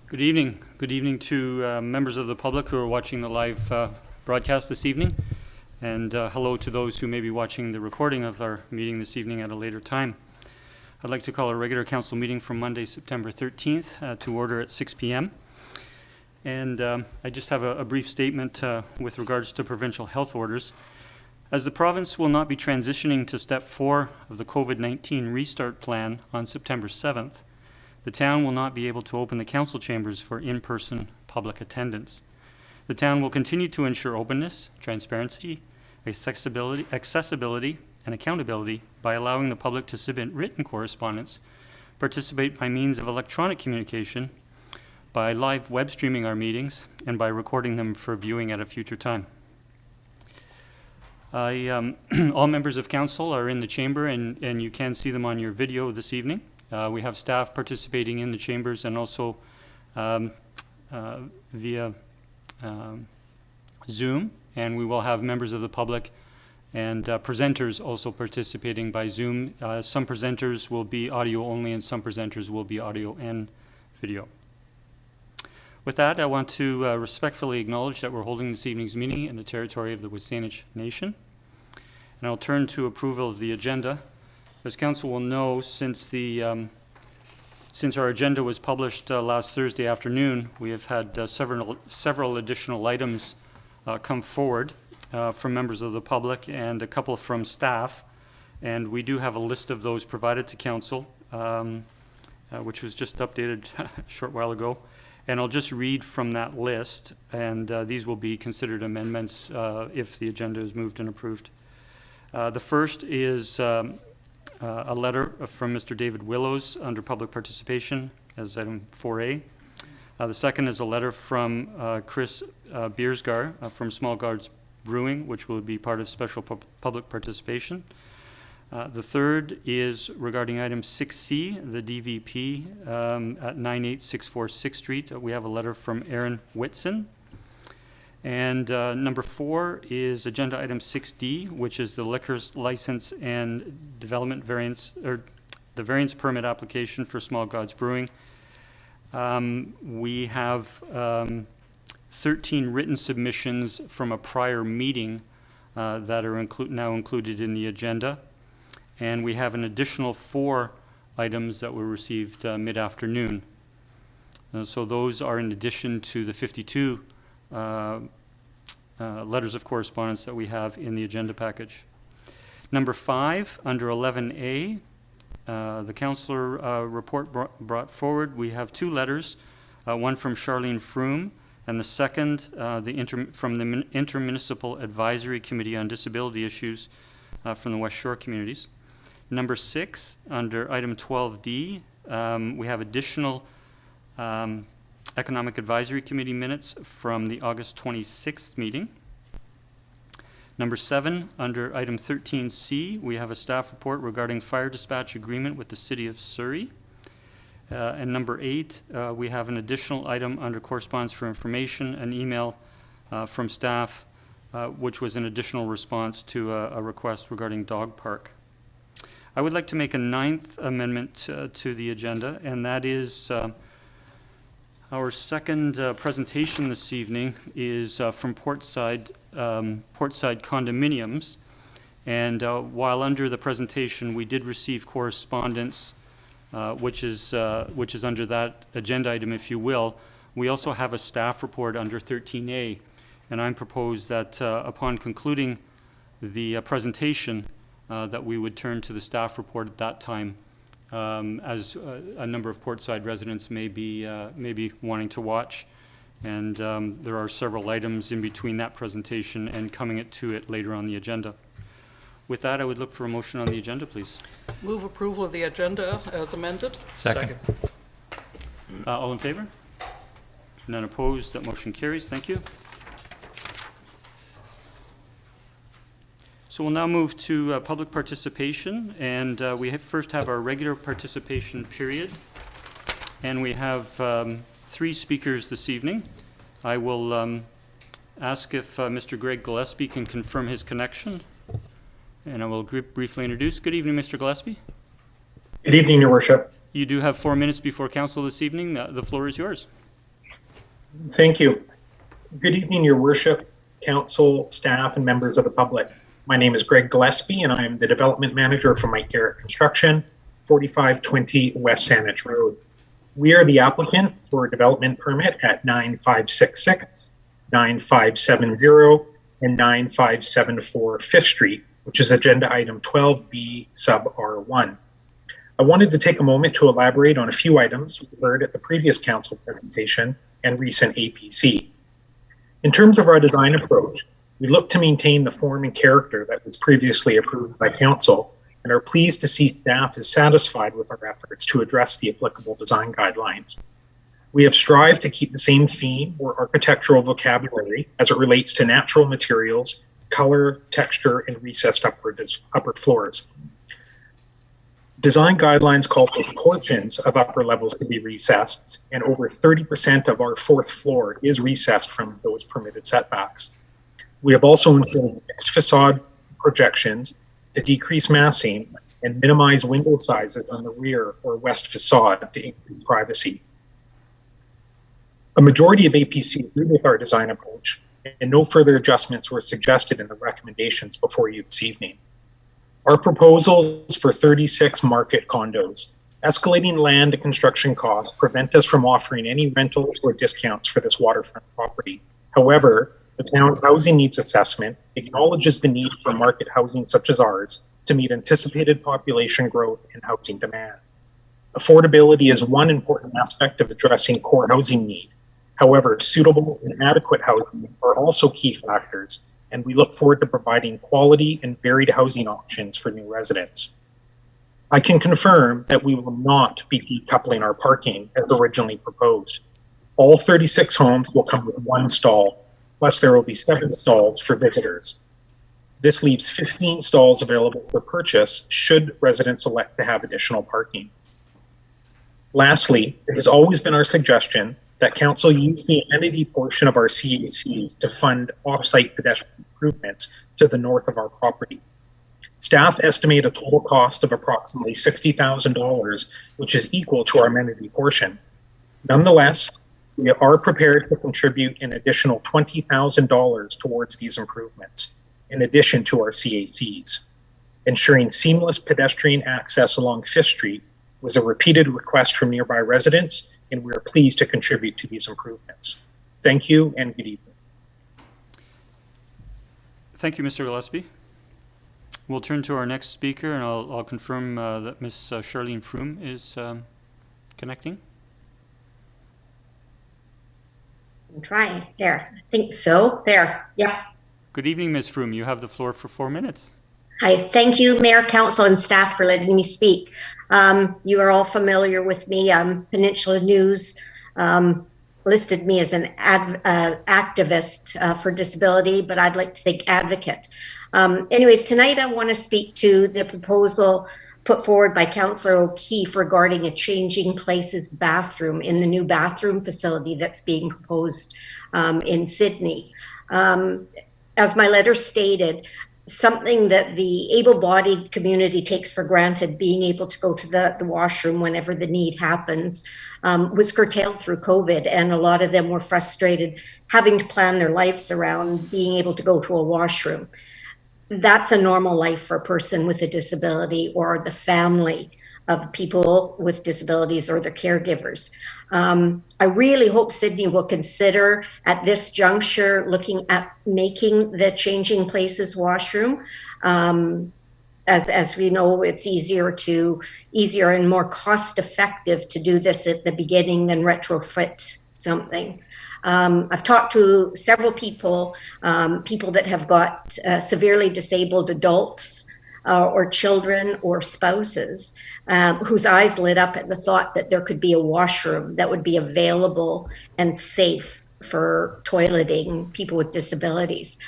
Good evening. Good evening to members of the public who are watching the live broadcast this evening. And hello to those who may be watching the recording of our meeting this evening at a later time. I'd like to call a regular council meeting from Monday, September 13th to order at 6 p.m. And I just have a brief statement with regards to provincial health orders. As the province will not be transitioning to step 4 of the COVID-19 restart plan on September 7th, the town will not be able to open the council chambers for in-person public attendance. The town will continue to ensure openness, transparency, accessibility, and accountability by allowing the public to submit written correspondence, participate by means of electronic communication, by live web streaming our meetings, and by recording them for viewing at a future time. All members of council are in the chamber, and you can see them on your video this evening. We have staff participating in the chambers and also via Zoom, and we will have members of the public and presenters also participating by Zoom. Some presenters will be audio only and some presenters will be audio and video. With that, I want to respectfully acknowledge that we're holding this evening's meeting in the territory of the Wissanish Nation. And I'll turn to approval of the agenda. As council will know, since our agenda was published last Thursday afternoon, we have had several additional items come forward from members of the public and a couple from staff. And we do have a list of those provided to council, which was just updated a short while ago. And I'll just read from that list, and these will be considered amendments if the agenda is moved and approved. The first is a letter from Mr. David Willows under public participation as item 4A. The second is a letter from Chris Biersgar from Small Gods Brewing, which will be part of special public participation. The third is regarding item 6C, the DVP at 98646 6th Street. We have a letter from Aaron Whitson. And number 4 is agenda item 6D, which is the liquors license and development variance, or the variance permit application for Small Gods Brewing. We have 13 written submissions from a prior meeting that are now included in the agenda. And we have an additional 4 items that were received mid-afternoon. So those are in addition to the 52 letters of correspondence that we have in the agenda package. Number 5, under 11A, the councillor report brought forward, we have 2 letters, one from Charlene Froome, and the second from the Intermunicipal Advisory Committee on Disability Issues from the West Shore communities. Number 6, under item 12D, we have additional Economic Advisory Committee minutes from the August 26th meeting. Number 7, under item 13C, we have a staff report regarding fire dispatch agreement with the City of Surrey. And number 8, we have an additional item under correspondence for information, an email from staff, which was an additional response to a request regarding dog park. I would like to make a 9th amendment to the agenda, and that is our second presentation this evening is from Portside Condominiums. And while under the presentation we did receive correspondence, which is under that agenda item, if you will, we also have a staff report under 13A. And I propose that upon concluding the presentation, that we would turn to the staff report at that time, as a number of Portside residents may be wanting to watch. And there are several items in between that presentation and coming to it later on the agenda. With that, I would look for a motion on the agenda, please. Move approval of the agenda as amended. Second. All in favor? None opposed. That motion carries. Thank you. So we'll now move to public participation, and we first have our regular participation period, and we have 3 speakers this evening. I will ask if Mr. Greg Gillespie can confirm his connection, and I will briefly introduce. Good evening, Mr. Gillespie. Good evening, Your Worship. You do have 4 minutes before council this evening. The floor is yours. Thank you. Good evening, Your Worship, Council, staff, and members of the public. My name is Greg Gillespie, and I'm the Development Manager for Mike Garrett Construction, 4520 West Saanich Road. We are the applicant for a development permit at 9566, 9570, and 9574 5th Street, which is Agenda Item 12B sub R1. I wanted to take a moment to elaborate on a few items we heard at the previous council presentation and recent APC. In terms of our design approach, we look to maintain the form and character that was previously approved by council and are pleased to see staff is satisfied with our efforts to address the applicable design guidelines. We have strived to keep the same theme or architectural vocabulary as it relates to natural materials, color, texture, and recessed upper floors. Design guidelines call for portions of upper levels to be recessed, and over 30% of our fourth floor is recessed from those permitted setbacks. We have also included mixed facade projections to decrease massing and minimize window sizes on the rear or west facade to increase privacy. A majority of APC agree with our design approach, and no further adjustments were suggested in the recommendations before you this evening. Our proposals for 36 market condos. Escalating land and construction costs prevent us from offering any rentals or discounts for this waterfront property. However, the town's housing needs assessment acknowledges the need for market housing such as ours to meet anticipated population growth and housing demand. Affordability is one important aspect of addressing core housing need. However, suitable and adequate housing are also key factors, and we look forward to providing quality and varied housing options for new residents. I can confirm that we will not be decoupling our parking as originally proposed. All 36 homes will come with one stall, plus there will be 7 stalls for visitors. This leaves 15 stalls available for purchase should residents elect to have additional parking. Lastly, it has always been our suggestion that council use the amenity portion of our CACs to fund off-site pedestrian improvements to the north of our property. Staff estimate a total cost of approximately $60,000, which is equal to our amenity portion. Nonetheless, we are prepared to contribute an additional $20,000 towards these improvements, in addition to our CACs. Ensuring seamless pedestrian access along 5th Street was a repeated request from nearby residents, and we are pleased to contribute to these improvements. Thank you and good evening. Thank you, Mr. Gillespie. We'll turn to our next speaker, and I'll confirm that Ms. Charlene Froome is connecting. I'm trying. There. I think so. There. Yep. Good evening, Ms. Froome. You have the floor for 4 minutes. Hi. Thank you, Mayor, Council, and staff for letting me speak. You are all familiar with me. Peninsula News listed me as an activist for disability, but I'd like to think advocate. Anyways, tonight I want to speak to the proposal put forward by Councillor O'Keefe regarding a changing places bathroom in the new bathroom facility that's being proposed in Sydney. As my letter stated, something that the able-bodied community takes for granted, being able to go to the washroom whenever the need happens, was curtailed through COVID, and a lot of them were frustrated having to plan their lives around being able to go to a washroom. That's a normal life for a person with a disability or the family of people with disabilities or their caregivers. I really hope Sydney will consider at this juncture looking at making the changing places washroom. As we know, it's easier and more cost effective to do this at the beginning than retrofit something. I've talked to several people that have got severely disabled adults or children or spouses whose eyes lit up at the thought that there could be a washroom that would be available and safe for toileting people with disabilities.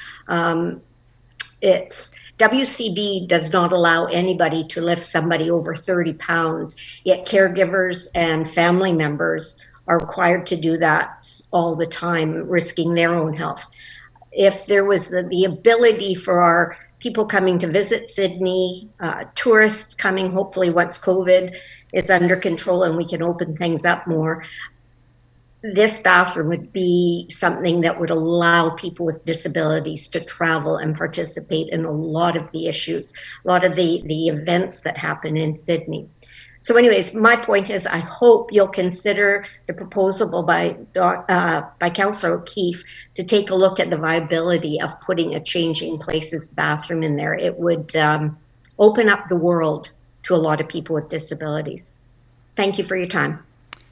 WCB does not allow anybody to lift somebody over 30 pounds, yet caregivers and family members are required to do that all the time, risking their own health. If there was the ability for our people coming to visit Sydney, tourists coming, hopefully once COVID is under control and we can open things up more, this bathroom would be something that would allow people with disabilities to travel and participate in a lot of the issues, a lot of the events that happen in Sydney. So anyways, my point is I hope you'll consider the proposal by Councillor O'Keefe to take a look at the viability of putting a changing places bathroom in there. It would open up the world to a lot of people with disabilities. Thank you for your time.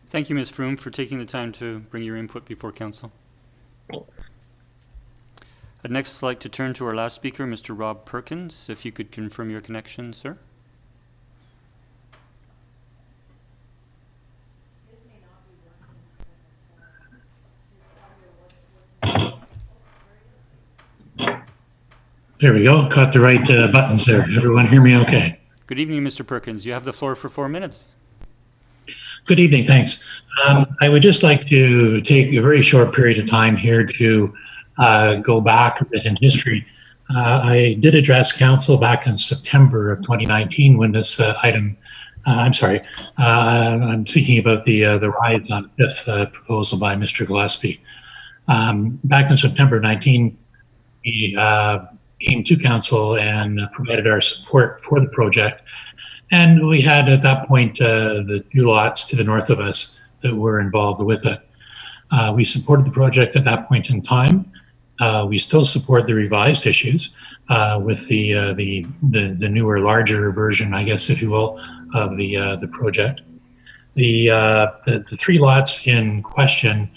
Thank you, Ms. Froome, for taking the time to bring your input before Council. Thanks. I'd next like to turn to our last speaker, Mr. Rob Perkins. If you could confirm your connection, sir. There we go. Caught the right buttons there. Everyone hear me okay? Good evening, Mr. Perkins. You have the floor for 4 minutes. Good evening. Thanks. I would just like to take a very short period of time here to go back a bit in history. I did address council back in September of 2019 when this item, I'm speaking about the rise on fifth proposal by Mr. Gillespie. Back in September 19, we came to council and provided our support for the project. And we had at that point the two lots to the north of us that were involved with it. We supported the project at that point in time. We still support the revised issues with the newer, larger version, I guess, if you will, of the project. The three lots in question,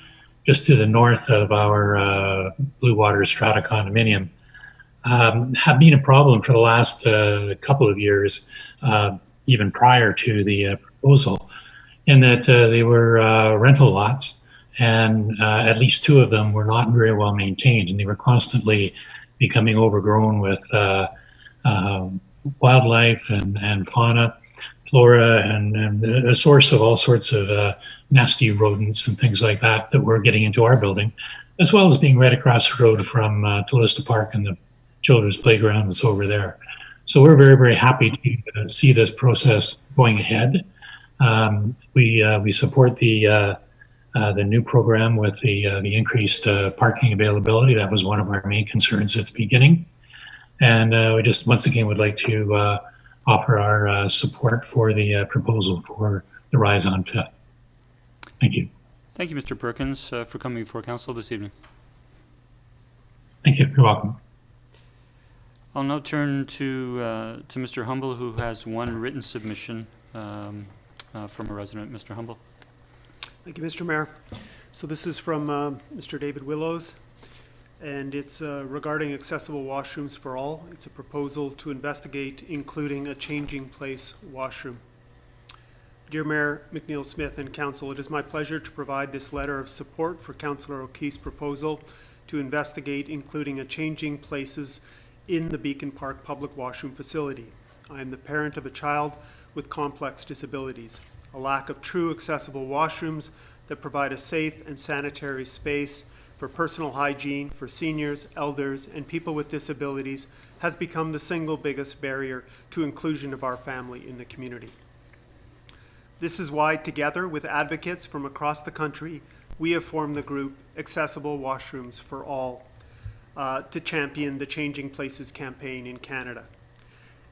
just to the north of our Blue Water Strata condominium, have been a problem for the last couple of years, even prior to the proposal, in that they were rental lots, and at least two of them were not very well maintained, and they were constantly becoming overgrown with wildlife and fauna, flora, and a source of all sorts of nasty rodents and things like that that were getting into our building, as well as being right across the road from Talista Park and the children's playground that's over there. So we're very, very happy to see this process going ahead. We support the new program with the increased parking availability. That was one of our main concerns at the beginning. And we just once again would like to offer our support for the proposal for the rise on fifth. Thank you. Thank you, Mr. Perkins, for coming before council this evening. Thank you. You're welcome. I'll now turn to Mr. Humble, who has one written submission from a resident. Mr. Humble. Thank you, Mr. Mayor. So this is from Mr. David Willows, and it's regarding accessible washrooms for all. It's a proposal to investigate including a changing place washroom. Dear Mayor McNeil Smith and Council, it is my pleasure to provide this letter of support for Councillor O'Keefe's proposal to investigate including a changing places in the Beacon Park Public Washroom Facility. I am the parent of a child with complex disabilities. A lack of true accessible washrooms that provide a safe and sanitary space for personal hygiene for seniors, elders, and people with disabilities has become the single biggest barrier to inclusion of our family in the community. This is why, together with advocates from across the country, we have formed the group Accessible Washrooms for All to champion the Changing Places campaign in Canada.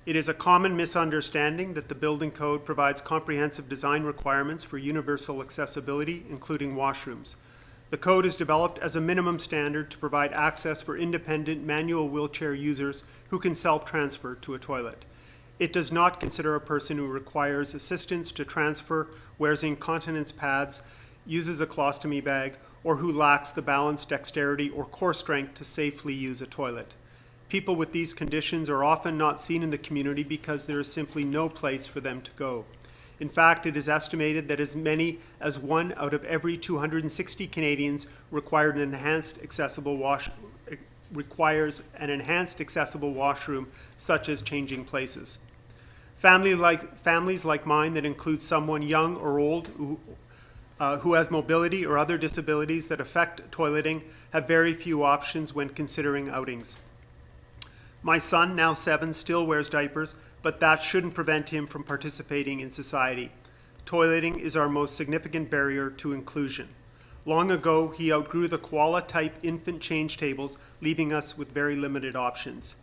It is a common misunderstanding that the building code provides comprehensive design requirements for universal accessibility, including washrooms. The code is developed as a minimum standard to provide access for independent manual wheelchair users who can self-transfer to a toilet. It does not consider a person who requires assistance to transfer, wears incontinence pads, uses a colostomy bag, or who lacks the balance, dexterity, or core strength to safely use a toilet. People with these conditions are often not seen in the community because there is simply no place for them to go. In fact, it is estimated that as many as 1 out of every 260 Canadians requires an enhanced accessible washroom, such as changing places. Families like mine that include someone young or old who has mobility or other disabilities that affect toileting have very few options when considering outings. My son, now 7, still wears diapers, but that shouldn't prevent him from participating in society. Toileting is our most significant barrier to inclusion. Long ago, he outgrew the koala-type infant change tables, leaving us with very limited options.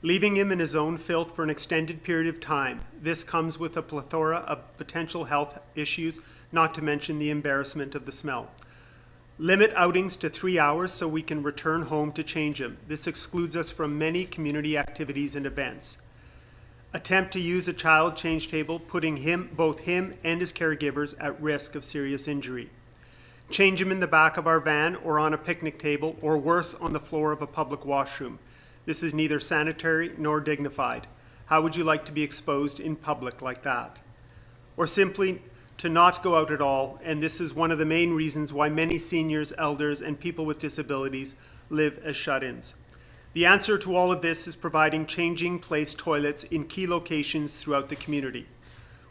Leaving him in his own filth for an extended period of time, this comes with a plethora of potential health issues, not to mention the embarrassment of the smell. Limit outings to 3 hours so we can return home to change him. This excludes us from many community activities and events. Attempt to use a child change table, putting both him and his caregivers at risk of serious injury. Change him in the back of our van or on a picnic table, or worse, on the floor of a public washroom. This is neither sanitary nor dignified. How would you like to be exposed in public like that? Or simply to not go out at all, and this is one of the main reasons why many seniors, elders, and people with disabilities live as shut-ins. The answer to all of this is providing changing place toilets in key locations throughout the community.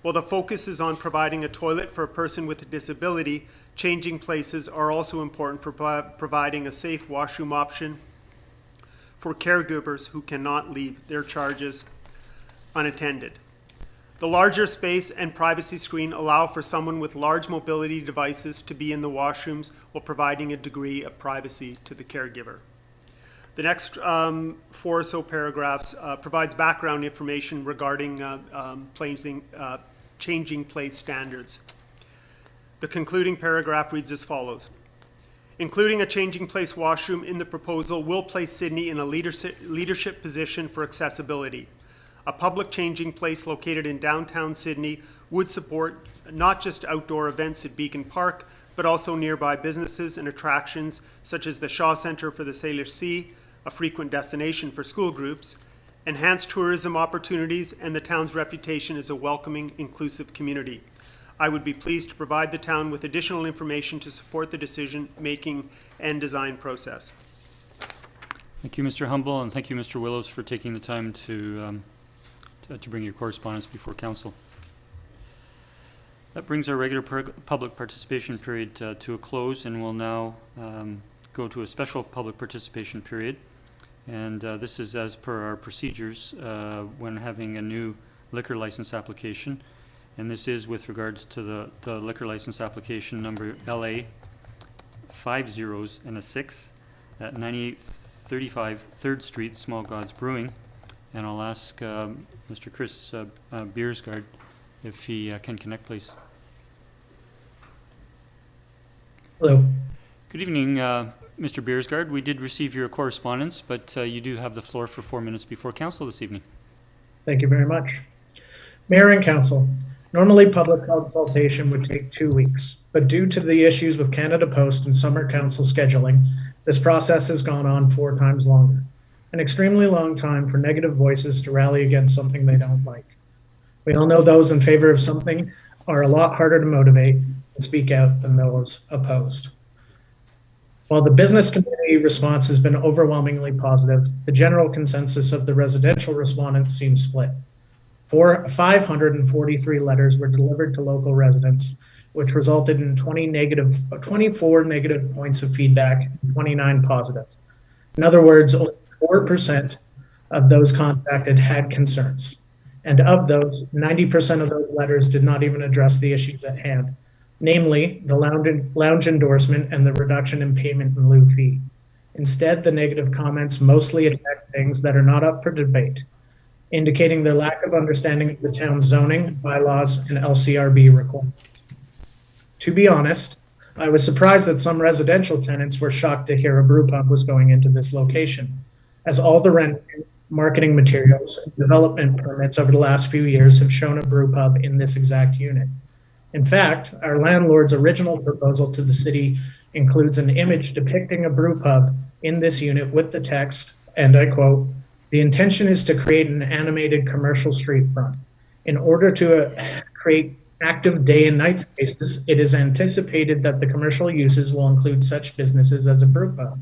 While the focus is on providing a toilet for a person with a disability, changing places are also important for providing a safe washroom option for caregivers who cannot leave their charges unattended. The larger space and privacy screen allow for someone with large mobility devices to be in the washrooms while providing a degree of privacy to the caregiver. The next 4 or so paragraphs provides background information regarding changing place standards. The concluding paragraph reads as follows. Including a changing place washroom in the proposal will place Sydney in a leadership position for accessibility. A public changing place located in downtown Sydney would support not just outdoor events at Beacon Park, but also nearby businesses and attractions such as the Shaw Centre for the Salish Sea, a frequent destination for school groups, enhance tourism opportunities, and the town's reputation as a welcoming, inclusive community. I would be pleased to provide the town with additional information to support the decision-making and design process. Thank you, Mr. Humble, and thank you, Mr. Willows, for taking the time to bring your correspondence before council. That brings our regular public participation period to a close, and we'll now go to a special public participation period. And this is as per our procedures when having a new liquor license application. And this is with regards to the liquor license application number LA 5 zeros and a 6 at 9835 3rd Street, Small Gods Brewing. And I'll ask Mr. Chris Beersgard if he can connect, please. Hello. Good evening, Mr. Beersgard. We did receive your correspondence, but you do have the floor for 4 minutes before council this evening. Thank you very much. Mayor and council, normally public consultation would take 2 weeks, but due to the issues with Canada Post and summer council scheduling, this process has gone on 4 times longer. An extremely long time for negative voices to rally against something they don't like. We all know those in favor of something are a lot harder to motivate and speak out than those opposed. While the business community response has been overwhelmingly positive, the general consensus of the residential respondents seems split. 543 letters were delivered to local residents, which resulted in 24 negative points of feedback and 29 positive. In other words, only 4% of those contacted had concerns. And of those, 90% of those letters did not even address the issues at hand, namely the lounge endorsement and the reduction in payment in lieu fee. Instead, the negative comments mostly attack things that are not up for debate, indicating their lack of understanding of the town's zoning, bylaws, and LCRB requirements. To be honest, I was surprised that some residential tenants were shocked to hear a brew pub was going into this location, as all the rent, marketing materials, and development permits over the last few years have shown a brew pub in this exact unit. In fact, our landlord's original proposal to the city includes an image depicting a brew pub in this unit with the text, and I quote, "The intention is to create an animated commercial street front. In order to create active day and night spaces, it is anticipated that the commercial uses will include such businesses as a brew pub.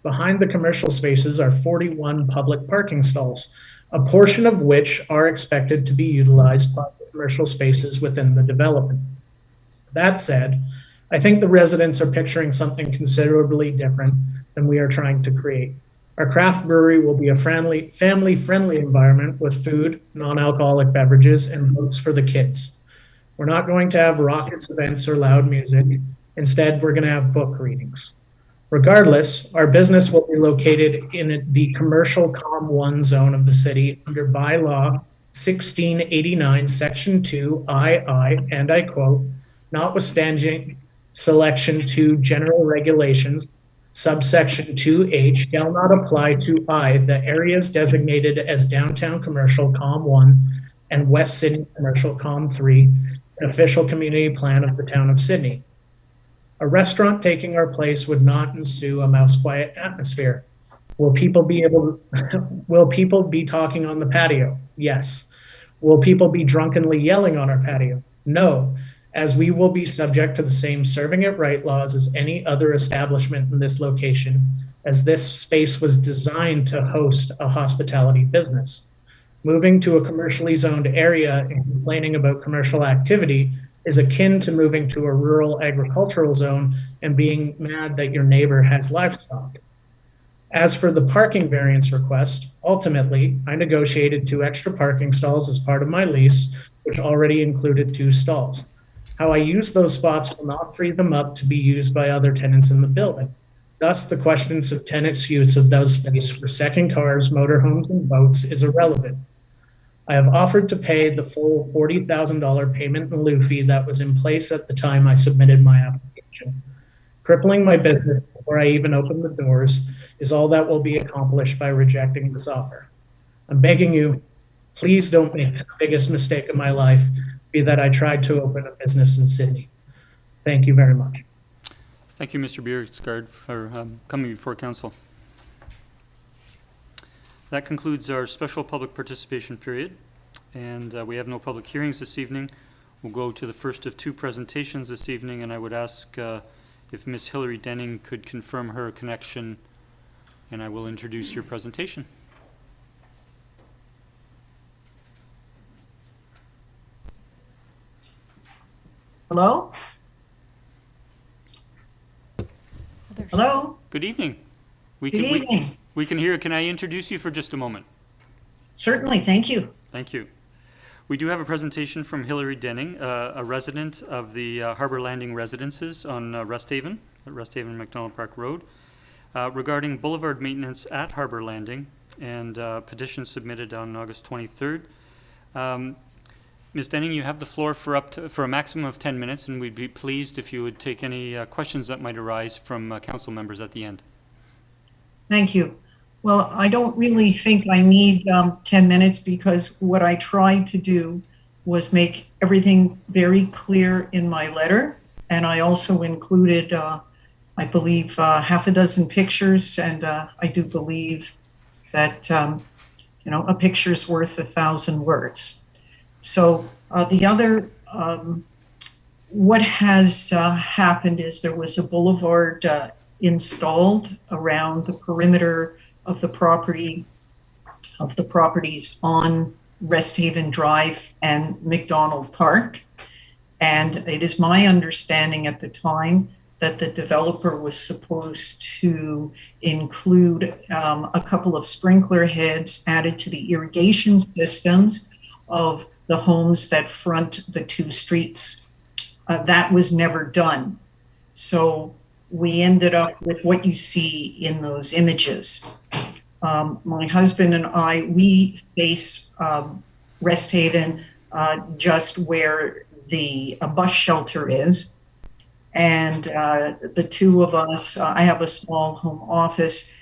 Behind the commercial spaces are 41 public parking stalls, a portion of which are expected to be utilized by the commercial spaces within the development. That said, I think the residents are picturing something considerably different than we are trying to create. Our craft brewery will be a family-friendly environment with food, non-alcoholic beverages, and boats for the kids. We're not going to have raucous events or loud music. Instead, we're going to have book readings. Regardless, our business will be located in the commercial COM1 zone of the city under bylaw 1689, section 2, II, and I quote, notwithstanding selection 2 general regulations, subsection 2H shall not apply to I, the areas designated as downtown commercial COM1 and West Sydney commercial COM3, an official community plan of the town of Sydney. A restaurant taking our place would not ensue a mouse quiet atmosphere. Will people be talking on the patio? Yes. Will people be drunkenly yelling on our patio? No, as we will be subject to the same serving it right laws as any other establishment in this location, as this space was designed to host a hospitality business. Moving to a commercially zoned area and complaining about commercial activity is akin to moving to a rural agricultural zone and being mad that your neighbor has livestock. As for the parking variance request, ultimately, I negotiated 2 extra parking stalls as part of my lease, which already included 2 stalls. How I use those spots will not free them up to be used by other tenants in the building. Thus, the questions of tenants' use of those space for second cars, motorhomes, and boats is irrelevant. I have offered to pay the full $40,000 payment in lieu fee that was in place at the time I submitted my application. Crippling my business before I even open the doors is all that will be accomplished by rejecting this offer. I'm begging you, please don't make the biggest mistake of my life, be that I tried to open a business in Sydney. Thank you very much. Thank you, Mr. Bierskard, for coming before council. That concludes our special public participation period, and we have no public hearings this evening. We'll go to the first of 2 presentations this evening, and I would ask if Ms. Hillerie Denning could confirm her connection, and I will introduce your presentation. Hello? Hello? Good evening. Good evening. We can hear. Can I introduce you for just a moment? Certainly, thank you. Thank you. We do have a presentation from Hillerie Denning, a resident of the Harbour Landing Residences on Resthaven, at Resthaven Macdonald Park Road, regarding boulevard maintenance at Harbour Landing, and petition submitted on August 23rd. Ms. Denning, you have the floor for a maximum of 10 minutes, and we'd be pleased if you would take any questions that might arise from council members at the end. Thank you. Well, I don't really think I need 10 minutes because what I tried to do was make everything very clear in my letter. And I also included, I believe, half a dozen pictures. And I do believe that, a picture's worth 1,000 words. So the other, what has happened is there was a boulevard installed around the perimeter of the properties on Resthaven Drive and Macdonald Park. And it is my understanding at the time that the developer was supposed to include a couple of sprinkler heads added to the irrigation systems of the homes that front the 2 streets. That was never done. So we ended up with what you see in those images. My husband and I, we face Resthaven just where the bus shelter is. And the 2 of us, I have a small home office,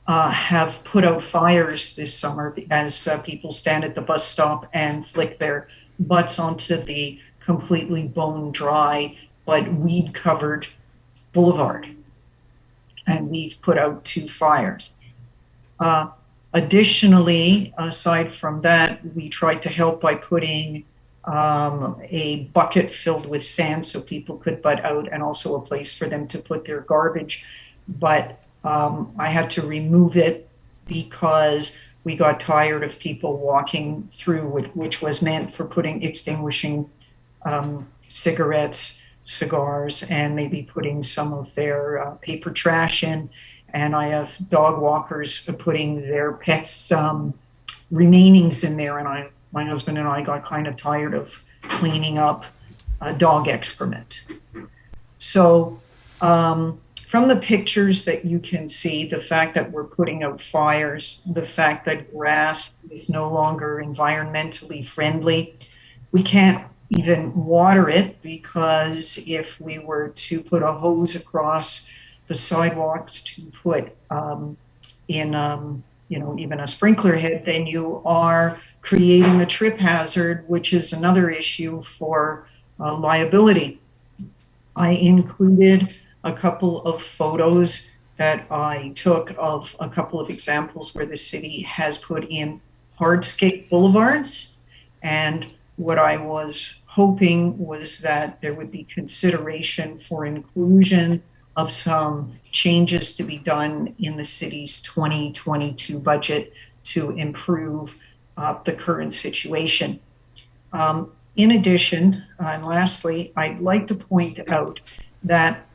have put out fires this summer as people stand at the bus stop and flick their butts onto the completely bone dry but weed covered boulevard. And we've put out 2 fires. Additionally, aside from that, we tried to help by putting a bucket filled with sand so people could butt out, and also a place for them to put their garbage. But I had to remove it because we got tired of people walking through, which was meant for extinguishing cigarettes, cigars, and maybe putting some of their paper trash in. And I have dog walkers putting their pets' remainings in there. And my husband and I got kind of tired of cleaning up dog excrement. So From the pictures that you can see, the fact that we're putting out fires, the fact that grass is no longer environmentally friendly, we can't even water it, because if we were to put a hose across the sidewalks to put even a sprinkler head, then you are creating a trip hazard, which is another issue for liability. I included a couple of photos that I took of a couple of examples where the city has put in hardscape boulevards. And what I was hoping was that there would be consideration for inclusion of some changes to be done in the city's 2022 budget to improve the current situation. In addition, and lastly, I'd like to point out that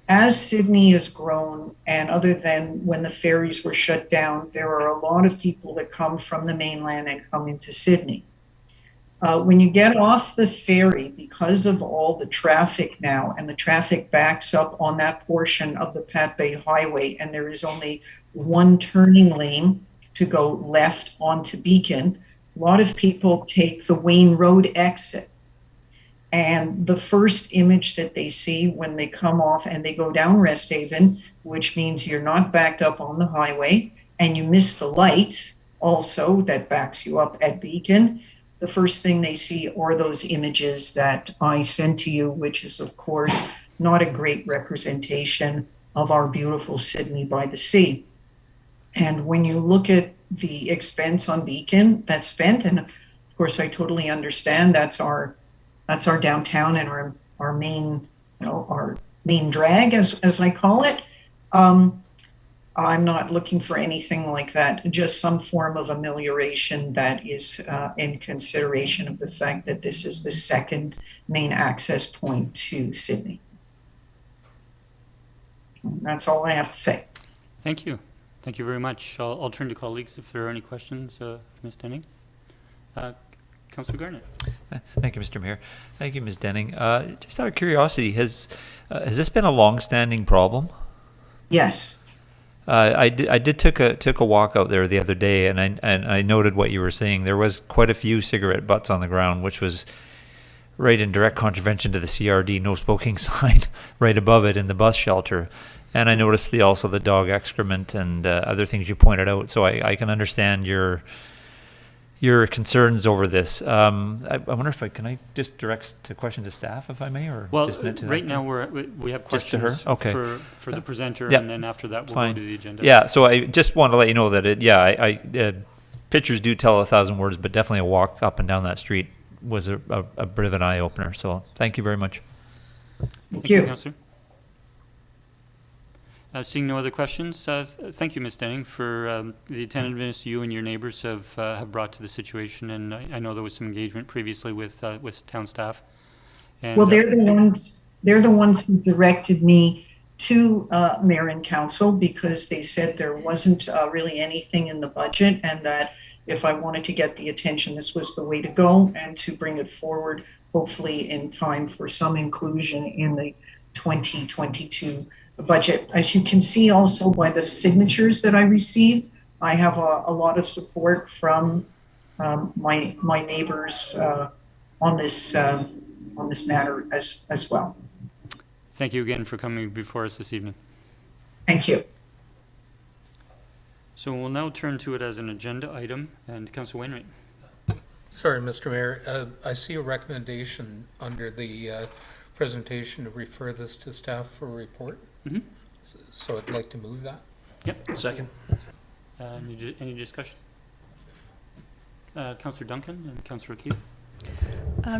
as Sydney has grown, and other than when the ferries were shut down, there are a lot of people that come from the mainland and come into Sydney. When you get off the ferry, because of all the traffic now, and the traffic backs up on that portion of the Pat Bay Highway, and there is only one turning lane to go left onto Beacon, a lot of people take the Wayne Road exit. And the first image that they see when they come off and they go down Resthaven, which means you're not backed up on the highway, and you miss the light also that backs you up at Beacon, the first thing they see are those images that I sent to you, which is, of course, not a great representation of our beautiful Sydney by the sea. And when you look at the expense on Beacon that's spent, and of course, I totally understand that's our downtown and our main, our main drag, as I call it. I'm not looking for anything like that, just some form of amelioration that is in consideration of the fact that this is the second main access point to Sydney. That's all I have to say. Thank you. Thank you very much. I'll turn to colleagues if there are any questions. Ms. Denning. Councillor Garnett. Thank you, Mr. Mayor. Thank you, Ms. Denning. Just out of curiosity, has this been a long-standing problem? Yes. I did took a walk out there the other day, and I noted what you were saying. There was quite a few cigarette butts on the ground, which was right in direct contravention to the CRD no smoking sign right above it in the bus shelter. And I noticed also the dog excrement and other things you pointed out. So I can understand your concerns over this. I wonder if I just direct a question to staff, if I may, or well, just right now we have questions just to her? Okay. for the presenter, yeah. And then after that we'll Fine. go to the agenda. Yeah. So I just want to let you know that pictures do tell 1,000 words, but definitely a walk up and down that street was a bit of an eye opener. So thank you very much. Thank you. Councillor. Seeing no other questions, thank you, Ms. Denning, for the attentiveness you and your neighbours have brought to the situation, and I know there was some engagement previously with town staff. And, well, they're the ones who directed me to Mayor and Council, because they said there wasn't really anything in the budget, and that if I wanted to get the attention, this was the way to go, and to bring it forward, hopefully in time for some inclusion in the 2022 budget. As you can see also by the signatures that I received, I have a lot of support from my neighbors on this matter as well. thank you again for coming before us this evening. Thank you. So we'll now turn to it as an agenda item, and Councillor Wainwright. Sorry, Mr. Mayor. I see a recommendation under the presentation to refer this to staff for a report. Mm-hmm. So I'd like to move that. Yep. Second. Any discussion? Councillor Duncan and Councillor Keith.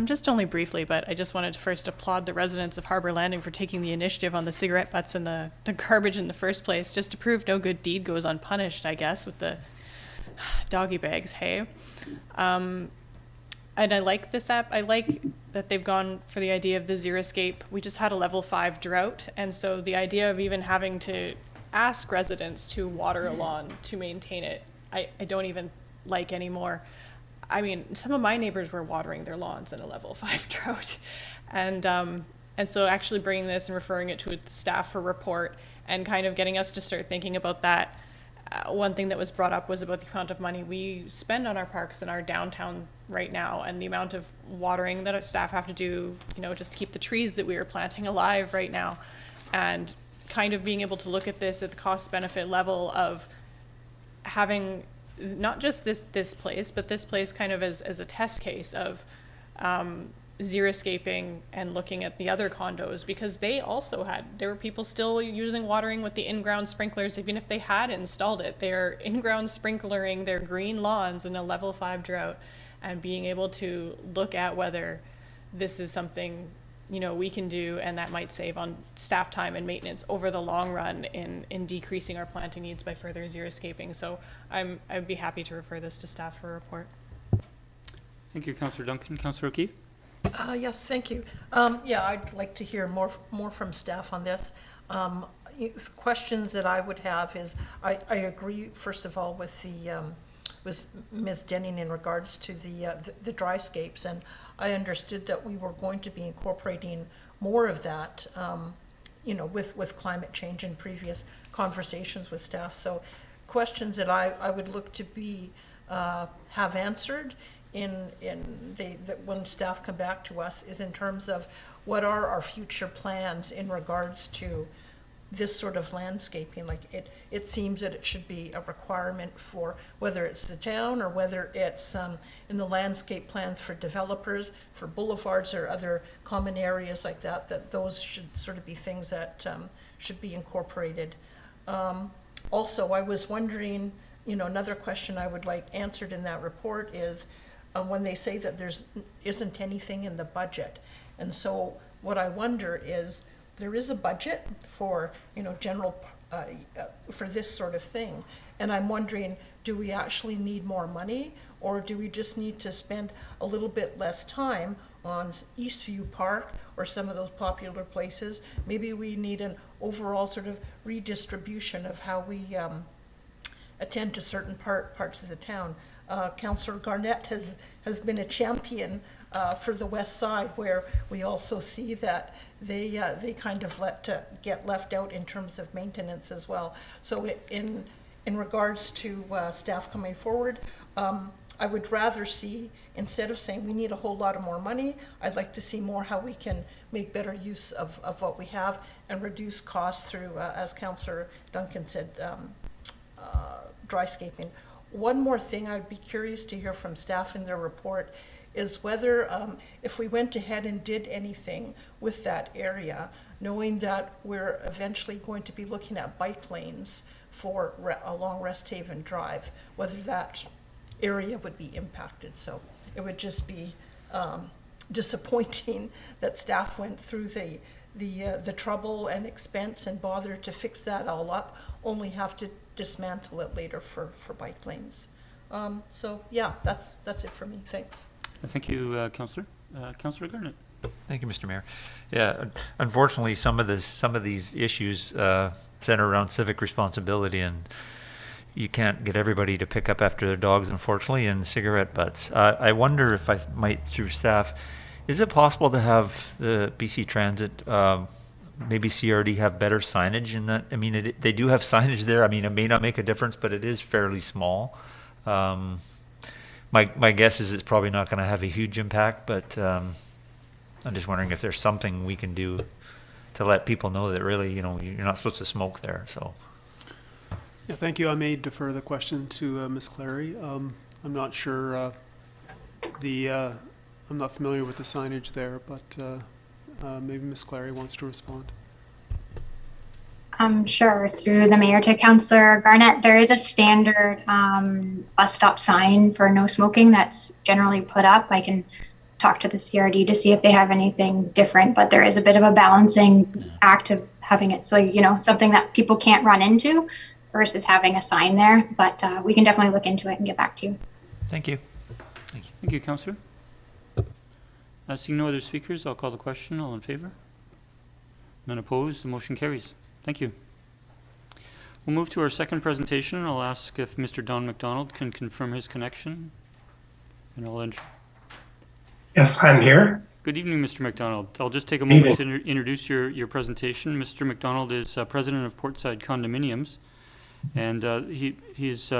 Just only briefly, but I just wanted to first applaud the residents of Harbour Landing for taking the initiative on the cigarette butts and the garbage in the first place, just to prove no good deed goes unpunished, I guess, with the doggy bags, hey? And I like this app. I like that they've gone for the idea of the xeriscape. We just had a level 5 drought, and so the idea of even having to ask residents to water a lawn to maintain it, I don't even like anymore. I mean, some of my neighbors were watering their lawns in a level 5 drought, and And so actually bringing this and referring it to the staff for report and kind of getting us to start thinking about that. One thing that was brought up was about the amount of money we spend on our parks in our downtown right now, and the amount of watering that our staff have to do, just to keep the trees that we are planting alive right now. And kind of being able to look at this at the cost benefit level of having not just this place, but this place kind of as a test case of xeriscaping and looking at the other condos, because there were people still using watering with the in-ground sprinklers, even if they had installed it. They're in-ground sprinklering their green lawns in a level 5 drought, and being able to look at whether this is something we can do, and that might save on staff time and maintenance over the long run in decreasing our planting needs by further xeriscaping. So I'd be happy to refer this to staff for a report. Thank you, Councillor Duncan. Councillor O'Keefe? Yes, thank you. Yeah, I'd like to hear more from staff on this. Questions that I would have is, I agree, first of all, with Ms. Denning in regards to the dryscapes, and I understood that we were going to be incorporating more of that, with climate change in previous conversations with staff. So questions that I would look to be have answered that when staff come back to us is in terms of what are our future plans in regards to this sort of landscaping. Like it seems that it should be a requirement for whether it's the town or whether it's in the landscape plans for developers, for boulevards or other common areas like that those should sort of be things that should be incorporated. Also, I was wondering, another question I would like answered in that report is when they say that isn't anything in the budget. And so what I wonder is, there is a budget for, general, for this sort of thing. And I'm wondering, do we actually need more money, or do we just need to spend a little bit less time on Eastview Park or some of those popular places? Maybe we need an overall sort of redistribution of how we attend to certain parts of the town. Councillor Garnett has been a champion for the west side, where we also see that they kind of get left out in terms of maintenance as well. So in regards to staff coming forward, I would rather see, instead of saying we need a whole lot of more money, I'd like to see more how we can make better use of what we have and reduce costs through, as Councillor Duncan said, dryscaping. One more thing I'd be curious to hear from staff in their report is whether if we went ahead and did anything with that area, knowing that we're eventually going to be looking at bike lanes along Resthaven Drive, whether that area would be impacted. So it would just be disappointing that staff went through the trouble and expense and bother to fix that all up, only have to dismantle it later for bike lanes. So yeah, that's it for me. Thanks. Thank you, Councillor. Councillor Garnett. Thank you, Mr. Mayor. Yeah, unfortunately, some of these issues center around civic responsibility, and you can't get everybody to pick up after their dogs, unfortunately, and cigarette butts. I wonder if I might, through staff, is it possible to have the BC Transit, maybe CRD, have better signage in that? I mean, they do have signage there. I mean, it may not make a difference, but it is fairly small. My guess is it's probably not going to have a huge impact, but I'm just wondering if there's something we can do to let people know that really, you're not supposed to smoke there. So. Yeah, thank you. I may defer the question to Ms. Clary. I'm not sure I'm not familiar with the signage there, but maybe Ms. Clary wants to respond. Sure. Through the mayor to Councillor Garnett, there is a standard bus stop sign for no smoking that's generally put up. I can talk to the CRD to see if they have anything different, but there is a bit of a balancing act of having it so, something that people can't run into versus having a sign there. But we can definitely look into it and get back to you. Thank you. Thank you, Councillor. Seeing no other speakers, I'll call the question. All in favour? None opposed. The motion carries. Thank you. We'll move to our second presentation. I'll ask if Mr. Don Macdonald can confirm his connection. And I'll enter. Yes, I'm here. Good evening, Mr. Macdonald. I'll just take a moment to introduce your presentation. Mr. Macdonald is president of Portside Condominiums, and he's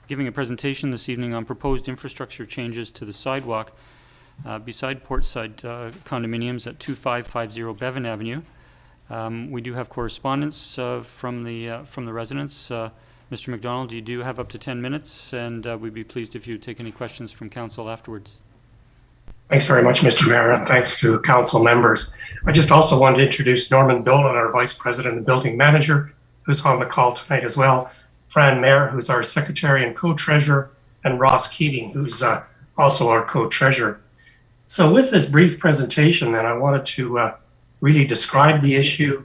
giving a presentation this evening on proposed infrastructure changes to the sidewalk beside Portside Condominiums at 2550 Bevan Avenue. We do have correspondence from the residents. Mr. Macdonald, you do have up to 10 minutes, and we'd be pleased if you take any questions from council afterwards. Thanks very much, Mr. Mayor, and thanks to council members. I just also wanted to introduce Norman Dolan, our Vice President and Building Manager, who's on the call tonight as well, Fran Mayer, who's our Secretary and Co-Treasurer, and Ross Keating, who's also our Co-Treasurer. So with this brief presentation, then, I wanted to really describe the issue,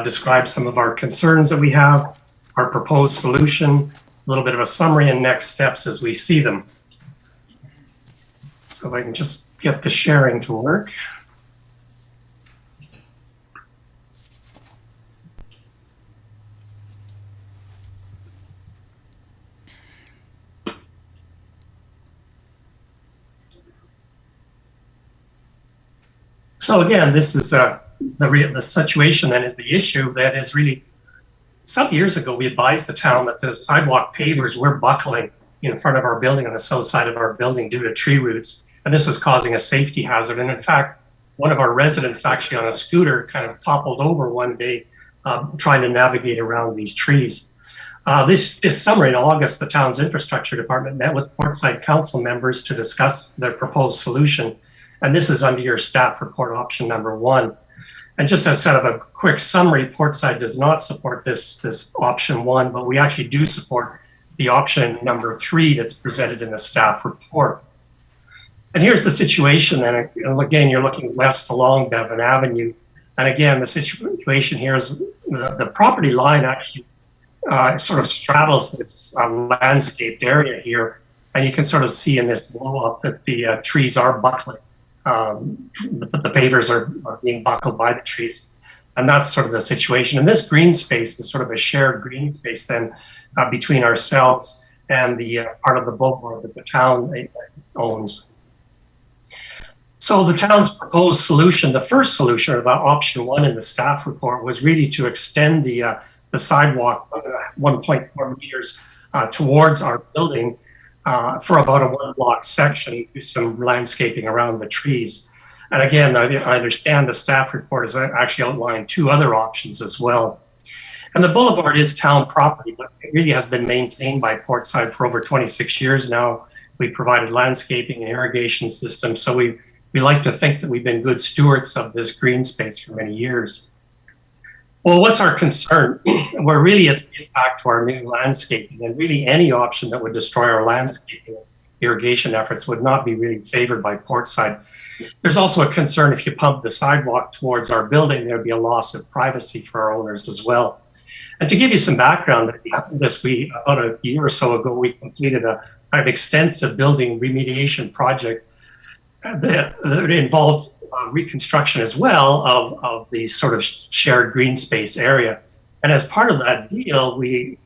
describe some of our concerns that we have, our proposed solution, a little bit of a summary and next steps as we see them. So if I can just get the sharing to work. So again, this is the situation then is the issue that is really, some years ago we advised the town that the sidewalk pavers were buckling in front of our building on the south side of our building due to tree roots. And this was causing a safety hazard. And in fact, one of our residents actually on a scooter kind of toppled over one day trying to navigate around these trees. This summer in August, the town's infrastructure department met with Portside council members to discuss their proposed solution. And this is under your staff report option number 1. And just as sort of a quick summary, Portside does not support this option 1, but we actually do support the option number 3 that's presented in the staff report. And here's the situation then. Again, you're looking west along Bevan Avenue. And again, the situation here is the property line actually sort of straddles this landscaped area here. And you can sort of see in this blow up that the trees are buckling. The pavers are being buckled by the trees. And that's sort of the situation. And this green space is sort of a shared green space then between ourselves and the part of the boulevard that the town owns. So the town's proposed solution, the first solution about option 1 in the staff report, was really to extend the sidewalk 1.4 meters towards our building for about a 1-block section, do some landscaping around the trees. And again, I understand the staff report has actually outlined 2 other options as well. And the boulevard is town property, but it really has been maintained by Portside for over 26 years now. We provided landscaping and irrigation systems, so we like to think that we've been good stewards of this green space for many years. Well, what's our concern? We're really at the impact to our new landscaping, and really any option that would destroy our landscaping irrigation efforts would not be really favored by Portside. There's also a concern if you pump the sidewalk towards our building, there'd be a loss of privacy for our owners as well. And to give you some background, about a year or so ago, we completed a kind of extensive building remediation project that involved reconstruction as well of the sort of shared green space area. And as part of that deal, we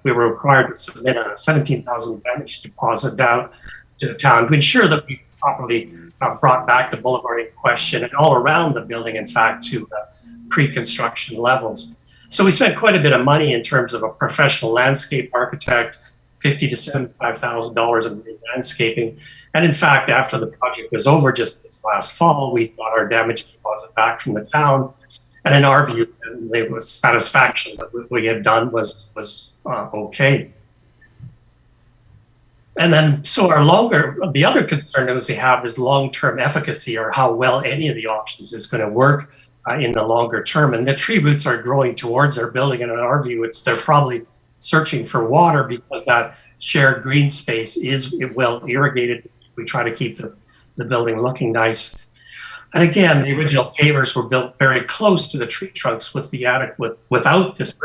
were required to submit a $17,000 damage deposit down to the town to ensure that we properly brought back the boulevard in question and all around the building, in fact, to pre-construction levels. So we spent quite a bit of money in terms of a professional landscape architect, $50,000 to $75,000 in landscaping. And in fact, after the project was over just this last fall, we got our damage deposit back from the town. And in our view, there was satisfaction that what we had done was okay. And then, so the other concern that we have is long-term efficacy, or how well any of the options is going to work in the longer term. And the tree roots are growing towards our building, and in our view, they're probably searching for water because that shared green space is well irrigated. We try to keep the building looking nice. And again, the original pavers were built very close to the tree trunks without this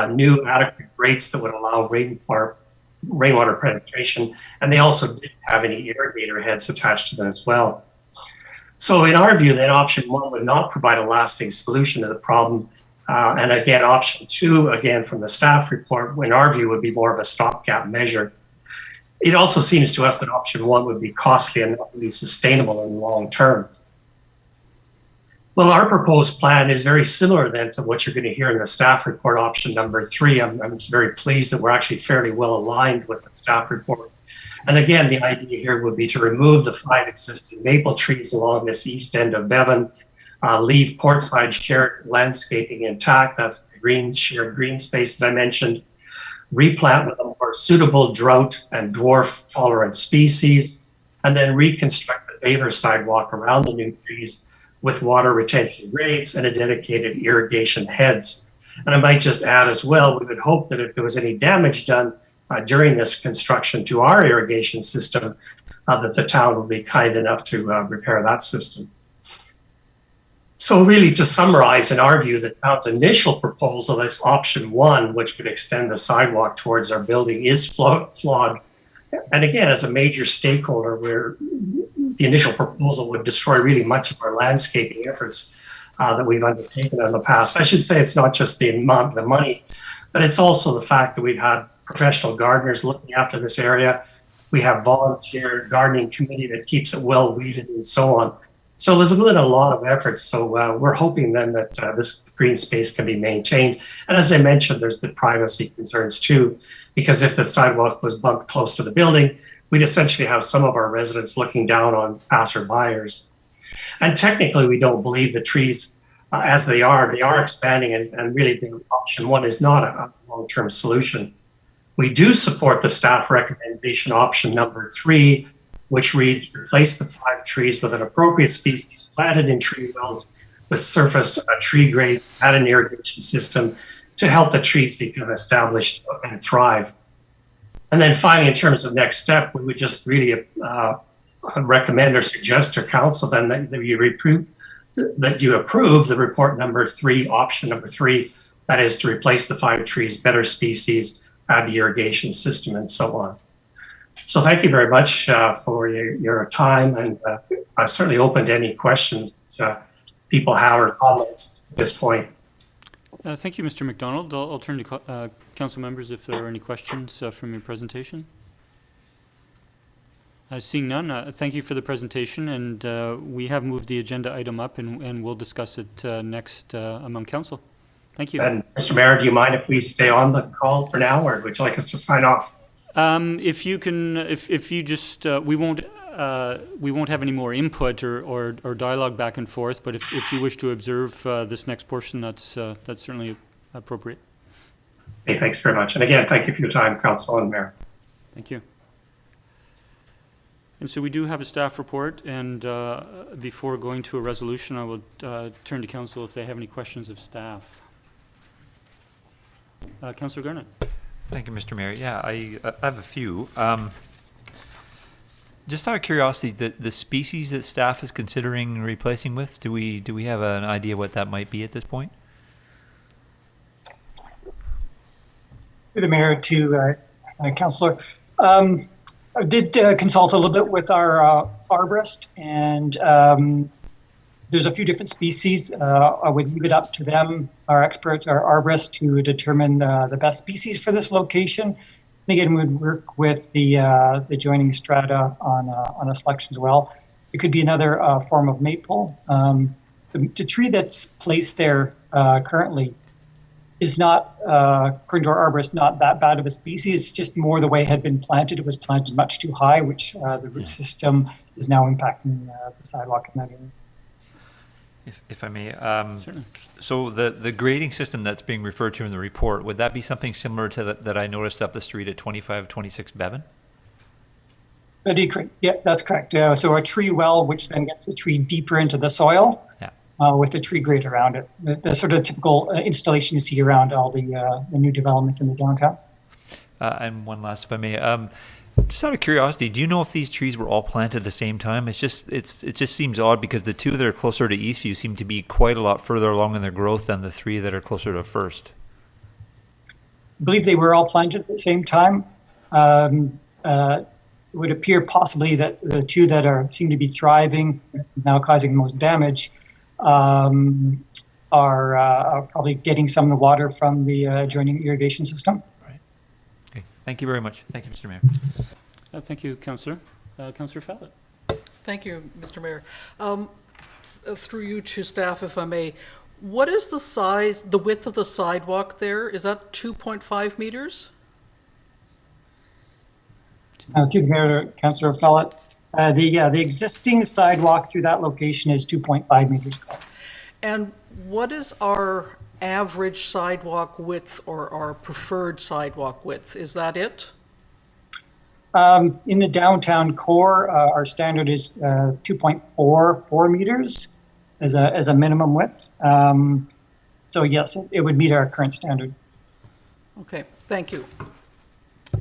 new adequate grates that would allow rainwater penetration. And they also didn't have any irrigator heads attached to them as well. So in our view, then option 1 would not provide a lasting solution to the problem. And again, option 2, again, from the staff report, in our view, would be more of a stopgap measure. It also seems to us that option 1 would be costly and not really sustainable in the long term. Well, our proposed plan is very similar then to what you're going to hear in the staff report, option number 3. I'm very pleased that we're actually fairly well aligned with the staff report. And again, the idea here would be to remove the 5 existing maple trees along this east end of Bevan, leave Portside shared landscaping intact. That's the shared green space that I mentioned. Replant with a more suitable drought and dwarf tolerant species, and then reconstruct the paver sidewalk around the new trees with water retention grates and a dedicated irrigation heads. And I might just add as well, we would hope that if there was any damage done during this construction to our irrigation system, that the town would be kind enough to repair that system. So really, to summarize, in our view, the town's initial proposal is option 1, which could extend the sidewalk towards our building, is flawed. And again, as a major stakeholder, where the initial proposal would destroy really much of our landscaping efforts that we've undertaken in the past. I should say it's not just the amount of the money, but it's also the fact that we've had professional gardeners looking after this area. We have volunteer gardening committee that keeps it well weeded and so on. So there's been a lot of efforts. So we're hoping then that this green space can be maintained. And as I mentioned, there's the privacy concerns too, because if the sidewalk was bumped close to the building, we'd essentially have some of our residents looking down on passerbyers. And technically, we don't believe the trees, as they are expanding, and really the option 1 is not a long-term solution. We do support the staff recommendation option number 3, which reads, replace the 5 trees with an appropriate species planted in tree wells with surface tree grade, add an irrigation system to help the trees become established and thrive. And then finally, in terms of next step, we would just really recommend or suggest to council then that you approve the report number 3, option number 3, that is to replace the 5 trees, better species, add the irrigation system, and so on. So thank you very much for your time, and I'm certainly open to any questions that people have or comments at this point. Thank you, Mr. Macdonald. I'll turn to council members if there are any questions from your presentation. Seeing none, thank you for the presentation, and we have moved the agenda item up, and we'll discuss it next among council. Thank you. And Mr. Mayor, do you mind if we stay on the call for now, or would you like us to sign off? If you can, if you just, we won't have any more input or dialogue back and forth. But if you wish to observe this next portion, that's certainly appropriate. Hey, thanks very much. And again, thank you for your time, Council and Mayor. Thank you. And so we do have a staff report, and before going to a resolution, I will turn to council if they have any questions of staff. Councillor Garnett. Thank you, Mr. Mayor. Yeah, I have a few. Just out of curiosity, the species that staff is considering replacing with, do we have an idea what that might be at this point? Through the Mayor to Councillor. I did consult a little bit with our arborist, and there's a few different species. I would leave it up to them, our experts, our arborists, to determine the best species for this location. And again, we'd work with the adjoining strata on a selection as well. It could be another form of maple. The tree that's placed there currently is not, according to our arborist, not that bad of a species. It's just more the way it had been planted. It was planted much too high, which the root system is now impacting the sidewalk in that area. If I may, so the grading system that's being referred to in the report, would that be something similar to that I noticed up the street at 2526 Bevan? Yeah, that's correct. So a tree well, which then gets the tree deeper into the soil, with a tree grate around it. The sort of typical installation you see around all the new development in the downtown. And one last, if I may. Just out of curiosity, do you know if these trees were all planted at the same time? It just seems odd because the 2 that are closer to Eastview seem to be quite a lot further along in their growth than the 3 that are closer to First. I believe they were all planted at the same time. It would appear possibly that the 2 that seem to be thriving, now causing the most damage, are probably getting some of the water from the adjoining irrigation system. Okay. Thank you very much. Thank you, Mr. Mayor. Thank you, Councillor. Councillor Fallett. Thank you, Mr. Mayor. through you to staff, if I may, what is the size, the width of the sidewalk there? Is that 2.5 meters? Through the mayor, to Councillor Fellett, the existing sidewalk through that location is 2.5 meters. And what is our average sidewalk width or our preferred sidewalk width? Is that it? In the downtown core, our standard is 2.44 meters as a minimum width. So yes, it would meet our current standard. Okay, thank you.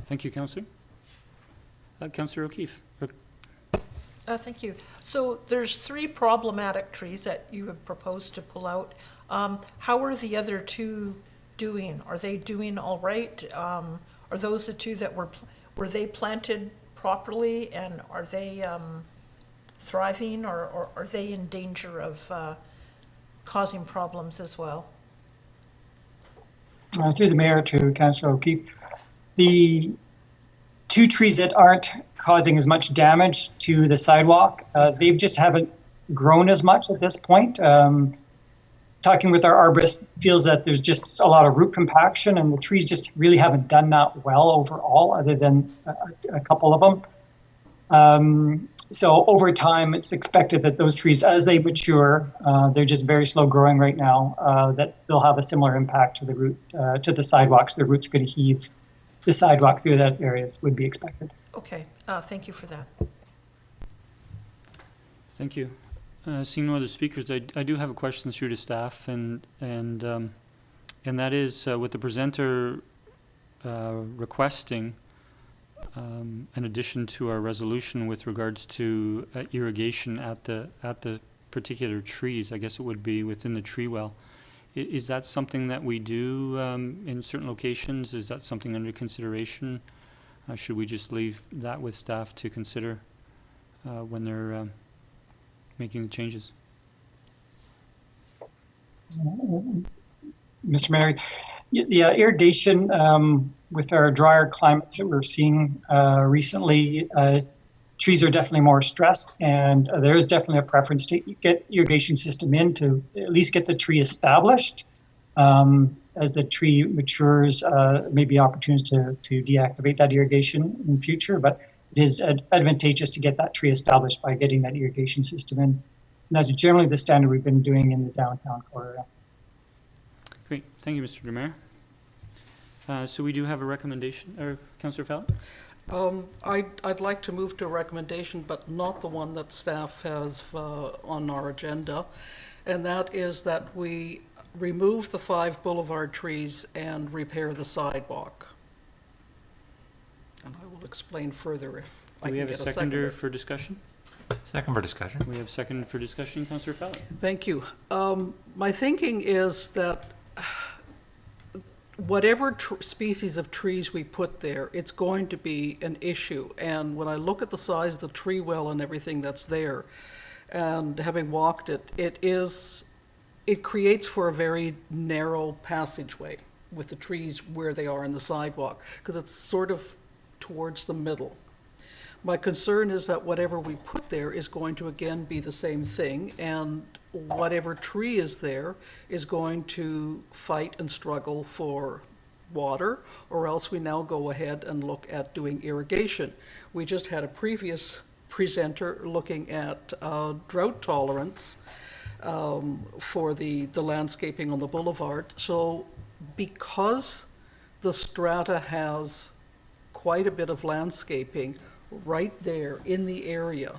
Thank you, Councillor. Councillor O'Keefe. Thank you. So there's 3 problematic trees that you have proposed to pull out. How are the other 2 doing? Are they doing all right? Are those the 2 that were they planted properly, and are they thriving, or are they in danger of causing problems as well? Through the mayor to Councillor O'Keefe, the 2 trees that aren't causing as much damage to the sidewalk, they just haven't grown as much at this point. Talking with our arborist feels that there's just a lot of root compaction, and the trees just really haven't done that well overall, other than a couple of them. So over time, it's expected that those trees, as they mature, they're just very slow growing right now, that they'll have a similar impact to the root, to the sidewalks. The roots going to heave the sidewalk through that area would be expected. Okay, thank you for that. Thank you. Seeing no other speakers, I do have a question through to staff, and that is with the presenter requesting an addition to our resolution with regards to irrigation at the particular trees. I guess it would be within the tree well. Is that something that we do in certain locations? Is that something under consideration? Should we just leave that with staff to consider when they're making the changes? Mr. Mayor, the irrigation with our drier climates that we're seeing recently, trees are definitely more stressed, and there is definitely a preference to get irrigation system in to at least get the tree established. As the tree matures, maybe opportunities to deactivate that irrigation in the future, but it is advantageous to get that tree established by getting that irrigation system in. And that's generally the standard we've been doing in the downtown core area. Great, thank you, Mr. DeMare. So we do have a recommendation, or Councillor Fallon? I'd like to move to a recommendation, but not the one that staff has on our agenda, and that is that we remove the 5 boulevard trees and repair the sidewalk. And I will explain further if I can get a seconder. We have a seconder for discussion? Second for discussion. We have second for discussion, Councillor Fallon. Thank you. My thinking is that whatever species of trees we put there, it's going to be an issue. And when I look at the size of the tree well and everything that's there, and having walked it, it creates for a very narrow passageway with the trees where they are in the sidewalk, because it's sort of towards the middle. My concern is that whatever we put there is going to again be the same thing, and whatever tree is there is going to fight and struggle for water, or else we now go ahead and look at doing irrigation. We just had a previous presenter looking at drought tolerance for the landscaping on the boulevard. So because the strata has quite a bit of landscaping right there in the area,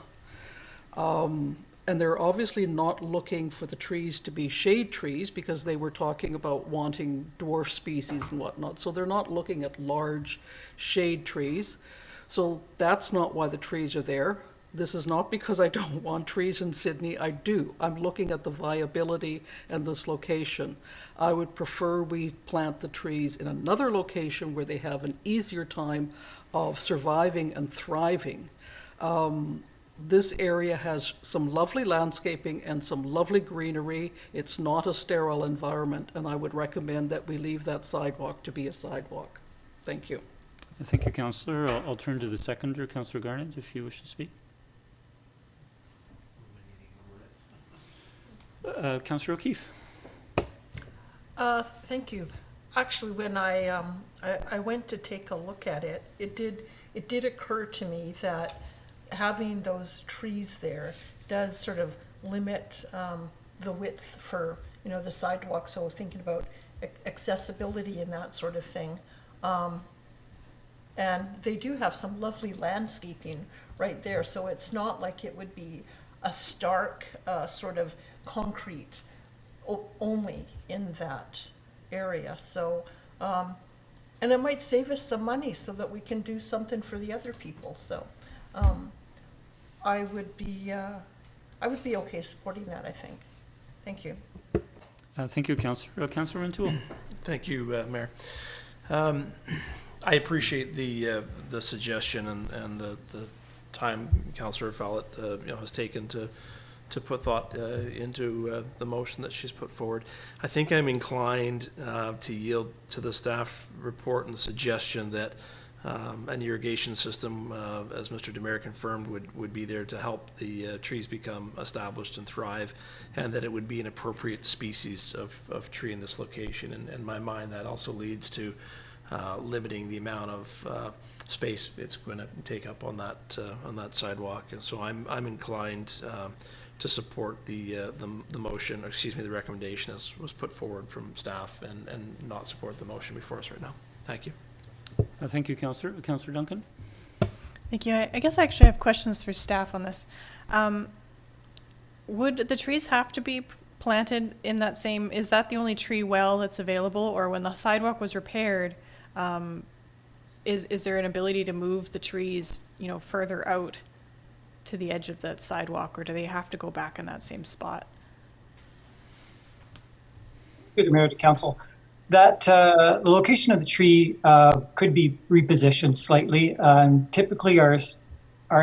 and they're obviously not looking for the trees to be shade trees, because they were talking about wanting dwarf species and whatnot. So they're not looking at large shade trees. So that's not why the trees are there. This is not because I don't want trees in Sydney. I do. I'm looking at the viability and this location. I would prefer we plant the trees in another location where they have an easier time of surviving and thriving. This area has some lovely landscaping and some lovely greenery. It's not a sterile environment, and I would recommend that we leave that sidewalk to be a sidewalk. Thank you. Thank you, Councillor. I'll turn to the seconder, Councillor Garnett, if you wish to speak. Councillor O'Keefe. Thank you. Actually, when I went to take a look at it, it did occur to me that having those trees there does sort of limit the width for, you know, the sidewalk. So thinking about accessibility and that sort of thing. And they do have some lovely landscaping right there. So it's not like it would be a stark sort of concrete only in that area. So, and it might save us some money so that we can do something for the other people. So, I would be okay supporting that, I think. Thank you. Thank you, Councillor. Councillor Rintoul. Thank you, Mayor. I appreciate the suggestion and the time Councillor Follett has taken to put thought into the motion that she's put forward. I think I'm inclined to yield to the staff report and the suggestion that an irrigation system, as Mr. Demare confirmed, would be there to help the trees become established and thrive, and that it would be an appropriate species of tree in this location. And in my mind, that also leads to limiting the amount of space it's going to take up on that sidewalk. And so I'm inclined to support the motion, excuse me, the recommendation as was put forward from staff, and not support the motion before us right now. Thank you. Thank you, Councillor. Councillor Duncan. Thank you. I guess I actually have questions for staff on this. Would the trees have to be planted in that same, is that the only tree well that's available, or when the sidewalk was repaired, is there an ability to move the trees, you know, further out to the edge of that sidewalk, or do they have to go back in that same spot? Through the Mayor to Council, that the location of the tree could be repositioned slightly. Typically, our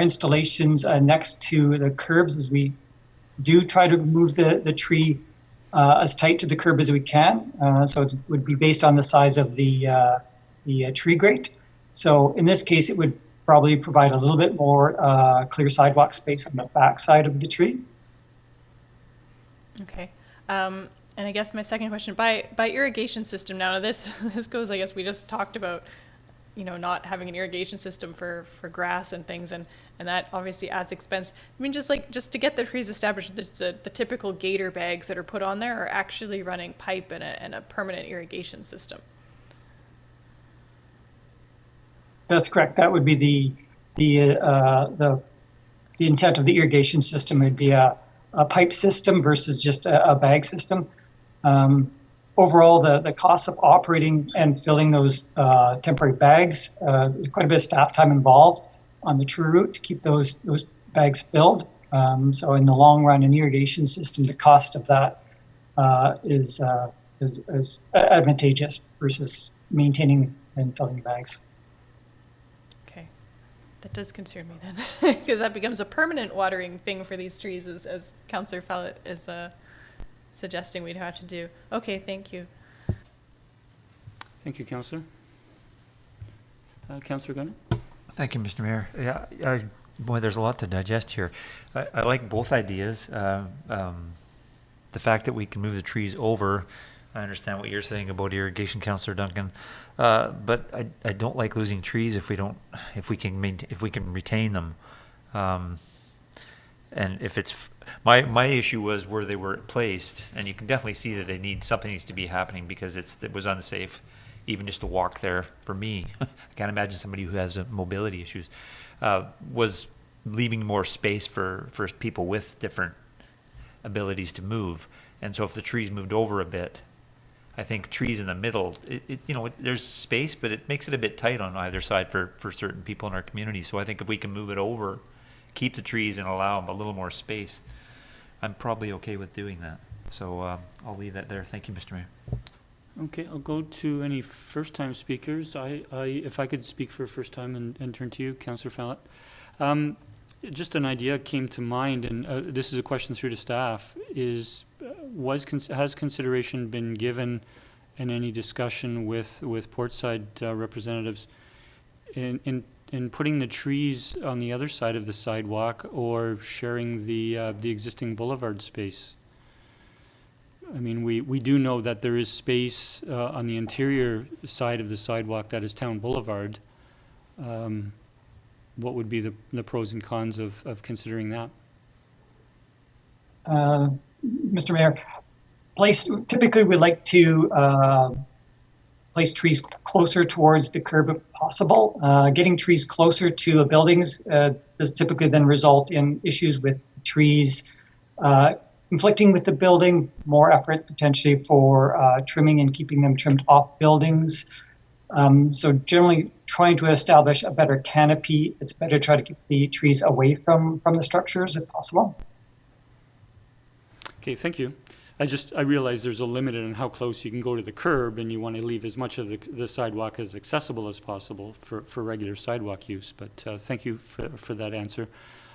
installations next to the curbs, as we do try to move the tree as tight to the curb as we can. So it would be based on the size of the tree grate. So in this case, it would probably provide a little bit more clear sidewalk space on the back side of the tree. Okay. And I guess my second question, by irrigation system, now this goes, I guess we just talked about, you know, not having an irrigation system for grass and things, and that obviously adds expense. I mean, just to get the trees established, the typical gator bags that are put on there are actually running pipe and a permanent irrigation system. That's correct. That would be the intent of the irrigation system. Would be a pipe system versus just a bag system. Overall, the cost of operating and filling those temporary bags, quite a bit of staff time involved on the true route to keep those bags filled. So in the long run, an irrigation system, the cost of that is advantageous versus maintaining and filling bags. Okay, that does concern me then, because that becomes a permanent watering thing for these trees, as Councillor Follett is suggesting we'd have to do. Okay, thank you. Thank you, Councillor. Councillor Garnett. Thank you, Mr. Mayor. Yeah, boy, there's a lot to digest here. I like both ideas. The fact that we can move the trees over, I understand what you're saying about irrigation, Councillor Duncan, but I don't like losing trees if we can retain them. And if it's my issue was where they were placed, and you can definitely see that something needs to be happening because it was unsafe, even just to walk there for me. I can't imagine somebody who has mobility issues was leaving more space for people with different abilities to move. And so if the trees moved over a bit, I think trees in the middle, there's space, but it makes it a bit tight on either side for certain people in our community. So I think if we can move it over, keep the trees and allow them a little more space, I'm probably okay with doing that. So I'll leave that there. Thank you, Mr. Mayor. Okay, I'll go to any first-time speakers. If I could speak for a first time and turn to you, Councillor Follett. Just an idea came to mind, and this is a question through to staff, has consideration been given in any discussion with Portside representatives in putting the trees on the other side of the sidewalk or sharing the existing boulevard space? I mean, we do know that there is space on the interior side of the sidewalk that is Town Boulevard. What would be the pros and cons of considering that? Mr. Mayor, typically we like to place trees closer towards the curb if possible. Getting trees closer to a buildings does typically then result in issues with trees conflicting with the building, more effort potentially for trimming and keeping them trimmed off buildings. So generally trying to establish a better canopy, it's better to try to keep the trees away from the structures if possible. Okay, thank you. I realize there's a limit on how close you can go to the curb, and you want to leave as much of the sidewalk as accessible as possible for regular sidewalk use, but thank you for that answer.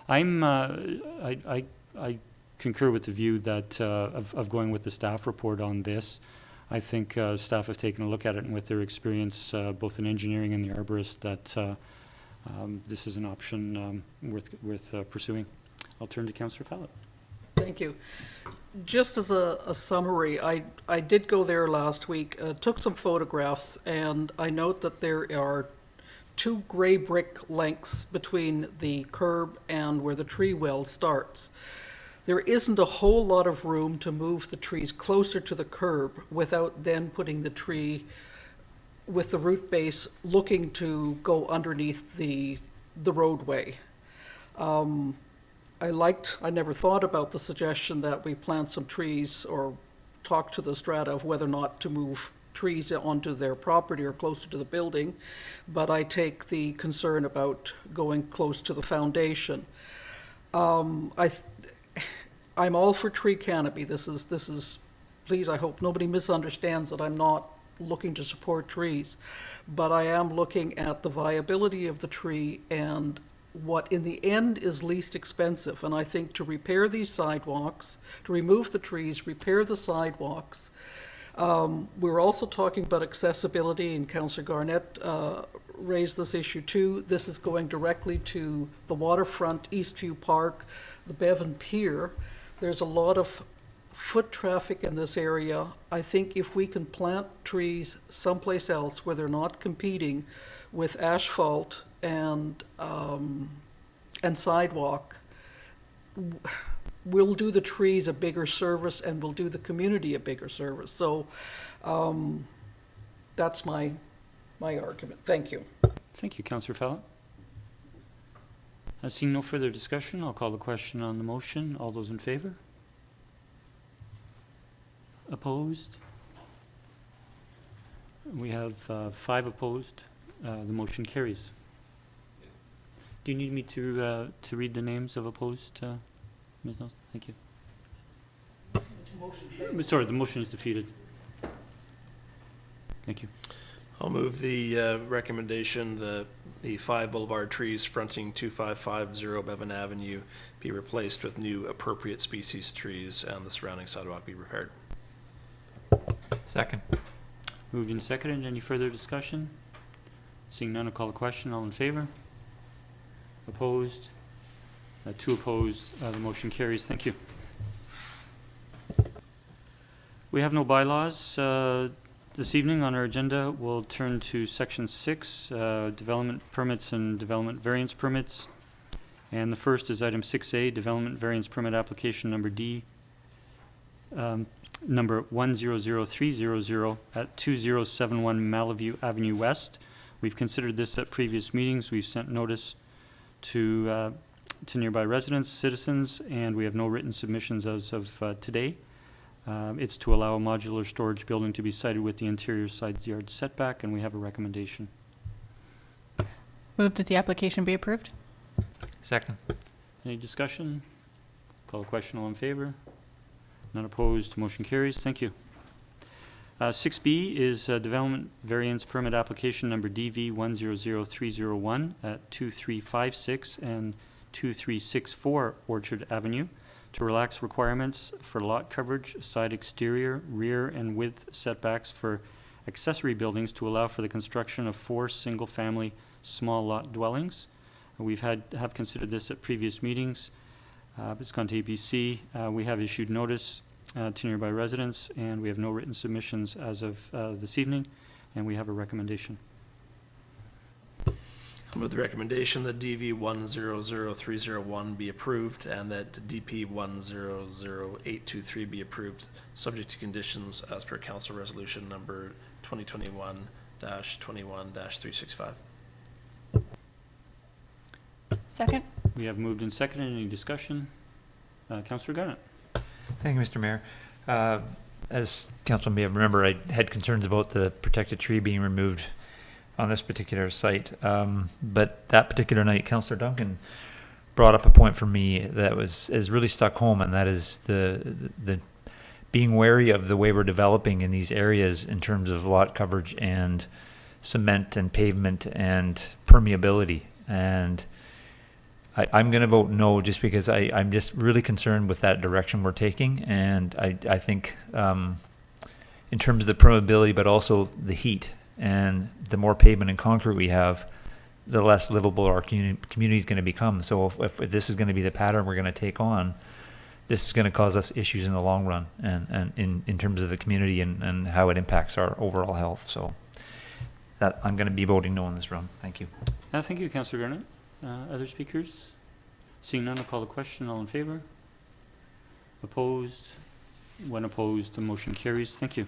I concur with the view that of going with the staff report on this. I think staff have taken a look at it, and with their experience, both in engineering and the arborist, that this is an option worth pursuing. I'll turn to Councillor Fallett. Thank you. Just as a summary, I did go there last week, took some photographs, and I note that there are 2 gray brick lengths between the curb and where the tree well starts. There isn't a whole lot of room to move the trees closer to the curb without then putting the tree with the root base looking to go underneath the roadway. I never thought about the suggestion that we plant some trees or talk to the strata of whether or not to move trees onto their property or closer to the building, but I take the concern about going close to the foundation. I'm all for tree canopy. This is, please, I hope nobody misunderstands that I'm not looking to support trees, but I am looking at the viability of the tree and what in the end is least expensive. And I think to repair these sidewalks, to remove the trees, repair the sidewalks. We're also talking about accessibility, and Councillor Garnett raised this issue too. This is going directly to the waterfront, Eastview Park, the Bevan Pier. There's a lot of foot traffic in this area. I think if we can plant trees someplace else where they're not competing with asphalt and sidewalk, we'll do the trees a bigger service and we'll do the community a bigger service. So that's my argument. Thank you. Thank you, Councillor Fallett. Seeing no further discussion, I'll call the question on the motion. All those in favor? Opposed? We have 5 opposed. The motion carries. Do you need me to read the names of opposed, Ms. Nelson? Thank you. Sorry, the motion is defeated. Thank you. I'll move the recommendation that the 5 boulevard trees fronting 2550 Bevan Avenue be replaced with new appropriate species trees and the surrounding sidewalk be repaired. Second. Moved and seconded. Any further discussion? Seeing none, I'll call the question. All in favor? Opposed? 2 opposed. The motion carries. Thank you. We have no bylaws this evening on our agenda. We'll turn to Section 6, Development Permits and Development Variance Permits. And the first is Item 6A, Development Variance Permit Application Number D, number 100300 at 2071 Malaview Avenue West. We've considered this at previous meetings. We've sent notice to nearby residents, citizens, and we have no written submissions as of today. It's to allow a modular storage building to be sited with the interior side yard setback, and we have a recommendation. Move that the application be approved. Second. Any discussion? Call the question. All in favor? None opposed. Motion carries. Thank you. 6B is Development Variance Permit Application Number DV 100301 at 2356 and 2364 Orchard Avenue to relax requirements for lot coverage, side exterior, rear, and width setbacks for accessory buildings to allow for the construction of 4 single-family small lot dwellings. We've have considered this at previous meetings. It's gone to ABC. We have issued notice to nearby residents, and we have no written submissions as of this evening, and we have a recommendation. I'll move the recommendation that DV 100301 be approved and that DP 100823 be approved, subject to conditions as per Council Resolution number 2021-21-365. Second. We have moved and seconded. Any discussion? Councillor Garnett. Thank you, Mr. Mayor. As Council may remember, I had concerns about the protected tree being removed on this particular site. But that particular night, Councillor Duncan brought up a point for me that is really stuck home, and that is the being wary of the way we're developing in these areas in terms of lot coverage and cement and pavement and permeability. And I'm going to vote no, just because I'm just really concerned with that direction we're taking. And I think in terms of the permeability, but also the heat, and the more pavement and concrete we have, the less livable our community is going to become. So if this is going to be the pattern we're going to take on, this is going to cause us issues in the long run, and in terms of the community and how it impacts our overall health. So that I'm going to be voting no in this round. Thank you. Thank you, Councillor Garnett. Other speakers? Seeing none, I'll call the question. All in favor? Opposed? When opposed, the motion carries. Thank you.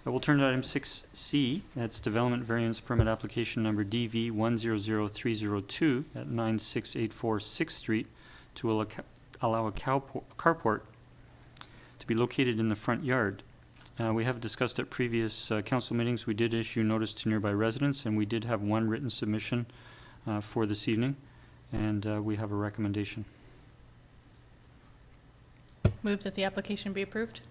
We'll turn to item 6C. That's development variance permit application number DV 100302 at 9684 6th Street to allow a carport to be located in the front yard. We have discussed at previous council meetings. We did issue notice to nearby residents, and we did have one written submission for this evening, and we have a recommendation. Move that the application be approved.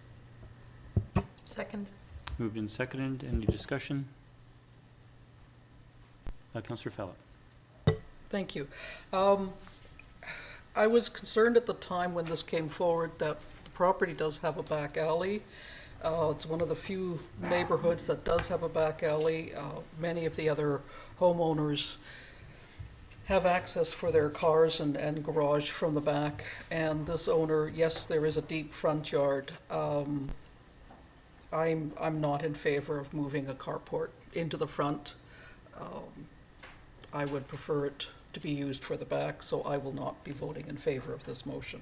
Second. Moved and seconded. Any discussion? Councillor Fallot. Thank you. I was concerned at the time when this came forward that the property does have a back alley. It's one of the few neighborhoods that does have a back alley. Many of the other homeowners have access for their cars and garage from the back. And this owner, yes, there is a deep front yard. I'm not in favor of moving a carport into the front. I would prefer it to be used for the back, so I will not be voting in favor of this motion.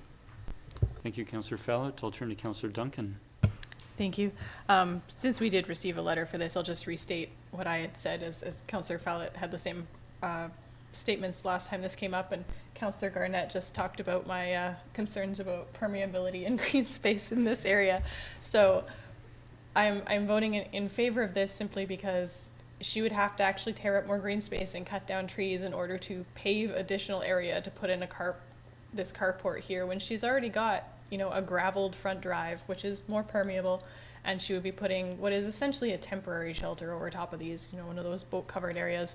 Thank you, Councillor Fallot. I'll turn to Councillor Duncan. Thank you. Since we did receive a letter for this, I'll just restate what I had said, as Councillor Fallot had the same statements last time this came up, and Councillor Garnett just talked about my concerns about permeability and green space in this area. So I'm voting in favor of this simply because she would have to actually tear up more green space and cut down trees in order to pave additional area to put in this carport here, when she's already got, you know, a graveled front drive, which is more permeable, and she would be putting what is essentially a temporary shelter over top of these, you know, one of those boat covered areas.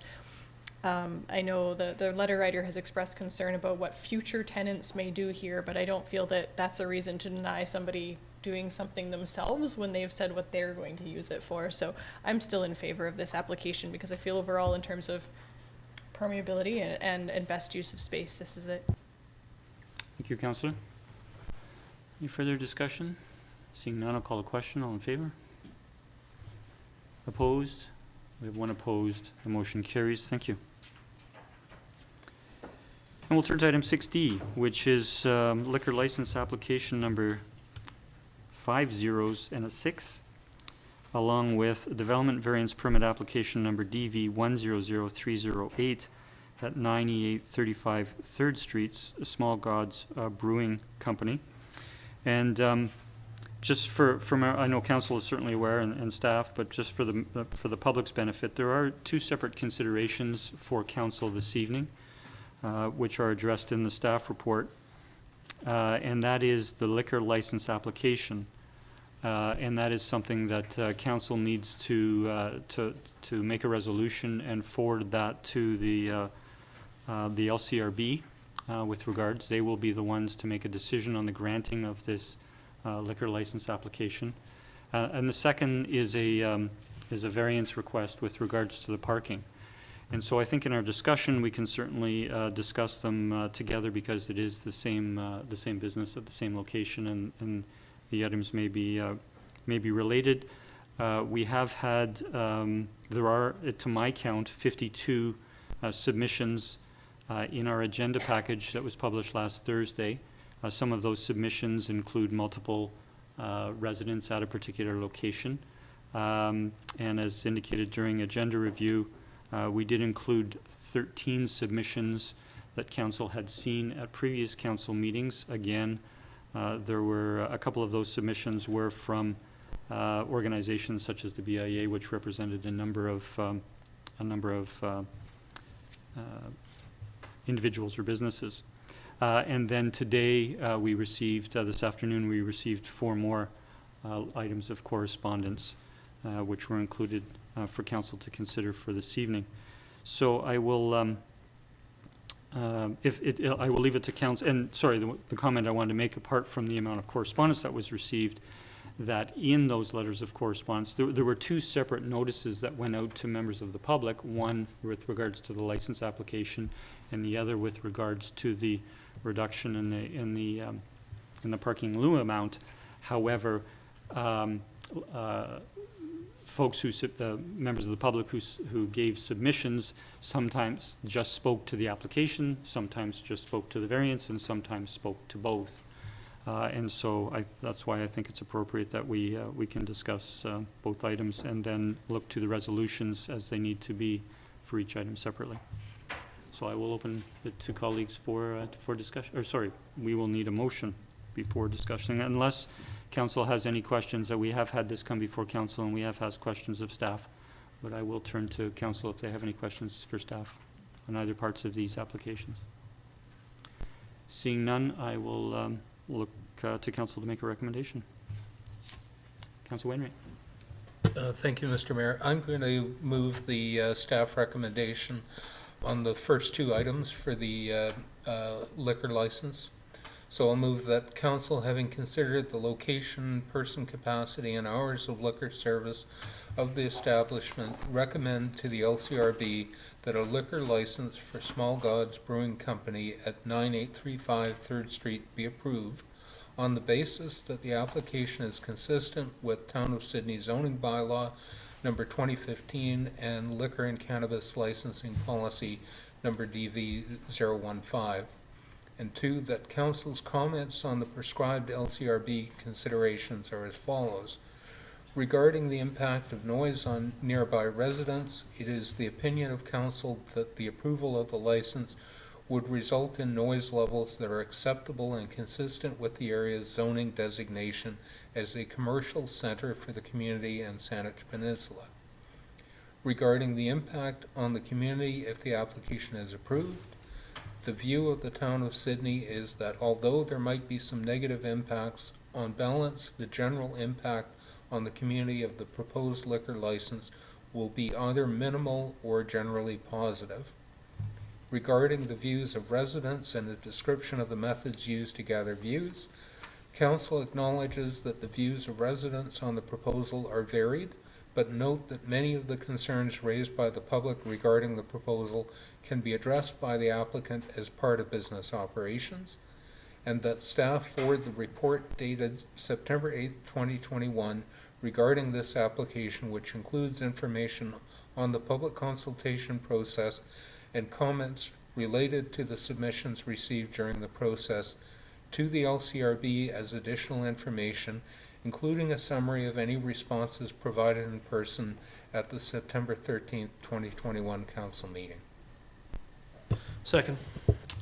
I know the letter writer has expressed concern about what future tenants may do here, but I don't feel that that's a reason to deny somebody doing something themselves when they've said what they're going to use it for. So I'm still in favor of this application because I feel overall, in terms of permeability and best use of space, this is it. Thank you, Councillor. Any further discussion? Seeing none, I'll call the question. All in favor? Opposed? We have one opposed. The motion carries. Thank you. And we'll turn to item 6D, which is liquor license application number 5 zeros and a 6, along with development variance permit application number DV 100308 at 9835 3rd Street, Small Gods Brewing Company. And just from our, I know council is certainly aware and staff, but just for the public's benefit, there are two separate considerations for council this evening, which are addressed in the staff report, and that is the liquor license application. And that is something that council needs to make a resolution and forward that to the LCRB with regards. They will be the ones to make a decision on the granting of this liquor license application. And the second is a variance request with regards to the parking. And so I think in our discussion we can certainly discuss them together, because it is the same business at the same location, and the items may be related. We have had, there are, to my count, 52 submissions in our agenda package that was published last Thursday. Some of those submissions include multiple residents at a particular location. And as indicated during agenda review, we did include 13 submissions that council had seen at previous council meetings. Again, there were a couple of those submissions were from organizations such as the BIA, which represented a number of individuals or businesses. And then today we received, this afternoon, we received 4 more items of correspondence, which were included for council to consider for this evening. So I will, I will leave it to council. And sorry, the comment I wanted to make, apart from the amount of correspondence that was received, that in those letters of correspondence, there were 2 separate notices that went out to members of the public, one with regards to the license application and the other with regards to the reduction in the parking in lieu amount. However, folks who, members of the public who gave submissions sometimes just spoke to the application, sometimes just spoke to the variance, and sometimes spoke to both. And so that's why I think it's appropriate that we can discuss both items and then look to the resolutions as they need to be for each item separately. So I will open it to colleagues for discussion. Or sorry, we will need a motion before discussing, unless council has any questions. That we have had this come before council and we have asked questions of staff. But I will turn to council if they have any questions for staff on either parts of these applications. Seeing none, I will look to council to make a recommendation. Councillor Wainwright. Thank you, Mr. Mayor. I'm going to move the staff recommendation on the first 2 items for the liquor license. So I'll move that council, having considered the location, person capacity, and hours of liquor service of the establishment, recommend to the LCRB that a liquor license for Small Gods Brewing Company at 9835 3rd Street be approved on the basis that the application is consistent with Town of Sydney zoning bylaw number 2015 and liquor and cannabis licensing policy number DV015. And 2, that council's comments on the prescribed LCRB considerations are as follows. Regarding the impact of noise on nearby residents, it is the opinion of council that the approval of the license would result in noise levels that are acceptable and consistent with the area's zoning designation as a commercial center for the community and Saanich Peninsula. Regarding the impact on the community if the application is approved, the view of the Town of Sydney is that although there might be some negative impacts, on balance, the general impact on the community of the proposed liquor license will be either minimal or generally positive. Regarding the views of residents and a description of the methods used to gather views, council acknowledges that the views of residents on the proposal are varied, but note that many of the concerns raised by the public regarding the proposal can be addressed by the applicant as part of business operations, and that staff forward the report dated September 8, 2021 regarding this application, which includes information on the public consultation process and comments related to the submissions received during the process to the LCRB as additional information, including a summary of any responses provided in person at the September 13th, 2021 council meeting. Second.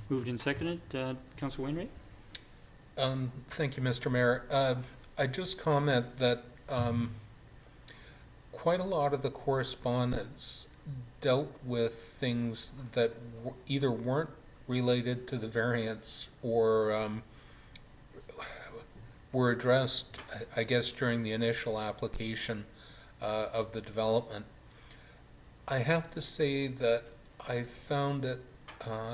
Moved and seconded. Councillor Wainwright. Thank you, Mr. Mayor. I just comment that quite a lot of the correspondence dealt with things that either weren't related to the variance or were addressed, I guess, during the initial application of the development. I have to say that I found it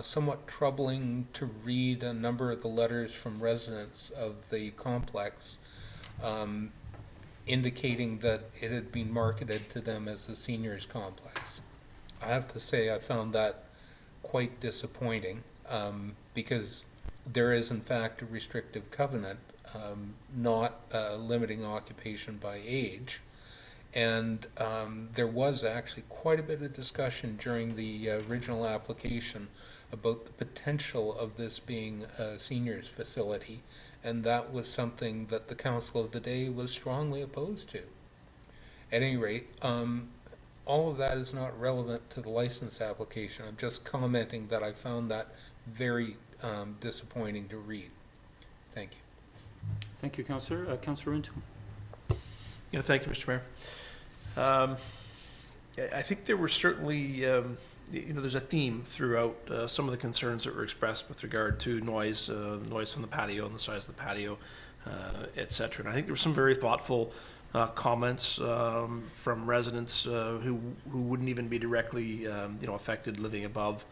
somewhat troubling to read a number of the letters from residents of the complex indicating that it had been marketed to them as a seniors complex. I have to say I found that quite disappointing because there is in fact a restrictive covenant not limiting occupation by age. And there was actually quite a bit of discussion during the original application about the potential of this being a seniors facility, and that was something that the council of the day was strongly opposed to. At any rate, all of that is not relevant to the license application. I'm just commenting that I found that very disappointing to read. Thank you. Thank you, Councillor. Councillor Rintoul. Yeah, thank you, Mr. Mayor. I think there were certainly, there's a theme throughout some of the concerns that were expressed with regard to noise, noise from the patio and the size of the patio, et cetera. And I think there were some very thoughtful comments from residents who wouldn't even be directly, affected living above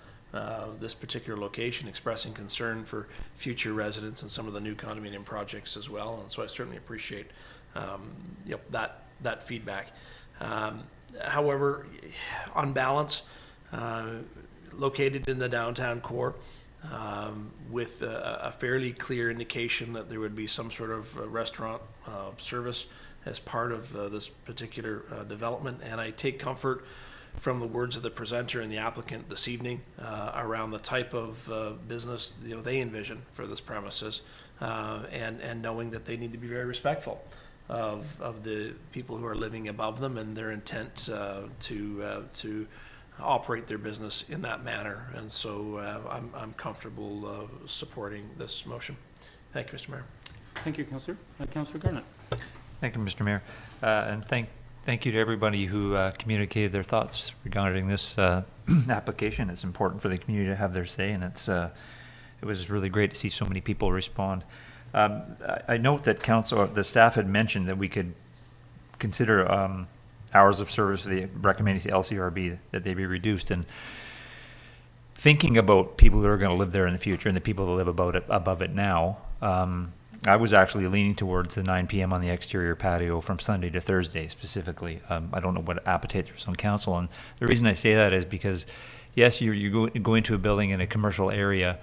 this particular location, expressing concern for future residents and some of the new condominium projects as well. And so I certainly appreciate that feedback. However, on balance, located in the downtown core, with a fairly clear indication that there would be some sort of restaurant service as part of this particular development. And I take comfort from the words of the presenter and the applicant this evening around the type of business they envision for this premises, and knowing that they need to be very respectful of the people who are living above them and their intent to operate their business in that manner. And so I'm comfortable supporting this motion. Thank you, Mr. Mayor. Thank you, Councillor. Councillor Garnett. Thank you, Mr. Mayor. And thank you to everybody who communicated their thoughts regarding this application. It's important for the community to have their say, and it was really great to see so many people respond. I note that the staff had mentioned that we could consider hours of service for the recommended to LCRB that they be reduced, and thinking about people who are going to live there in the future and the people that live above it now. I was actually leaning towards the 9 p.m. on the exterior patio from Sunday to Thursday specifically. I don't know what appetite there's on council, and the reason I say that is because, yes, you go into a building in a commercial area,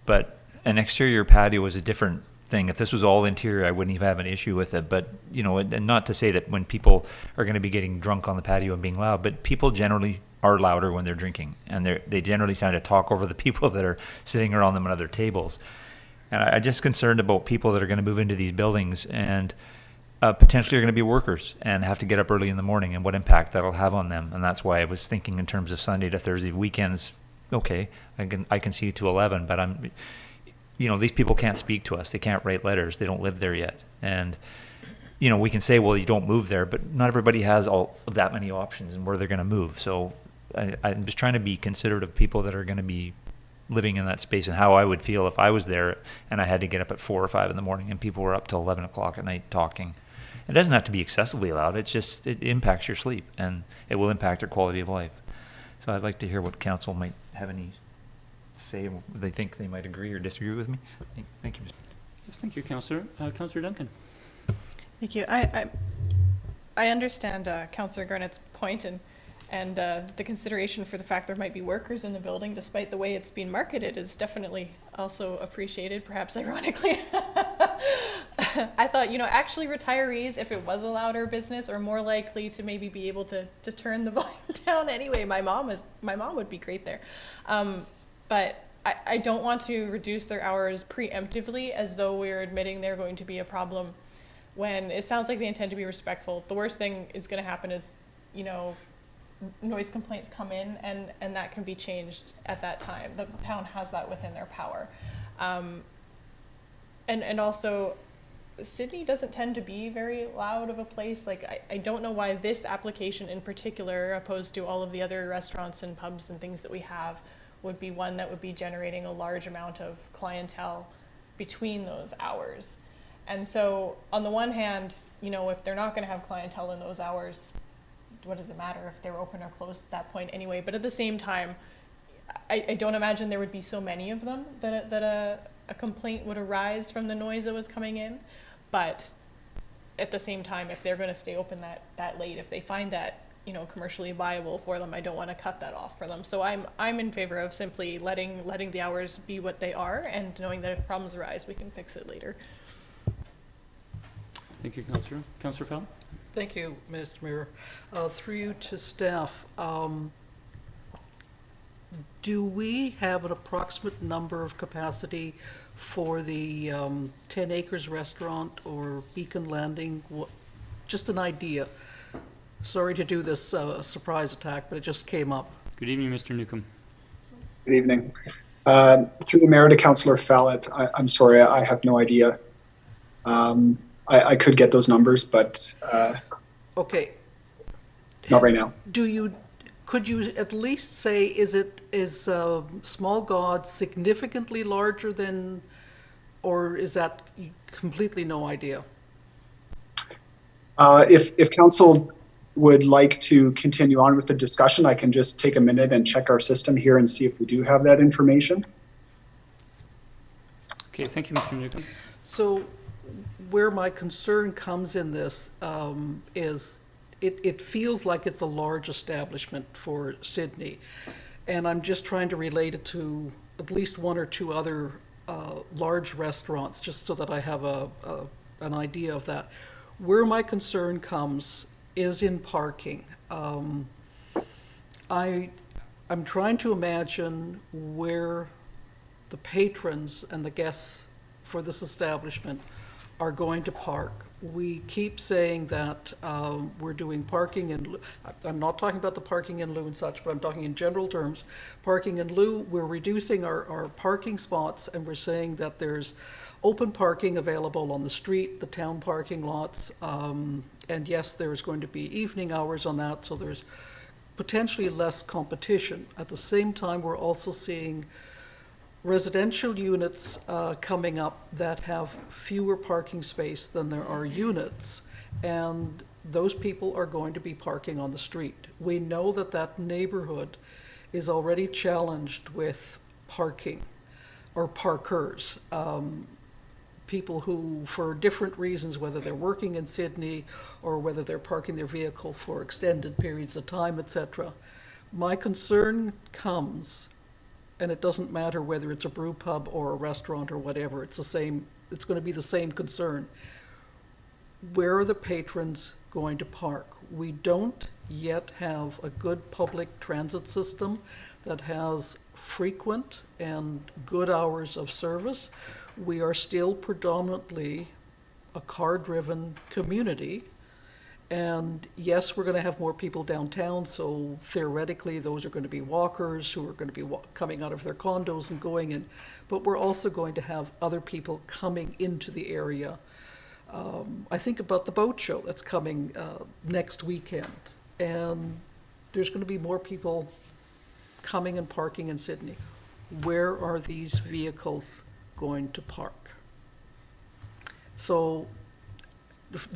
but an exterior patio is a different thing. If this was all interior, I wouldn't even have an issue with it. But, and not to say that when people are going to be getting drunk on the patio and being loud, but people generally are louder when they're drinking, and they generally tend to talk over the people that are sitting around them at other tables. And I'm just concerned about people that are going to move into these buildings and potentially are going to be workers and have to get up early in the morning, and what impact that'll have on them. And that's why I was thinking in terms of Sunday to Thursday. Weekends, okay, I can see to 11, but these people can't speak to us. They can't write letters. They don't live there yet. And, we can say, well, you don't move there, but not everybody has all of that many options and where they're going to move. So I'm just trying to be considerate of people that are going to be living in that space and how I would feel if I was there and I had to get up at 4 or 5 in the morning and people were up till 11 o'clock at night talking. It doesn't have to be excessively loud. It's just, it impacts your sleep and it will impact your quality of life. So I'd like to hear what council might have any say. They think they might agree or disagree with me. Thank you. Yes, thank you, Councillor. Councillor Duncan. Thank you. I understand Councillor Garnett's point and the consideration for the fact there might be workers in the building, despite the way it's being marketed, is definitely also appreciated, perhaps ironically. I thought, actually retirees, if it was a louder business, are more likely to maybe be able to turn the volume down anyway. My mom would be great there. But I don't want to reduce their hours preemptively as though we're admitting they're going to be a problem when it sounds like they intend to be respectful. The worst thing is going to happen is, noise complaints come in and that can be changed at that time. The town has that within their power. And also, Sydney doesn't tend to be very loud of a place. Like, I don't know why this application in particular, opposed to all of the other restaurants and pubs and things that we have, would be one that would be generating a large amount of clientele between those hours. And so on the one hand, if they're not going to have clientele in those hours, what does it matter if they're open or closed at that point anyway? But at the same time, I don't imagine there would be so many of them that a complaint would arise from the noise that was coming in. But at the same time, if they're going to stay open that late, if they find that commercially viable for them, I don't want to cut that off for them. So I'm in favor of simply letting the hours be what they are, and knowing that if problems arise, we can fix it later. Thank you, Councillor. Councillor Fallon? Thank you, Mr. Mayor. Through you to staff, do we have an approximate number of capacity for the 10 Acres restaurant or Beacon Landing? Just an idea. Sorry to do this surprise attack, but it just came up. Good evening, Mr. Newcomb. Good evening. Through the mayor to Councillor Fallett, I'm sorry, I have no idea. I could get those numbers, but Okay. not right now. Could you at least say, is Small Gods significantly larger than, or is that completely no idea? If council would like to continue on with the discussion, I can just take a minute and check our system here and see if we do have that information. Okay, thank you, Mr. Newcomb. So where my concern comes in this is it feels like it's a large establishment for Sydney. And I'm just trying to relate it to at least one or two other large restaurants, just so that I have an idea of that. Where my concern comes is in parking. I'm trying to imagine where the patrons and the guests for this establishment are going to park. We keep saying that we're doing parking in lieu. I'm not talking about the parking in lieu and such, but I'm talking in general terms. Parking in lieu, we're reducing our parking spots, and we're saying that there's open parking available on the street, the town parking lots, and yes, there's going to be evening hours on that, so there's potentially less competition. At the same time, we're also seeing residential units coming up that have fewer parking space than there are units, and those people are going to be parking on the street. We know that that neighborhood is already challenged with parking or parkers. People who, for different reasons, whether they're working in Sydney or whether they're parking their vehicle for extended periods of time, etc. My concern comes, and it doesn't matter whether it's a brew pub or a restaurant or whatever, it's going to be the same concern. Where are the patrons going to park? We don't yet have a good public transit system that has frequent and good hours of service. We are still predominantly a car-driven community. And yes, we're going to have more people downtown, so theoretically those are going to be walkers who are going to be coming out of their condos and going in. But we're also going to have other people coming into the area. I think about the boat show that's coming next weekend, and there's going to be more people coming and parking in Sydney. Where are these vehicles going to park? So if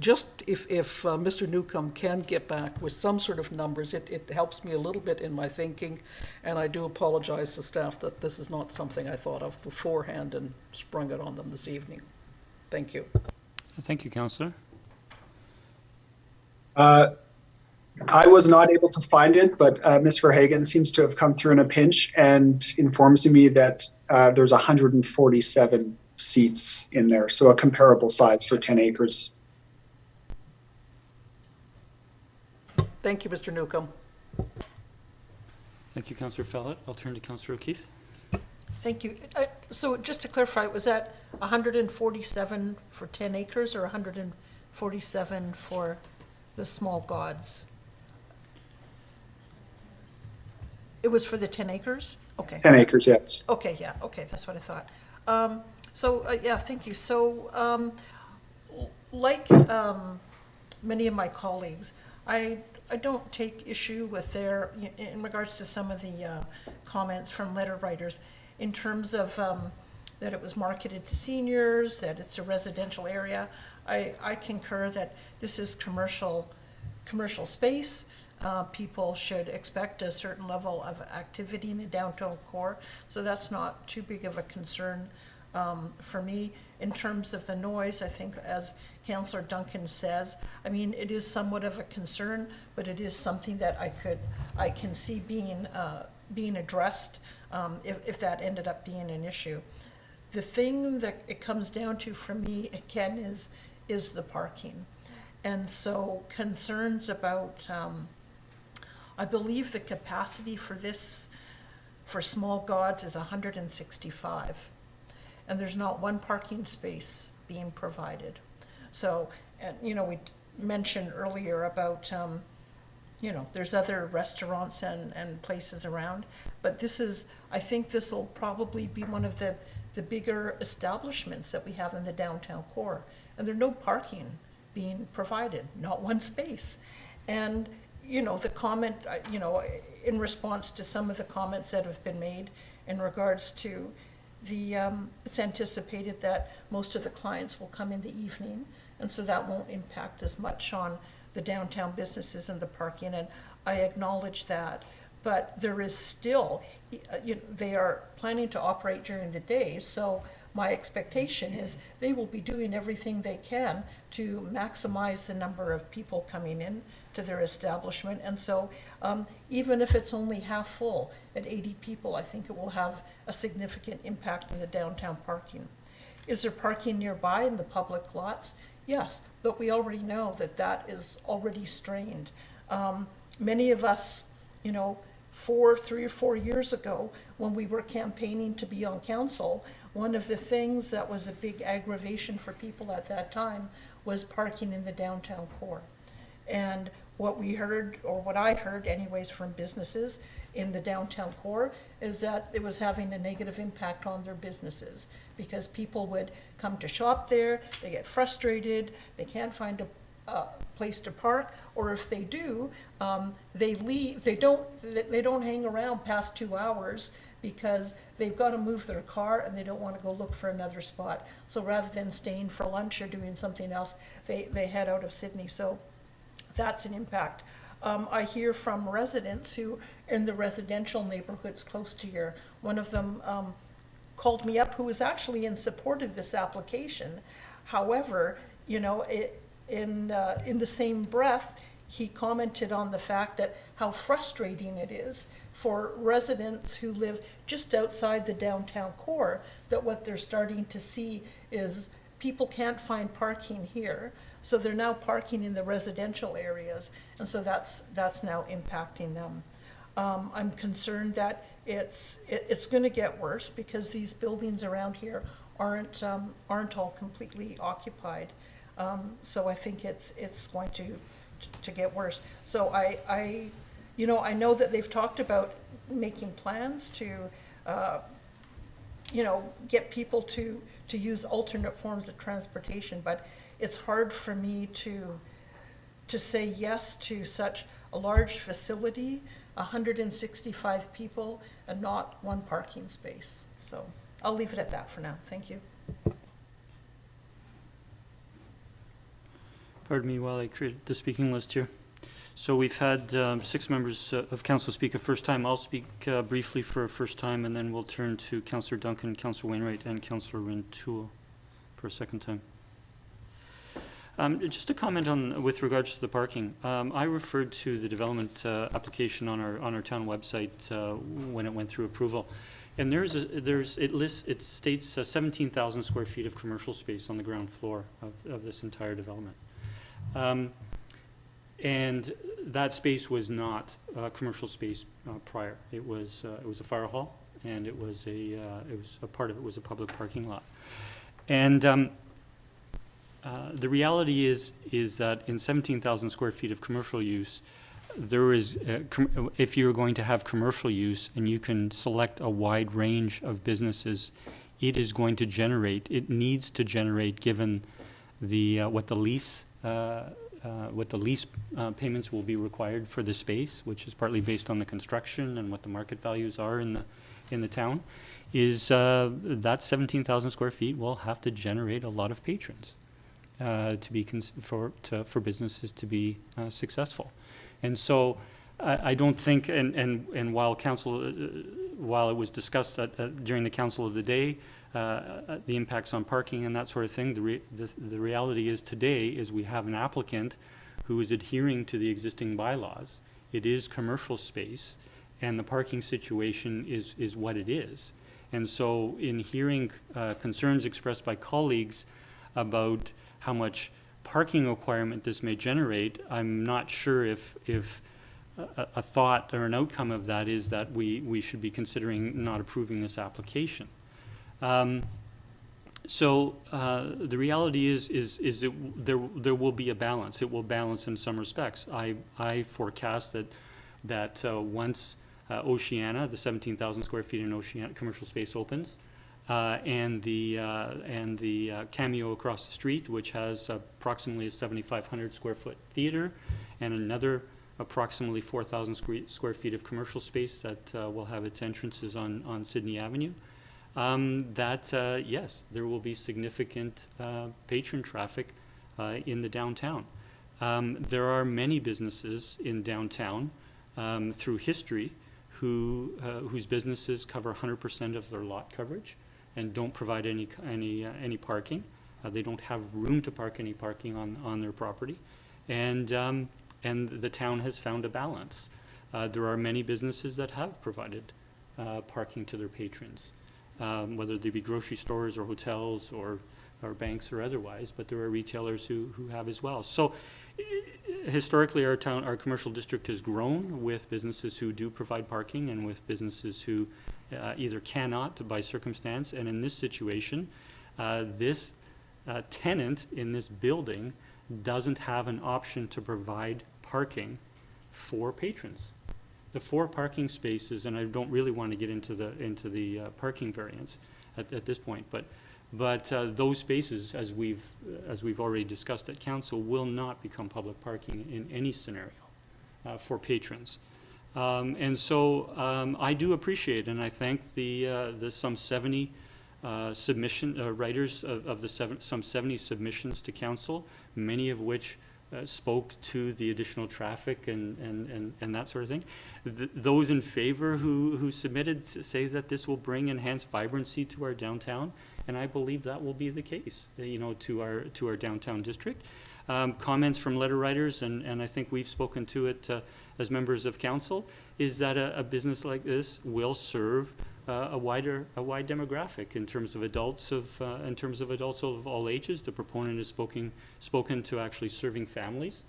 Mr. Newcomb can get back with some sort of numbers, it helps me a little bit in my thinking, and I do apologize to staff that this is not something I thought of beforehand and sprung it on them this evening. Thank you. Thank you, Councillor. I was not able to find it, but Ms. Verhagen seems to have come through in a pinch and informs me that there's 147 seats in there, so a comparable size for 10 acres. Thank you, Mr. Newcomb. Thank you, Councillor Fallett. I'll turn to Councillor O'Keefe. Thank you. So just to clarify, was that 147 for 10 acres or 147 for the Small Gods? It was for the 10 acres? Okay. 10 acres, yes. Okay, yeah, okay, that's what I thought. Yeah, thank you. So, like many of my colleagues, I don't take issue with in regards to some of the comments from letter writers in terms of that it was marketed to seniors, that it's a residential area. I concur that this is commercial space. People should expect a certain level of activity in the downtown core, so that's not too big of a concern for me. In terms of the noise, I think, as Councillor Duncan says, I mean, it is somewhat of a concern, but it is something that I can see being addressed if that ended up being an issue. The thing that it comes down to for me, again, is the parking. And so concerns about, I believe the capacity for this, for Small Gods is 165. And there's not one parking space being provided. So, and, you know, we mentioned earlier about, you know, there's other restaurants and places around, but this is, I think this will probably be one of the bigger establishments that we have in the downtown core. And there's no parking being provided, not one space. And, you know, the comment, you know, in response to some of the comments that have been made in regards to the, it's anticipated that most of the clients will come in the evening, and so that won't impact as much on the downtown businesses and the parking, and I acknowledge that. But there is still, you know, they are planning to operate during the day, so my expectation is they will be doing everything they can to maximize the number of people coming in to their establishment. And so even if it's only half full at 80 people, I think it will have a significant impact on the downtown parking. Is there parking nearby in the public lots? Yes, but we already know that that is already strained. Many of us, you know, 3 or 4 years ago, when we were campaigning to be on council, one of the things that was a big aggravation for people at that time was parking in the downtown core. And what we heard, or what I heard anyways from businesses in the downtown core, is that it was having a negative impact on their businesses because people would come to shop there, they get frustrated, they can't find a place to park, or if they do, they leave. They don't hang around past 2 hours because they've got to move their car and they don't want to go look for another spot. So rather than staying for lunch or doing something else, they head out of Sydney. So that's an impact. I hear from residents who are in the residential neighborhoods close to here. One of them called me up, who was actually in support of this application. However, you know, in the same breath, he commented on the fact that how frustrating it is for residents who live just outside the downtown core, that what they're starting to see is people can't find parking here, so they're now parking in the residential areas, and so that's now impacting them. I'm concerned that it's going to get worse because these buildings around here aren't all completely occupied. So I think it's going to get worse. So I know that they've talked about making plans to, you know, get people to use alternate forms of transportation, but it's hard for me to say yes to such a large facility, 165 people, and not one parking space. So I'll leave it at that for now. Thank you. Pardon me while I create the speaking list here. So we've had 6 members of council speak a first time. I'll speak briefly for a first time, and then we'll turn to Councillor Duncan, Councillor Wainwright, and Councillor Rintoul for a second time. Just a comment on with regards to the parking. I referred to the development application on our town website when it went through approval, and it states 17,000 square feet of commercial space on the ground floor of this entire development. And that space was not commercial space prior. It was a fire hall, and it was a part of it was a public parking lot. And the reality is that in 17,000 square feet of commercial use, there is if you're going to have commercial use and you can select a wide range of businesses, it is going to generate. It needs to generate, given the what the lease payments will be required for the space, which is partly based on the construction and what the market values are in the town, is that 17,000 square feet will have to generate a lot of patrons for businesses to be successful. And so I don't think, and while while it was discussed during the council of the day, the impacts on parking and that sort of thing, the reality is today is we have an applicant who is adhering to the existing bylaws. It is commercial space, and the parking situation is what it is. And so in hearing concerns expressed by colleagues about how much parking requirement this may generate, I'm not sure if a thought or an outcome of that is that we should be considering not approving this application. So the reality is there will be a balance. It will balance in some respects. I forecast that once Oceana, the 17,000 square feet in Oceana commercial space opens, and the Cameo across the street, which has approximately a 7,500 square foot theater, and another approximately 4,000 square feet of commercial space that will have its entrances on Sydney Avenue. Yes, there will be significant patron traffic in the downtown. There are many businesses in downtown through history whose businesses cover 100% of their lot coverage and don't provide any parking. They don't have room to park any parking on their property, and the town has found a balance. There are many businesses that have provided parking to their patrons, whether they be grocery stores or hotels or banks or otherwise, but there are retailers who have as well. So historically, our commercial district has grown with businesses who do provide parking and with businesses who either cannot by circumstance. And in this situation, this tenant in this building doesn't have an option to provide parking for patrons. The 4 parking spaces, and I don't really want to get into the parking variance at this point, but those spaces, as we've already discussed at council, will not become public parking in any scenario for patrons. And so I do appreciate, and I thank the some 70 writers of some 70 submissions to council, many of which spoke to the additional traffic and that sort of thing. Those in favor who submitted say that this will bring enhanced vibrancy to our downtown, and I believe that will be the case, to our downtown district. Comments from letter writers, and I think we've spoken to it as members of council, is that a business like this will serve a wide demographic in terms of adults of all ages. The proponent has spoken to actually serving families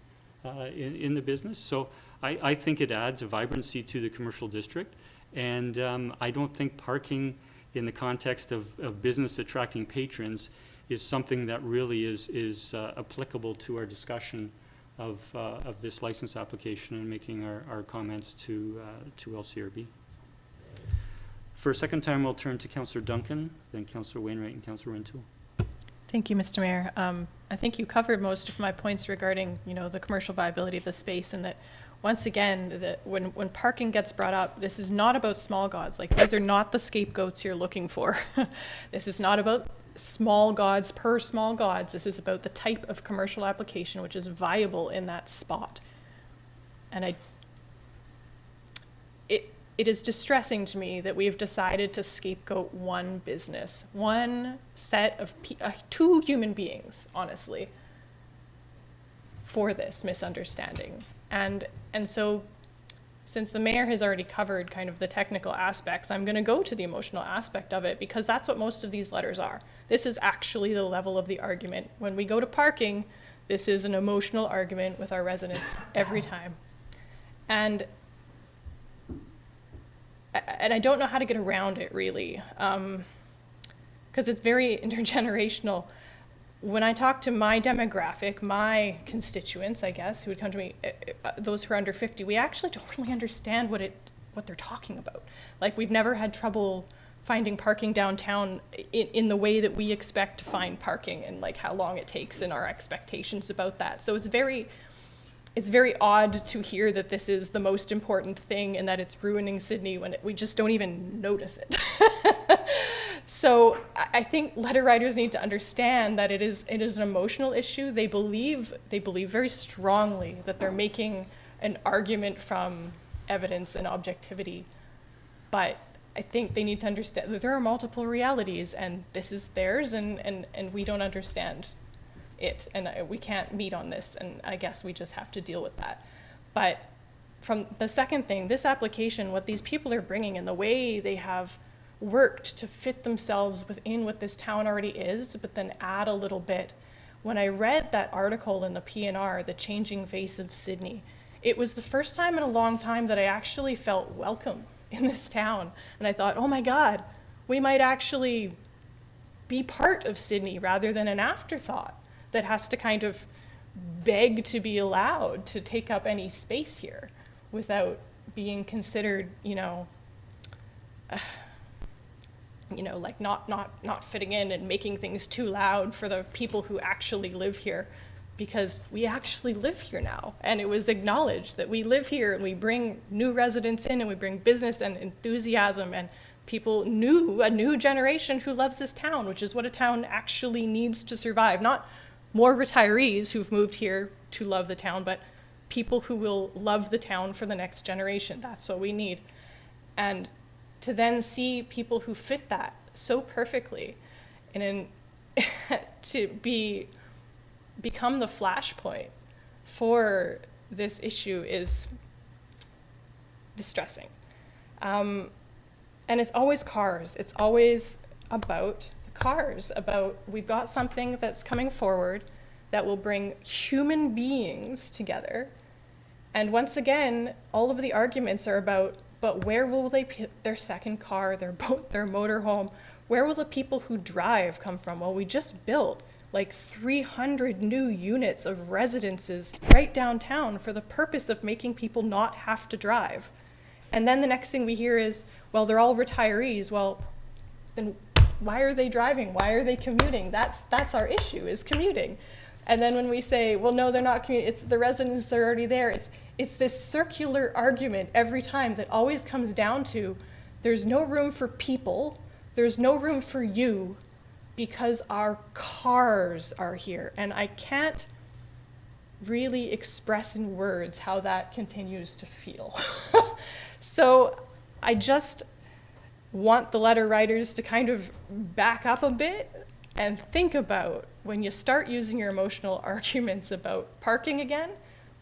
in the business. So I think it adds a vibrancy to the commercial district, and I don't think parking in the context of business attracting patrons is something that really is applicable to our discussion of this license application and making our comments to LCRB. For a second time, we'll turn to Councillor Duncan, then Councillor Wainwright and Councillor Rintoul. Thank you, Mr. Mayor. I think you covered most of my points regarding, the commercial viability of the space, and that once again, that when parking gets brought up, this is not about small gods. Like, these are not the scapegoats you're looking for. This is not about small gods per small gods. This is about the type of commercial application which is viable in that spot. And it is distressing to me that we've decided to scapegoat one business, one set of 2 human beings, honestly, for this misunderstanding. And so, since the mayor has already covered kind of the technical aspects, I'm going to go to the emotional aspect of it, because that's what most of these letters are. This is actually the level of the argument. When we go to parking, this is an emotional argument with our residents every time. And I don't know how to get around it, really, because it's very intergenerational. When I talk to my demographic, my constituents, I guess, who would come to me, those who are under 50, we actually don't really understand what they're talking about. Like, we've never had trouble finding parking downtown in the way that we expect to find parking, and like how long it takes and our expectations about that. So it's very odd to hear that this is the most important thing and that it's ruining Sydney when we just don't even notice it. So I think letter writers need to understand that it is an emotional issue. They believe very strongly that they're making an argument from evidence and objectivity, but I think they need to understand that there are multiple realities, and this is theirs, and we don't understand it, and we can't meet on this, and I guess we just have to deal with that. But from the second thing, this application, what these people are bringing and the way they have worked to fit themselves within what this town already is, but then add a little bit, when I read that article in the PNR, The Changing Face of Sydney, it was the first time in a long time that I actually felt welcome in this town. And I thought, oh my God, we might actually be part of Sydney rather than an afterthought that has to kind of beg to be allowed to take up any space here without being considered, like not fitting in and making things too loud for the people who actually live here, because we actually live here now. And it was acknowledged that we live here and we bring new residents in and we bring business and enthusiasm and people a new generation who loves this town, which is what a town actually needs to survive. Not more retirees who've moved here to love the town, but people who will love the town for the next generation. That's what we need. And to then see people who fit that so perfectly and to become the flashpoint for this issue is distressing. And it's always cars. It's always about the cars, about we've got something that's coming forward that will bring human beings together. And once again, all of the arguments are about, but where will they put their second car, their boat, their motorhome? Where will the people who drive come from? Well, we just built like 300 new units of residences right downtown for the purpose of making people not have to drive. And then the next thing we hear is, well, they're all retirees. Well, then why are they driving? Why are they commuting? That's our issue, is commuting. And then when we say, well, no, they're not commuting, it's the residents are already there. It's this circular argument every time that always comes down to, there's no room for people, there's no room for you, because our cars are here. And I can't really express in words how that continues to feel. So I just want the letter writers to kind of back up a bit and think about, when you start using your emotional arguments about parking again,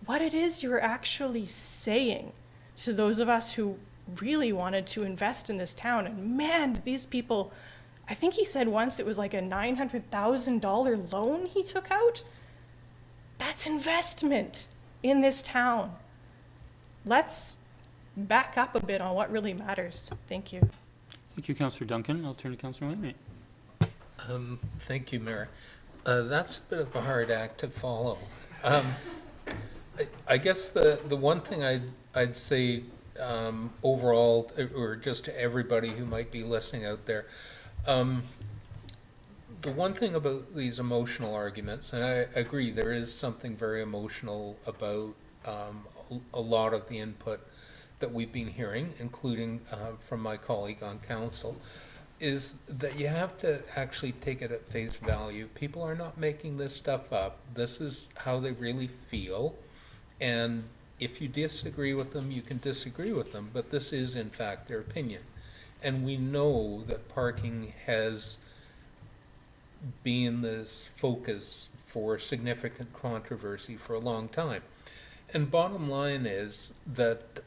what it is you're actually saying to those of us who really wanted to invest in this town. And man, these people, I think he said once it was like a $900,000 loan he took out. That's investment in this town. Let's back up a bit on what really matters. Thank you. Thank you, Councillor Duncan. I'll turn to Councillor Wainwright. Thank you, Mayor. That's a bit of a hard act to follow. I guess the one thing I'd say overall, or just to everybody who might be listening out there, the one thing about these emotional arguments, and I agree there is something very emotional about a lot of the input that we've been hearing, including from my colleague on council, is that you have to actually take it at face value. People are not making this stuff up. This is how they really feel. And if you disagree with them, you can disagree with them, but this is in fact their opinion. And we know that parking has been this focus for significant controversy for a long time. And bottom line is that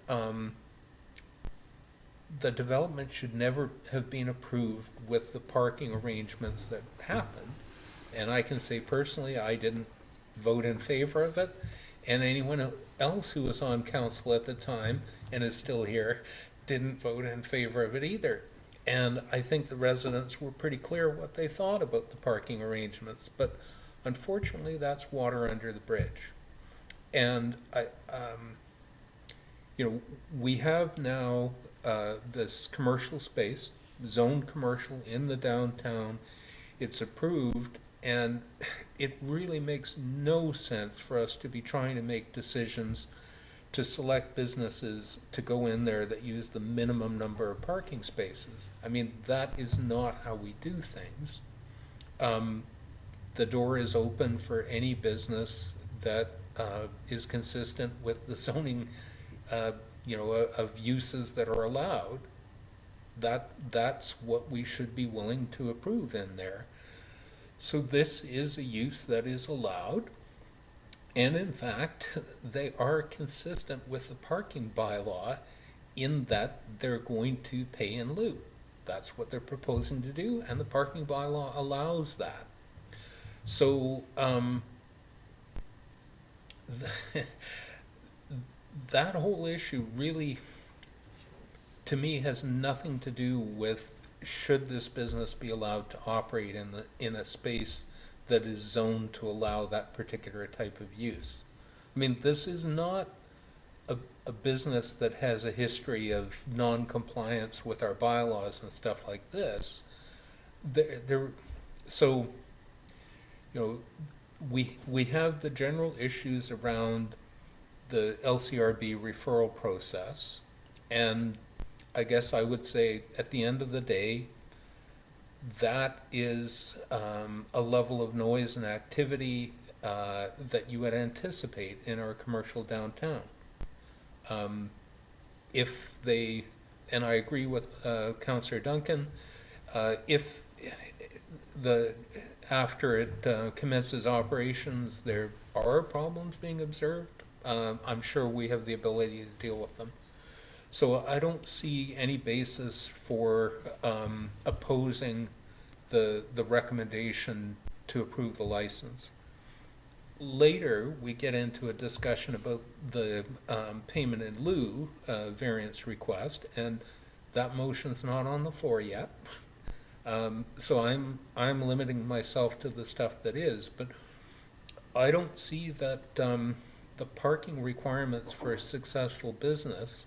the development should never have been approved with the parking arrangements that happened. And I can say personally, I didn't vote in favor of it, and anyone else who was on council at the time and is still here didn't vote in favor of it either. And I think the residents were pretty clear what they thought about the parking arrangements, but unfortunately that's water under the bridge. And we have now this commercial space, zoned commercial in the downtown. It's approved, and it really makes no sense for us to be trying to make decisions to select businesses to go in there that use the minimum number of parking spaces. I mean, that is not how we do things. The door is open for any business that is consistent with the zoning of uses that are allowed. That's what we should be willing to approve in there. So this is a use that is allowed, and in fact they are consistent with the parking bylaw in that they're going to pay in lieu. That's what they're proposing to do, and the parking bylaw allows that. So that whole issue really, to me, has nothing to do with should this business be allowed to operate in a space that is zoned to allow that particular type of use. I mean, this is not a business that has a history of non-compliance with our bylaws and stuff like this. So, you know, we have the general issues around the LCRB referral process, and I guess I would say at the end of the day, that is a level of noise and activity that you would anticipate in our commercial downtown. If they, and I agree with Councillor Duncan, if after it commences operations, there are problems being observed, I'm sure we have the ability to deal with them. So I don't see any basis for opposing the recommendation to approve the license. Later, we get into a discussion about the payment in lieu variance request, and that motion's not on the floor yet. So I'm limiting myself to the stuff that is, but I don't see that the parking requirements for a successful business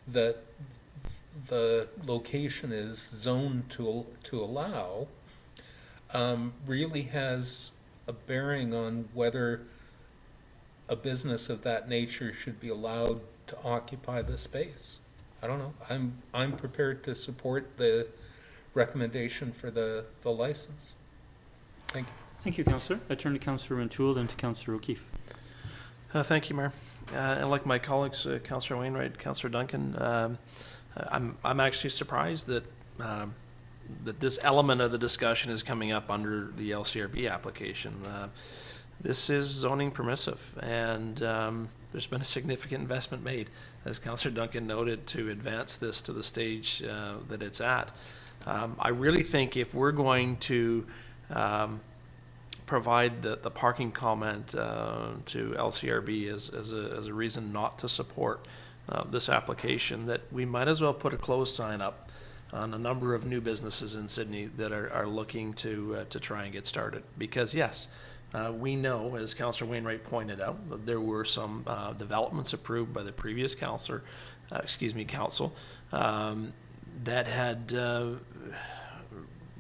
that the location is zoned to allow really has a bearing on whether a business of that nature should be allowed to occupy the space. I don't know. I'm prepared to support the recommendation for the license. Thank you. Thank you, Councillor. I turn to Councillor Rintoul and to Councillor O'Keefe. Thank you, Mayor. And like my colleagues, Councillor Wainwright, Councillor Duncan, I'm actually surprised that that this element of the discussion is coming up under the LCRB application. This is zoning permissive, and there's been a significant investment made, as Councillor Duncan noted, to advance this to the stage that it's at. I really think if we're going to provide the parking comment to LCRB as a reason not to support this application, that we might as well put a closed sign up on a number of new businesses in Sydney that are looking to try and get started. Because yes, we know, as Councillor Wainwright pointed out, that there were some developments approved by the previous council that had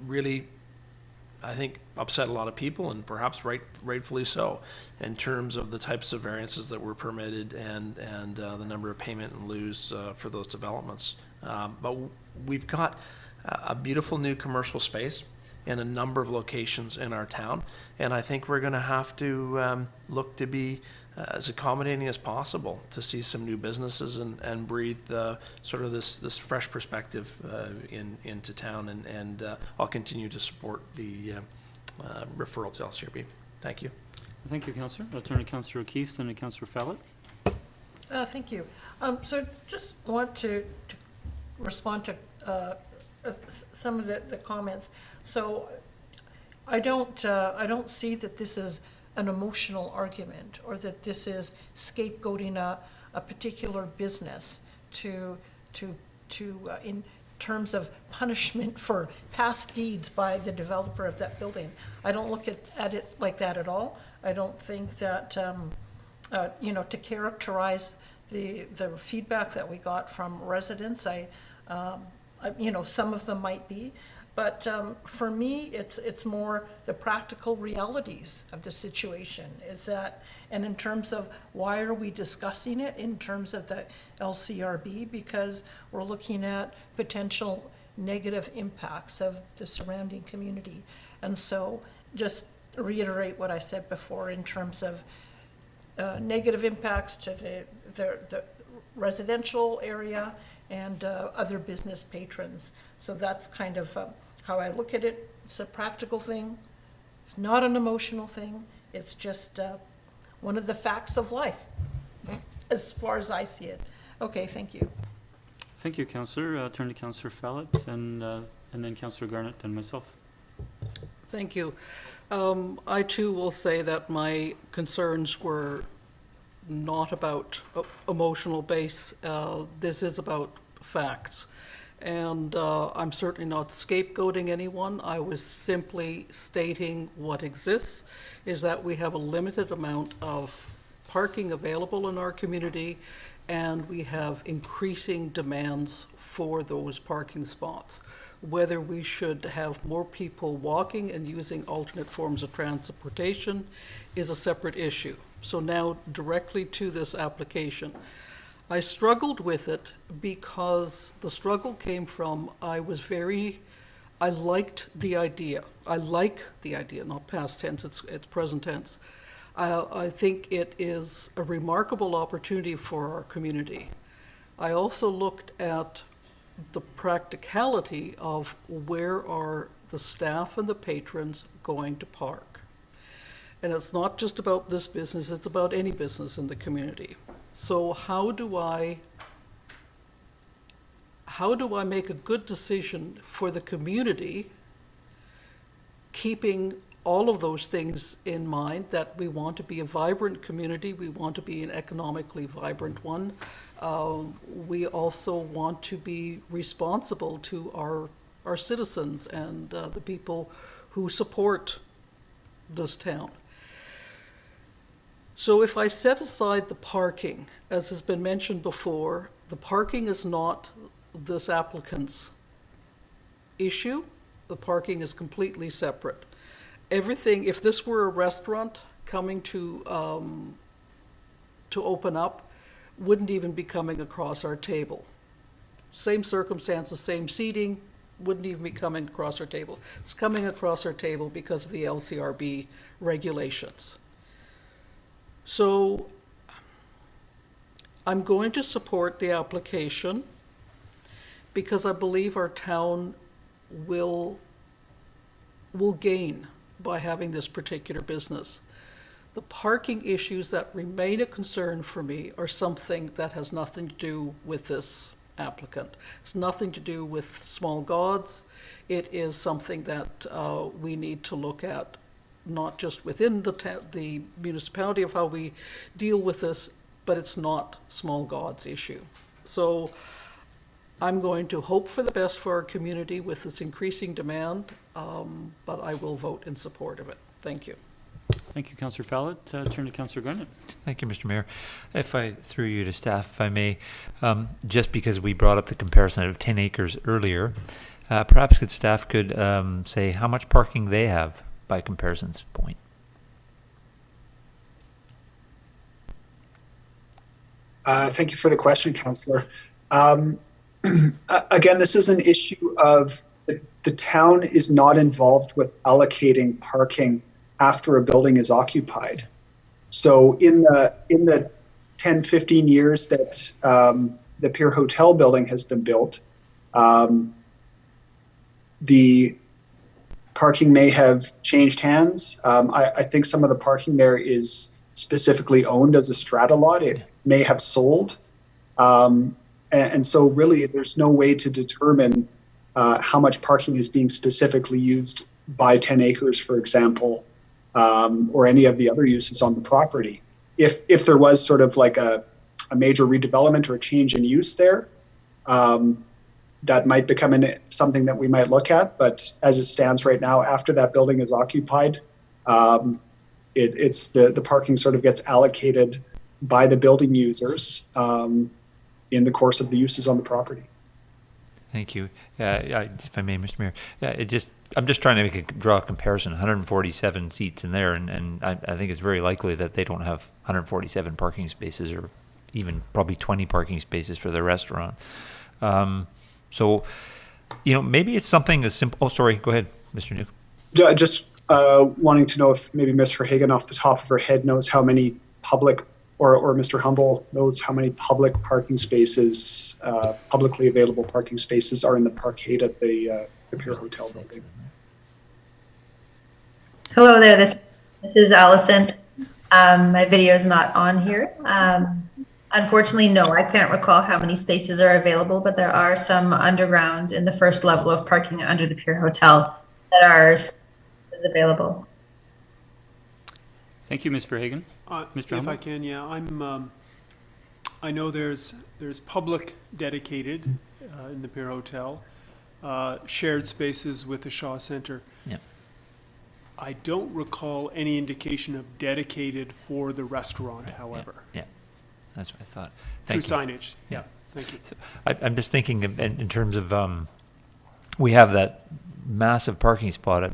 really, I think, upset a lot of people, and perhaps rightfully so, in terms of the types of variances that were permitted and the number of payment in lieu's for those developments. But we've got a beautiful new commercial space in a number of locations in our town, and I think we're going to have to look to be as accommodating as possible to see some new businesses and breathe sort of this fresh perspective into town, and I'll continue to support the referral to LCRB. Thank you. Thank you, Councillor. I'll turn to Councillor O'Keefe, then to Councillor Fallett. Thank you. So just want to respond to some of the comments. So I don't see that this is an emotional argument, or that this is scapegoating a particular business to in terms of punishment for past deeds by the developer of that building. I don't look at it like that at all. I don't think that to characterize the feedback that we got from residents, some of them might be, but for me, it's more the practical realities of the situation. Is that, and in terms of why are we discussing it in terms of the LCRB? Because we're looking at potential negative impacts of the surrounding community. And so just reiterate what I said before in terms of negative impacts to the residential area and other business patrons. So that's kind of how I look at it. It's a practical thing. It's not an emotional thing. It's just one of the facts of life, as far as I see it. Okay, thank you. Thank you, Councillor. Turn to Councillor Fallett, and then Councillor Garnett, and myself. Thank you. I too will say that my concerns were not about emotional base. This is about facts. And I'm certainly not scapegoating anyone. I was simply stating what exists, is that we have a limited amount of parking available in our community, and we have increasing demands for those parking spots. Whether we should have more people walking and using alternate forms of transportation is a separate issue. So now directly to this application. I struggled with it because the struggle came from I liked the idea. I like the idea, not past tense, it's present tense. I think it is a remarkable opportunity for our community. I also looked at the practicality of where are the staff and the patrons going to park. And it's not just about this business, it's about any business in the community. So how do I make a good decision for the community, keeping all of those things in mind, that we want to be a vibrant community, we want to be an economically vibrant one. We also want to be responsible to our citizens and the people who support this town. So if I set aside the parking, as has been mentioned before, the parking is not this applicant's issue. The parking is completely separate. Everything, if this were a restaurant coming to open up, wouldn't even be coming across our table. Same circumstances, same seating, wouldn't even be coming across our table. It's coming across our table because of the LCRB regulations. So I'm going to support the application because I believe our town will gain by having this particular business. The parking issues that remain a concern for me are something that has nothing to do with this applicant. It's nothing to do with small gods. It is something that we need to look at, not just within the municipality of how we deal with this, but it's not small gods issue. So I'm going to hope for the best for our community with this increasing demand, but I will vote in support of it. Thank you. Thank you, Councillor Fallett. Turn to Councillor Garnett. Thank you, Mr. Mayor. If I through you to staff, if I may, just because we brought up the comparison of 10 acres earlier, perhaps staff could say how much parking they have by comparison's point. Thank you for the question, Councillor. Again, this is an issue of the town is not involved with allocating parking after a building is occupied. So in the 10, 15 years that the Pier Hotel building has been built, the parking may have changed hands. I think some of the parking there is specifically owned as a strata lot. It may have sold. And so really there's no way to determine how much parking is being specifically used by 10 acres, for example, or any of the other uses on the property. If there was sort of like a major redevelopment or a change in use there, that might become something that we might look at. But as it stands right now, after that building is occupied, it's the parking sort of gets allocated by the building users in the course of the uses on the property. Thank you. If I may, Mr. Mayor, I'm just trying to draw a comparison. 147 seats in there, and I think it's very likely that they don't have 147 parking spaces, or even probably 20 parking spaces for the restaurant. So, maybe it's something as simple. Oh, sorry. Go ahead, Mr. Nuke. Just wanting to know if maybe Ms. Verhagen off the top of her head knows how many public, or Mr. Humble knows how many public parking spaces, publicly available parking spaces are in the parkade at the Pier Hotel building. Hello there, this is Allison. My video is not on here. Unfortunately, no, I can't recall how many spaces are available, but there are some underground in the first level of parking under the Pier Hotel that are available. Thank you, Ms. Verhagen. Mr. If Humble? I can, yeah, I know there's public dedicated in the Pier Hotel, shared spaces with the Shaw Center. Yeah. I don't recall any indication of dedicated for the restaurant, however. Yeah, that's what I thought. Through Thank you. signage, yeah, thank you. So I'm just thinking in terms of, we have that massive parking spot at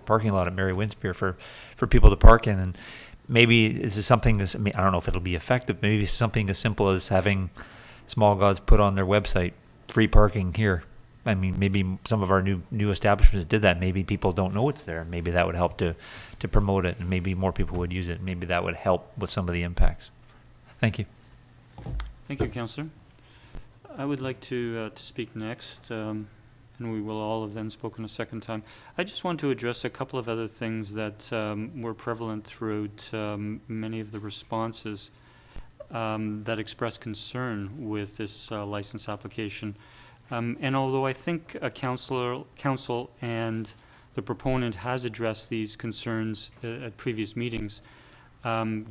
parking lot at Mary Winspear for people to park in, and maybe this is something I mean, I don't know if it'll be effective. Maybe it's something as simple as having Small Gods put on their website, free parking here. I mean, maybe some of our new establishments did that. Maybe people don't know it's there. Maybe that would help to promote it, and maybe more people would use it. Maybe that would help with some of the impacts. Thank you. Thank you, Councillor. I would like to speak next, and we will all have then spoken a second time. I just want to address a couple of other things that were prevalent throughout many of the responses that expressed concern with this license application. And although I think council and the proponent has addressed these concerns at previous meetings,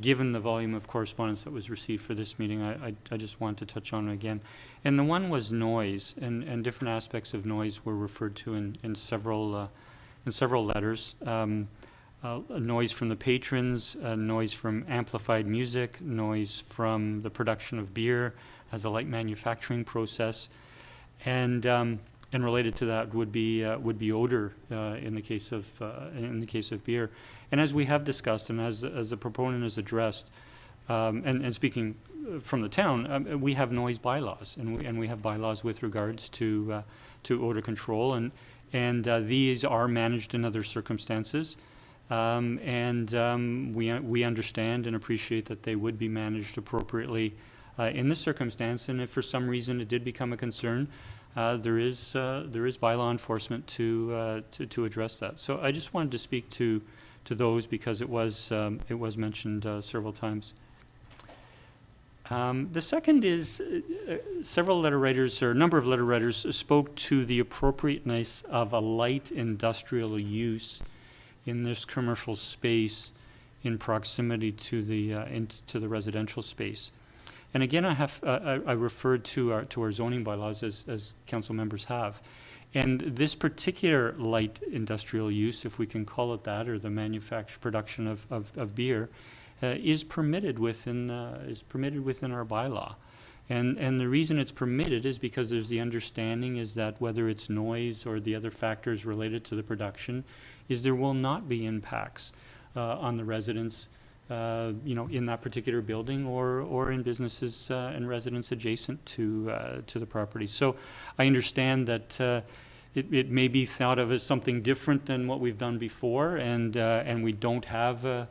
given the volume of correspondence that was received for this meeting, I just want to touch on it again. And the one was noise, and different aspects of noise were referred to in several letters. Noise from the patrons, noise from amplified music, noise from the production of beer as a light manufacturing process. And related to that would be odor in the case of beer. And as we have discussed, and as the proponent has addressed, and speaking from the town, we have noise bylaws, and we have bylaws with regards to odor control, and these are managed in other circumstances, and we understand and appreciate that they would be managed appropriately in this circumstance. And if for some reason it did become a concern, there is bylaw enforcement to address that. So I just wanted to speak to those because it was mentioned several times. The second is several letter writers, or a number of letter writers, spoke to the appropriateness of a light industrial use in this commercial space in proximity to the residential space. And again, I referred to our zoning bylaws as council members have. And this particular light industrial use, if we can call it that, or the production of beer, is permitted within our bylaw. And the reason it's permitted is because there's the understanding is that whether it's noise or the other factors related to the production, is there will not be impacts on the residents in that particular building or in businesses and residents adjacent to the property. So I understand that it may be thought of as something different than what we've done before, and we don't have a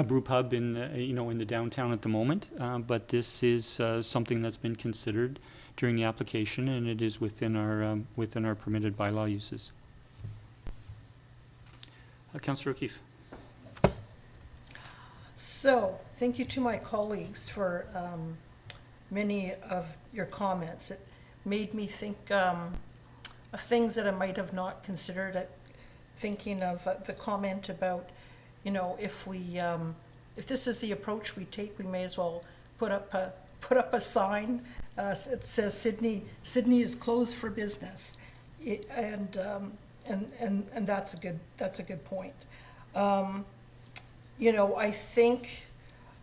brew pub in the downtown at the moment, but this is something that's been considered during the application, and it is within our permitted bylaw uses. Councillor O'Keefe. So, thank you to my colleagues for many of your comments. It made me think of things that I might have not considered. Thinking of the comment about, if this is the approach we take, we may as well put up a sign. It says Sydney is closed for business, and that's a good point. I think,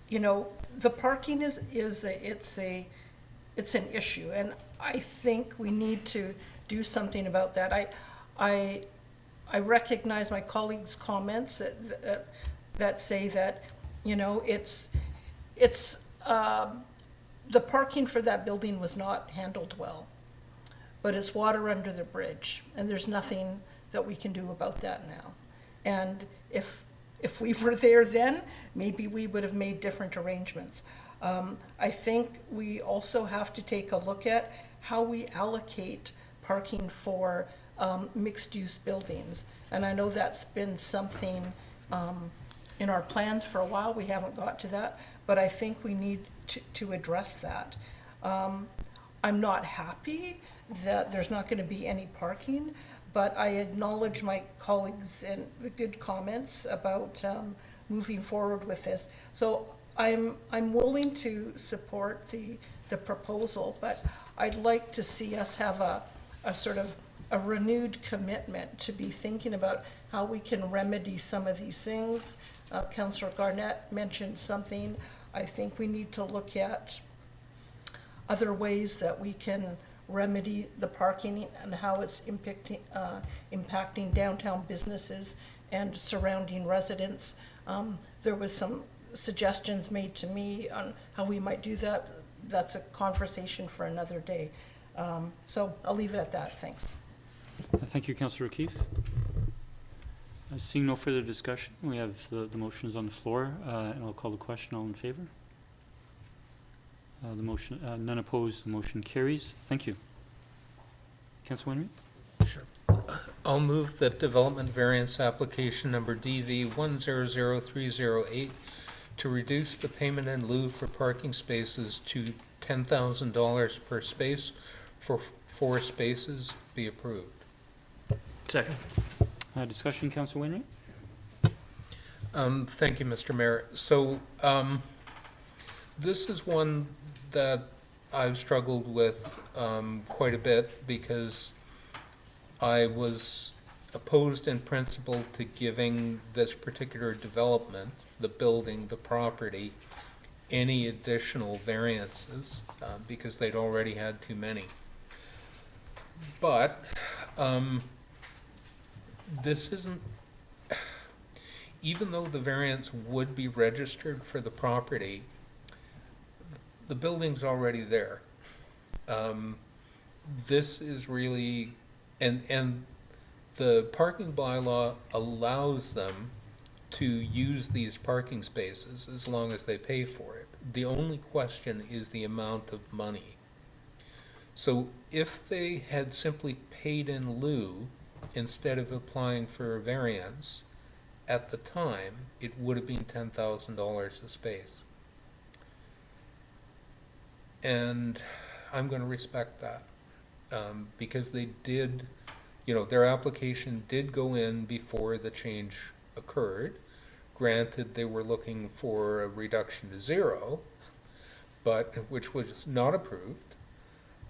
the parking is an issue, and I think we need to do something about that. I recognize my colleagues' comments that say that, the parking for that building was not handled well, but it's water under the bridge, and there's nothing that we can do about that now. And if we were there then, maybe we would have made different arrangements. I think we also have to take a look at how we allocate parking for mixed-use buildings. And I know that's been something in our plans for a while. We haven't got to that, but I think we need to address that. I'm not happy that there's not going to be any parking, but I acknowledge my colleagues and the good comments about moving forward with this. So I'm willing to support the proposal, but I'd like to see us have a sort of a renewed commitment to be thinking about how we can remedy some of these things. Councillor Garnett mentioned something. I think we need to look at other ways that we can remedy the parking and how it's impacting downtown businesses and surrounding residents. There was some suggestions made to me on how we might do that. That's a conversation for another day. So I'll leave it at that. Thanks. Thank you, Councillor O'Keefe. Seeing no further discussion, we have the motions on the floor, and I'll call the question. All in favor? The motion, none opposed. The motion carries. Thank you. Councillor Wainwright? Sure. I'll move that development variance application number DV 100308 to reduce the payment in lieu for parking spaces to $10,000 per space for 4 spaces be approved. Second. Discussion, Councillor Wainwright? Thank you, Mr. Mayor. So this is one that I've struggled with quite a bit because I was opposed in principle to giving this particular development, the building, the property, any additional variances because they'd already had too many. But this isn't, even though the variance would be registered for the property, the building's already there. This is really, and the parking bylaw allows them to use these parking spaces as long as they pay for it. The only question is the amount of money. So if they had simply paid in lieu instead of applying for a variance, at the time, it would have been $10,000 a space. And I'm going to respect that because they did, their application did go in before the change occurred. Granted, they were looking for a reduction to 0, but which was not approved.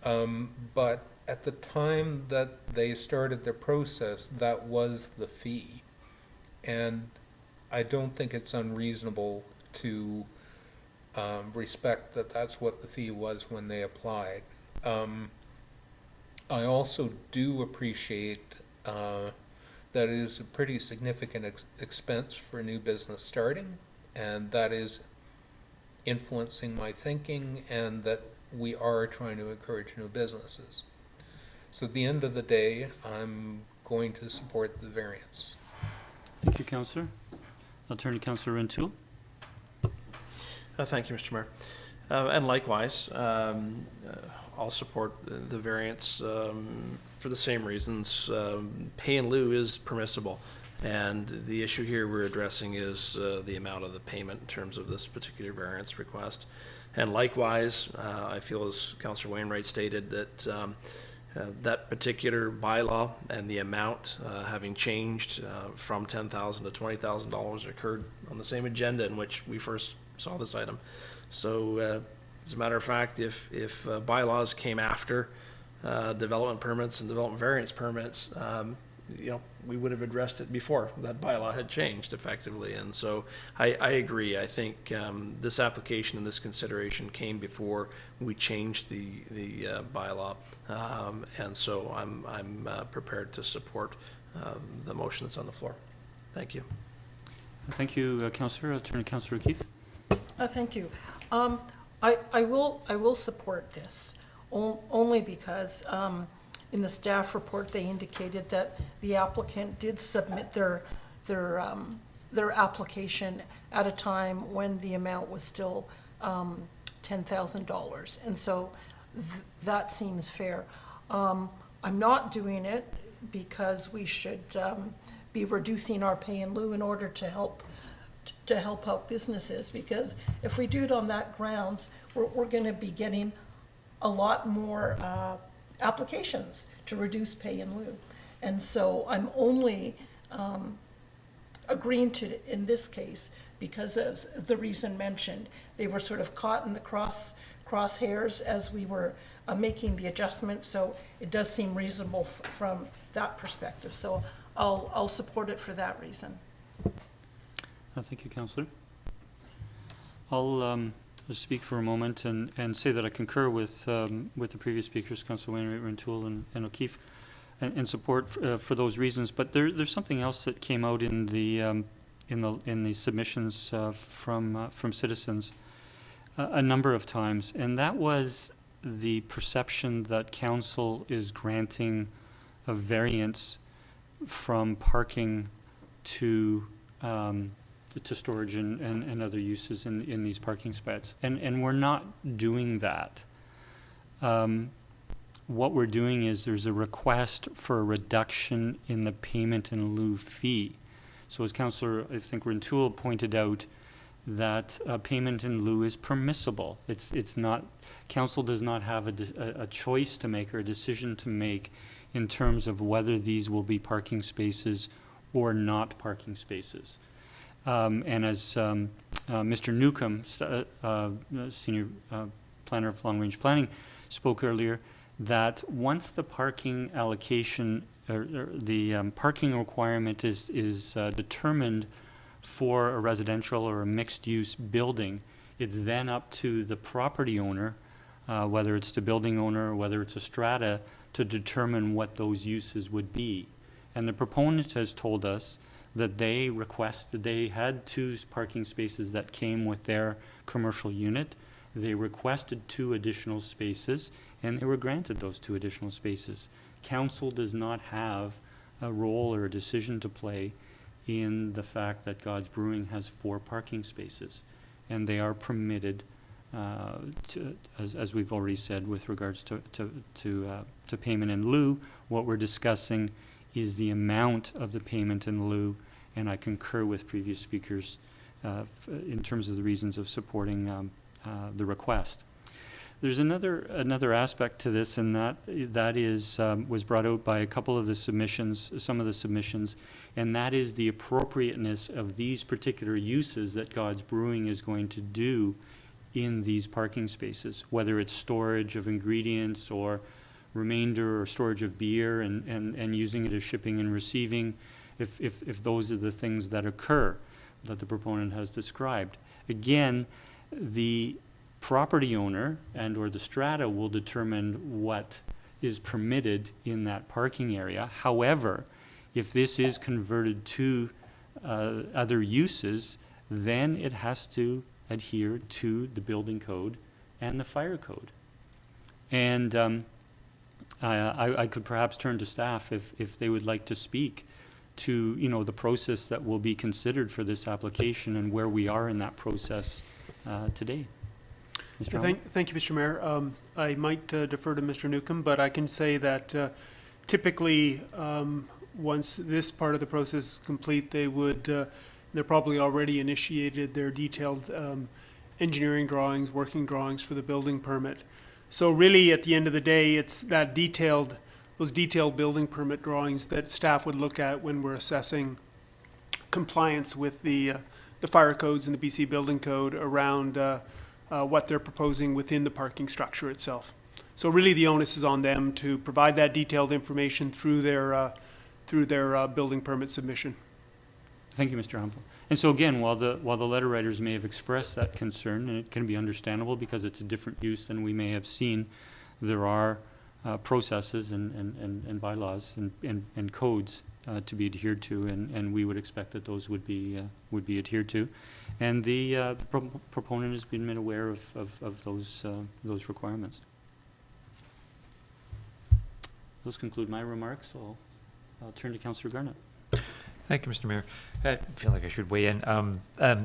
But at the time that they started the process, that was the fee. And I don't think it's unreasonable to respect that that's what the fee was when they applied. I also do appreciate that it is a pretty significant expense for a new business starting, and that is influencing my thinking, and that we are trying to encourage new businesses. So at the end of the day, I'm going to support the variance. Thank you, Councillor. I'll turn to Councillor Rintoul. Thank you, Mr. Mayor. And likewise, I'll support the variance for the same reasons. Pay in lieu is permissible, and the issue here we're addressing is the amount of the payment in terms of this particular variance request. And likewise, I feel, as Councillor Wainwright stated, that that particular bylaw and the amount having changed from $10,000 to $20,000 occurred on the same agenda in which we first saw this item. So as a matter of fact, if bylaws came after development permits and development variance permits, we would have addressed it before that bylaw had changed effectively. And so I agree. I think this application and this consideration came before we changed the bylaw, and so I'm prepared to support the motion that's on the floor. Thank you. Thank you, Councillor. I'll turn to Councillor O'Keefe. Thank you. I will support this only because in the staff report they indicated that the applicant did submit their application at a time when the amount was still $10,000, and so that seems fair. I'm not doing it because we should be reducing our pay in lieu in order to help out businesses, because if we do it on that grounds, we're going to be getting a lot more applications to reduce pay in lieu. And so I'm only agreeing to, in this case, because as the reason mentioned, they were sort of caught in the crosshairs as we were making the adjustment, so it does seem reasonable from that perspective. So I'll support it for that reason. Thank you, Councillor. I'll just speak for a moment and say that I concur with the previous speakers, Councillor Wainwright, Rintoul, and O'Keefe, and support for those reasons. But there's something else that came out in the submissions from citizens a number of times, and that was the perception that council is granting a variance from parking to storage and other uses in these parking spots, and we're not doing that. What we're doing is there's a request for a reduction in the payment in lieu fee. So as Councillor, I think Rintoul pointed out, that payment in lieu is permissible. It's not, council does not have a choice to make or a decision to make in terms of whether these will be parking spaces or not parking spaces. And as Mr. Newcomb, Senior Planner of Long Range Planning, spoke earlier, that once the parking allocation or the parking requirement is determined for a residential or a mixed-use building, it's then up to the property owner, whether it's the building owner or whether it's a strata, to determine what those uses would be. And the proponent has told us that they had 2 parking spaces that came with their commercial unit. They requested 2 additional spaces, and they were granted those 2 additional spaces. Council does not have a role or a decision to play in the fact that Gods Brewing has 4 parking spaces, and they are permitted, as we've already said, with regards to payment in lieu. What we're discussing is the amount of the payment in lieu, and I concur with previous speakers in terms of the reasons of supporting the request. There's another aspect to this, and that is was brought out by a couple of the submissions, some of the submissions, and that is the appropriateness of these particular uses that Gods Brewing is going to do in these parking spaces, whether it's storage of ingredients or remainder or storage of beer and using it as shipping and receiving, if those are the things that occur that the proponent has described. Again, the property owner and or the strata will determine what is permitted in that parking area. However, if this is converted to other uses, then it has to adhere to the building code and the fire code. And I could perhaps turn to staff if they would like to speak to the process that will be considered for this application and where we are in that process today. Thank you, Mr. Mayor. I might defer to Mr. Newcomb, but I can say that typically once this part of the process is complete, they would, they're probably already initiated their detailed engineering drawings, working drawings for the building permit. So really, at the end of the day, it's that those detailed building permit drawings that staff would look at when we're assessing compliance with the fire codes and the BC Building Code around what they're proposing within the parking structure itself. So really, the onus is on them to provide that detailed information through their building permit submission. Thank you, Mr. Humble. And so again, while the letter writers may have expressed that concern, and it can be understandable because it's a different use than we may have seen, there are processes and bylaws and codes to be adhered to, and we would expect that those would be adhered to. And the proponent has been made aware of those requirements. Those conclude my remarks. I'll turn to Councillor Garnett. Thank you, Mr. Mayor. I feel like I should weigh in.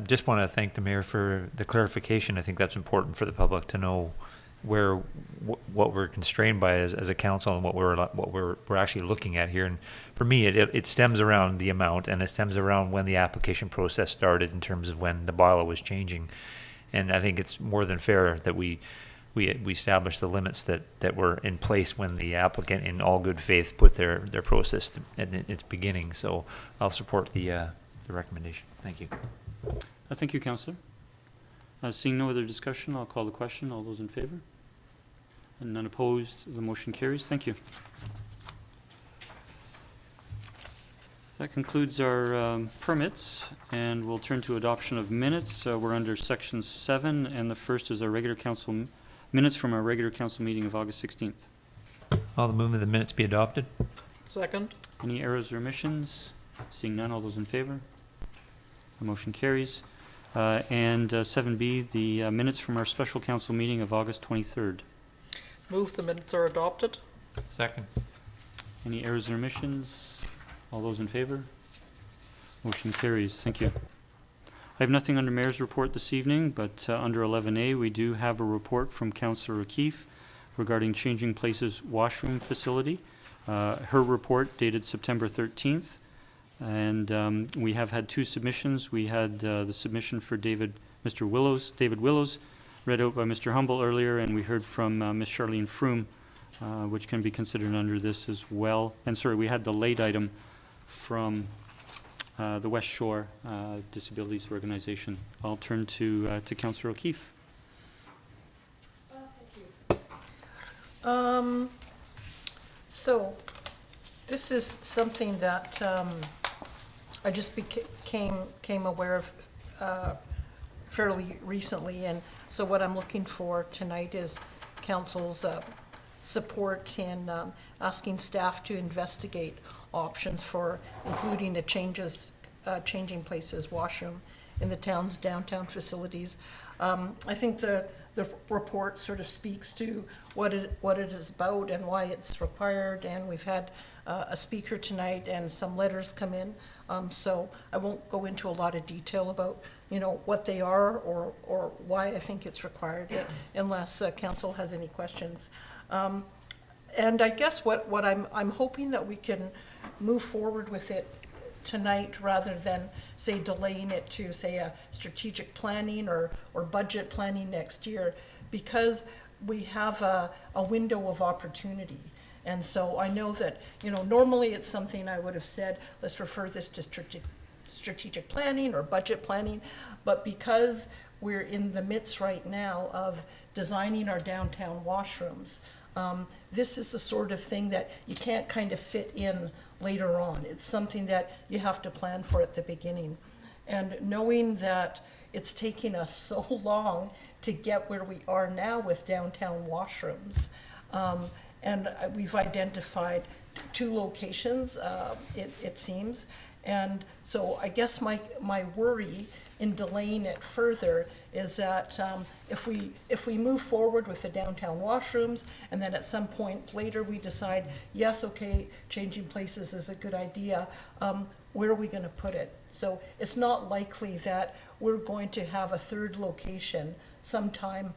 Just want to thank the Mayor for the clarification. I think that's important for the public to know what we're constrained by as a council and what we're actually looking at here. And for me, it stems around the amount, and it stems around when the application process started in terms of when the bylaw was changing. And I think it's more than fair that we we established the limits that were in place when the applicant, in all good faith, put their process at its beginning. So I'll support the recommendation. Thank you. Thank you, Councillor. Seeing no other discussion, I'll call the question. All those in favor? And none opposed, the motion carries. Thank you. That concludes our permits, and we'll turn to adoption of minutes. We're under section 7, and the first is our regular council minutes from our regular council meeting of August 16th. I'll move that the minutes be adopted. Second. Any errors or omissions? Seeing none, all those in favor? The motion carries. And 7B, the minutes from our special council meeting of August 23rd. Move the minutes are adopted. Second. Any errors or omissions? All those in favor? Motion carries. Thank you. I have nothing under Mayor's report this evening, but under 11A, we do have a report from Councillor O'Keefe regarding Changing Places Washroom Facility. Her report dated September 13th. And we have had 2 submissions. We had the submission for David Willows, read out by Mr. Humble earlier, and we heard from Ms. Charlene Froome, which can be considered under this as well. And sorry, we had the late item from the West Shore Disabilities Organization. I'll turn to Councillor O'Keefe. Thank you. So this is something that I just became aware of fairly recently, and so what I'm looking for tonight is council's support in asking staff to investigate options for including a changing places washroom in the town's downtown facilities. I think the report sort of speaks to what it is about and why it's required, and we've had a speaker tonight and some letters come in. So I won't go into a lot of detail about, what they are or why I think it's required, unless council has any questions. And I guess what I'm hoping that we can move forward with it tonight rather than, say, delaying it to, say, a strategic planning or budget planning next year, because we have a window of opportunity. And so I know that, normally it's something I would have said, let's refer this to strategic planning or budget planning, but because we're in the midst right now of designing our downtown washrooms, this is the sort of thing that you can't kind of fit in later on. It's something that you have to plan for at the beginning. And knowing that it's taking us so long to get where we are now with downtown washrooms, and we've identified 2 locations, it seems. And so I guess my worry in delaying it further is that if we move forward with the downtown washrooms and then at some point later we decide, yes, okay, changing places is a good idea, where are we going to put it? So it's not likely that we're going to have a 3rd location sometime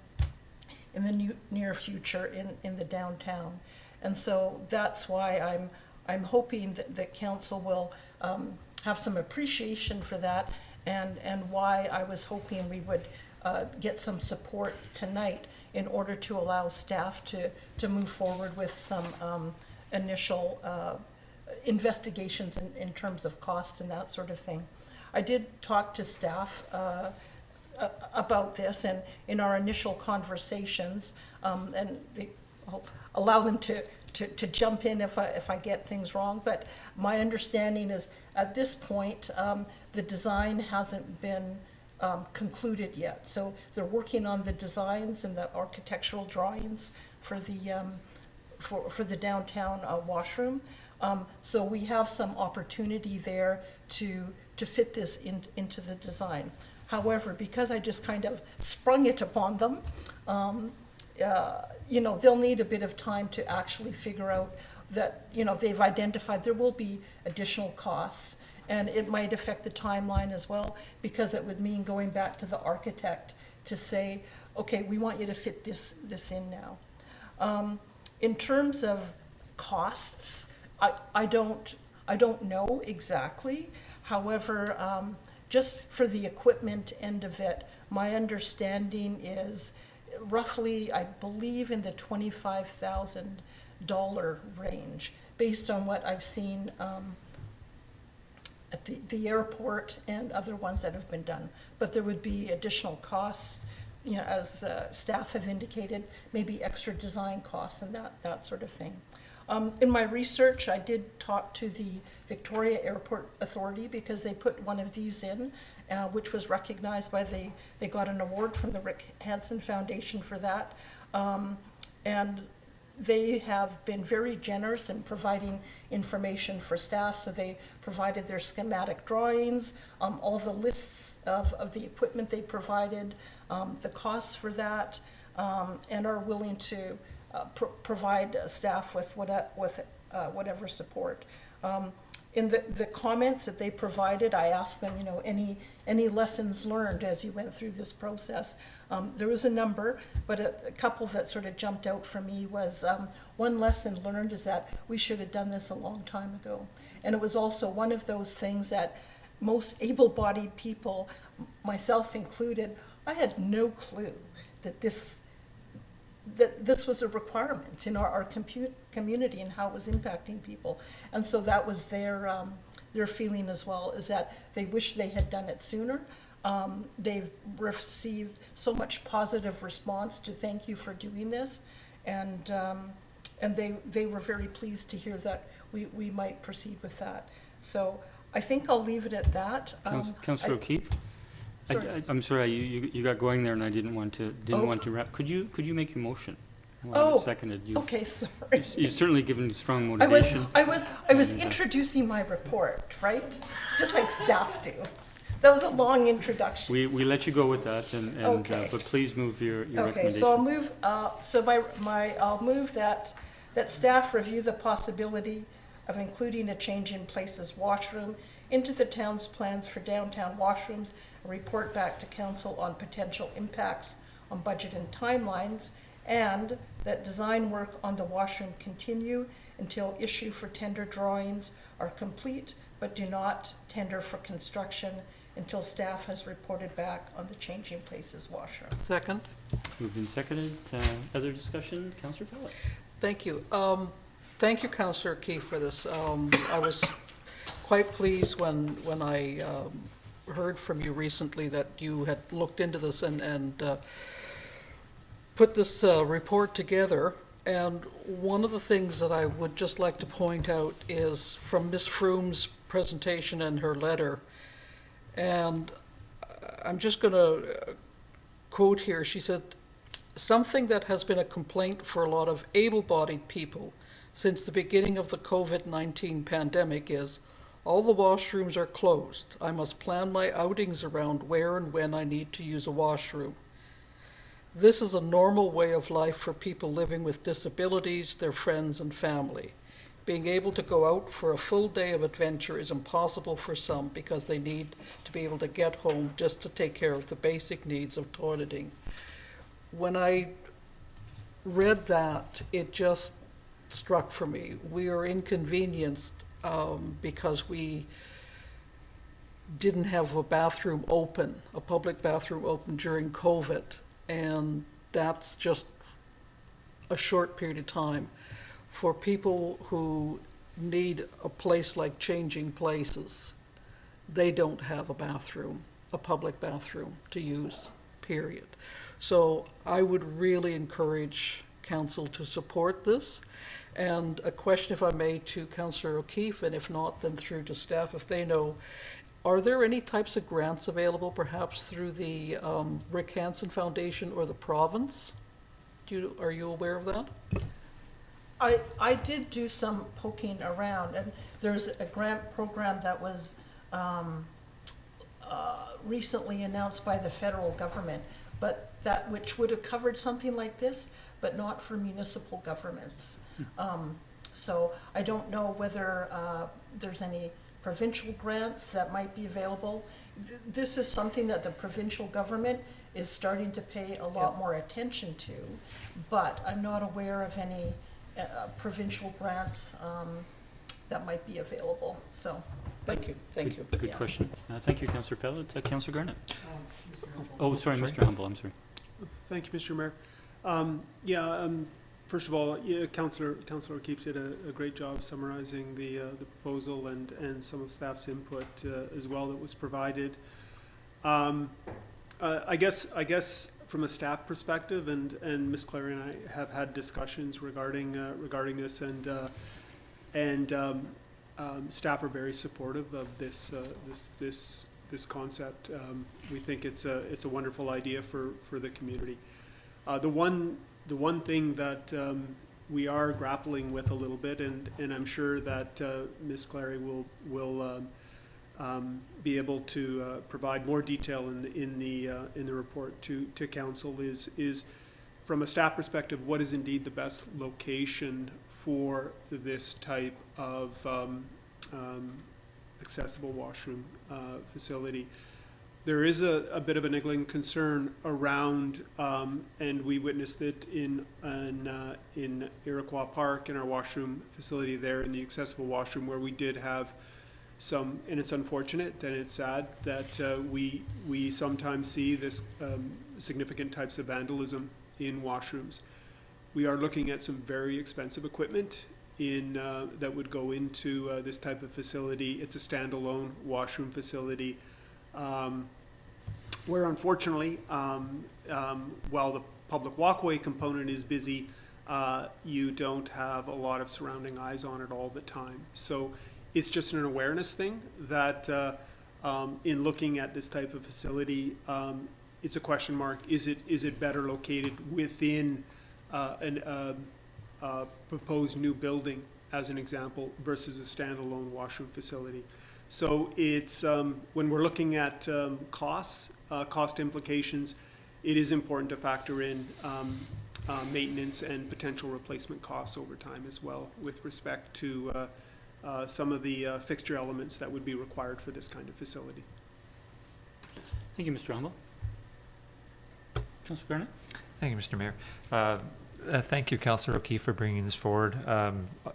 in the near future in the downtown. And so that's why I'm hoping that council will have some appreciation for that, and why I was hoping we would get some support tonight in order to allow staff to move forward with some initial investigations in terms of cost and that sort of thing. I did talk to staff about this, and in our initial conversations, and I'll allow them to jump in if I get things wrong, but my understanding is at this point the design hasn't been concluded yet. So they're working on the designs and the architectural drawings for the downtown washroom. So we have some opportunity there to fit this into the design. However, because I just kind of sprung it upon them, they'll need a bit of time to actually figure out that, they've identified there will be additional costs, and it might affect the timeline as well, because it would mean going back to the architect to say, okay, we want you to fit this in now. In terms of costs, I don't know exactly. However, just for the equipment end of it, my understanding is roughly, I believe, in the $25,000 range, based on what I've seen at the airport and other ones that have been done. But there would be additional costs, you know, as staff have indicated, maybe extra design costs and that sort of thing. In my research, I did talk to the Victoria Airport Authority because they put one of these in, which was recognized by they got an award from the Rick Hansen Foundation for that. And they have been very generous in providing information for staff. So they provided their schematic drawings, all the lists of the equipment they provided, the costs for that, and are willing to provide staff with whatever support. In the comments that they provided, I asked them, you know, any lessons learned as you went through this process. There was a number, but a couple that sort of jumped out for me was one lesson learned is that we should have done this a long time ago. And it was also one of those things that most able-bodied people, myself included, I had no clue that this was a requirement in our community and how it was impacting people. And so that was their feeling as well, is that they wish they had done it sooner. They've received so much positive response to thank you for doing this. And they were very pleased to hear that we might proceed with that. So I think I'll leave it at that. Councillor O'Keefe? I'm sorry, you got going there, and I didn't want to wrap. Could you make your motion? Seconded. Okay, sorry. You've certainly given strong motivation. I was introducing my report, right? Just like staff do. That was a long introduction. We let you go with that, Okay. But please move your recommendation. Okay, so I'll move. I'll move that staff review the possibility of including a change in places washroom into the town's plans for downtown washrooms, and report back to council on potential impacts on budget and timelines, and that design work on the washroom continue until issue for tender drawings are complete, but do not tender for construction until staff has reported back on the changing places washroom. Second. Moved and seconded. Other discussion? Councillor Fallett. Thank you. Thank you, Councillor O'Keefe, for this. I was quite pleased when I heard from you recently that you had looked into this and put this report together. And one of the things that I would just like to point out is from Ms. Froome's presentation and her letter. And I'm just going to quote here. She said, "Something that has been a complaint for a lot of able-bodied people since the beginning of the COVID-19 pandemic is, all the washrooms are closed. I must plan my outings around where and when I need to use a washroom. This is a normal way of life for people living with disabilities, their friends and family. Being able to go out for a full day of adventure is impossible for some because they need to be able to get home just to take care of the basic needs of toileting." When I read that, it just struck for me. We are inconvenienced because we didn't have a bathroom open, a public bathroom open during COVID, and that's just a short period of time. For people who need a place like Changing Places, they don't have a bathroom, a public bathroom to use, period. So I would really encourage council to support this. And a question, if I may, to Councillor O'Keefe, and if not, then through to staff, if they know, are there any types of grants available, perhaps through the Rick Hansen Foundation or the province? Are you aware of that? I did do some poking around, and there's a grant program that was recently announced by the federal government, but that which would have covered something like this, but not for municipal governments. So I don't know whether there's any provincial grants that might be available. This is something that the provincial government is starting to pay a lot more attention to, but I'm not aware of any provincial grants that might be available. So, thank you. Good question. Thank you, Councillor Fallett. Councillor Garnett. Oh, sorry, Mr. Humble. I'm sorry. Thank you, Mr. Mayor. First of all, Councillor O'Keefe did a great job summarizing the proposal and some of staff's input as well that was provided. I guess from a staff perspective, and Ms. Clary and I have had discussions regarding this, and staff are very supportive of this concept. We think it's a wonderful idea for the community. The one thing that we are grappling with a little bit, and I'm sure that Ms. Clary will be able to provide more detail in the report to council, is from a staff perspective, what is indeed the best location for this type of accessible washroom facility. There is a bit of a niggling concern around, and we witnessed it in Iroquois Park in our washroom facility there in the accessible washroom, where we did have some, and it's unfortunate and it's sad that we sometimes see this significant types of vandalism in washrooms. We are looking at some very expensive equipment that would go into this type of facility. It's a standalone washroom facility. Where unfortunately, while the public walkway component is busy, you don't have a lot of surrounding eyes on it all the time. So it's just an awareness thing that in looking at this type of facility, it's a question mark. Is it better located within a proposed new building, as an example, versus a standalone washroom facility? So it's when we're looking at cost implications, it is important to factor in maintenance and potential replacement costs over time as well, with respect to some of the fixture elements that would be required for this kind of facility. Thank you, Mr. Humble. Councillor Garnett. Thank you, Mr. Mayor. Thank you, Councillor O'Keefe, for bringing this forward.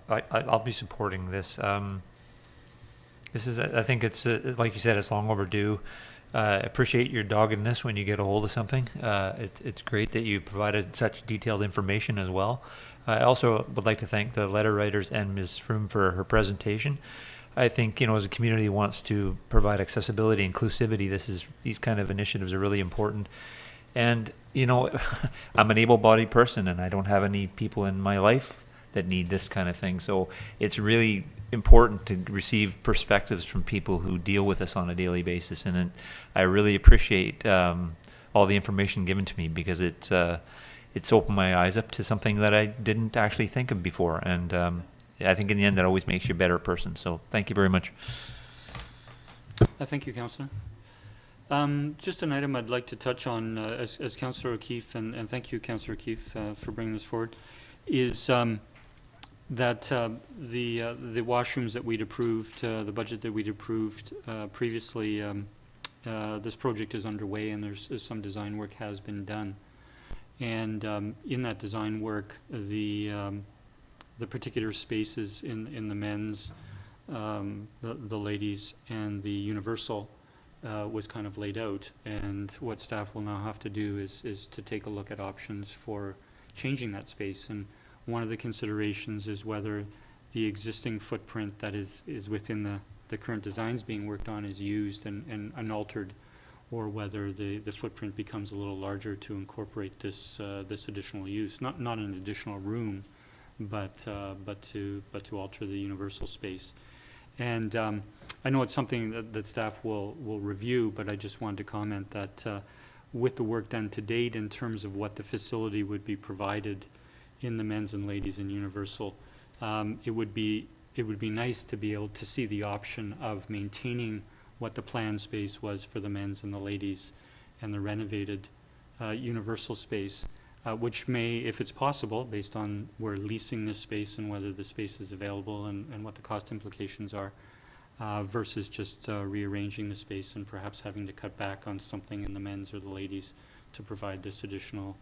I'll be supporting this. This is, I think it's, like you said, it's long overdue. Appreciate your doggedness when you get a hold of something. It's great that you provided such detailed information as well. I also would like to thank the letter writers and Ms. Froome for her presentation. I think, as a community wants to provide accessibility, inclusivity, these kind of initiatives are really important. And, I'm an able-bodied person and I don't have any people in my life that need this kind of thing. So it's really important to receive perspectives from people who deal with us on a daily basis. And I really appreciate all the information given to me, because it's opened my eyes up to something that I didn't actually think of before. And I think in the end that always makes you a better person. So thank you very much. Thank you, Councillor. Just an item I'd like to touch on as Councillor O'Keefe, and thank you, Councillor O'Keefe, for bringing this forward, is that the washrooms that we'd approved, the budget that we'd approved previously, this project is underway and there's some design work has been done. And in that design work, the particular spaces in the men's, the ladies, and the universal was kind of laid out. And what staff will now have to do is to take a look at options for changing that space. And one of the considerations is whether the existing footprint that is within the current designs being worked on is used and unaltered, or whether the footprint becomes a little larger to incorporate this additional use. Not an additional room, but to alter the universal space. And I know it's something that staff will review, but I just wanted to comment that with the work done to date in terms of what the facility would be provided in the men's and ladies and universal, it would be nice to be able to see the option of maintaining what the planned space was for the men's and the ladies and the renovated universal space, which may, if it's possible, based on we're leasing this space and whether the space is available and what the cost implications are, versus just rearranging the space and perhaps having to cut back on something in the men's or the ladies to provide this additional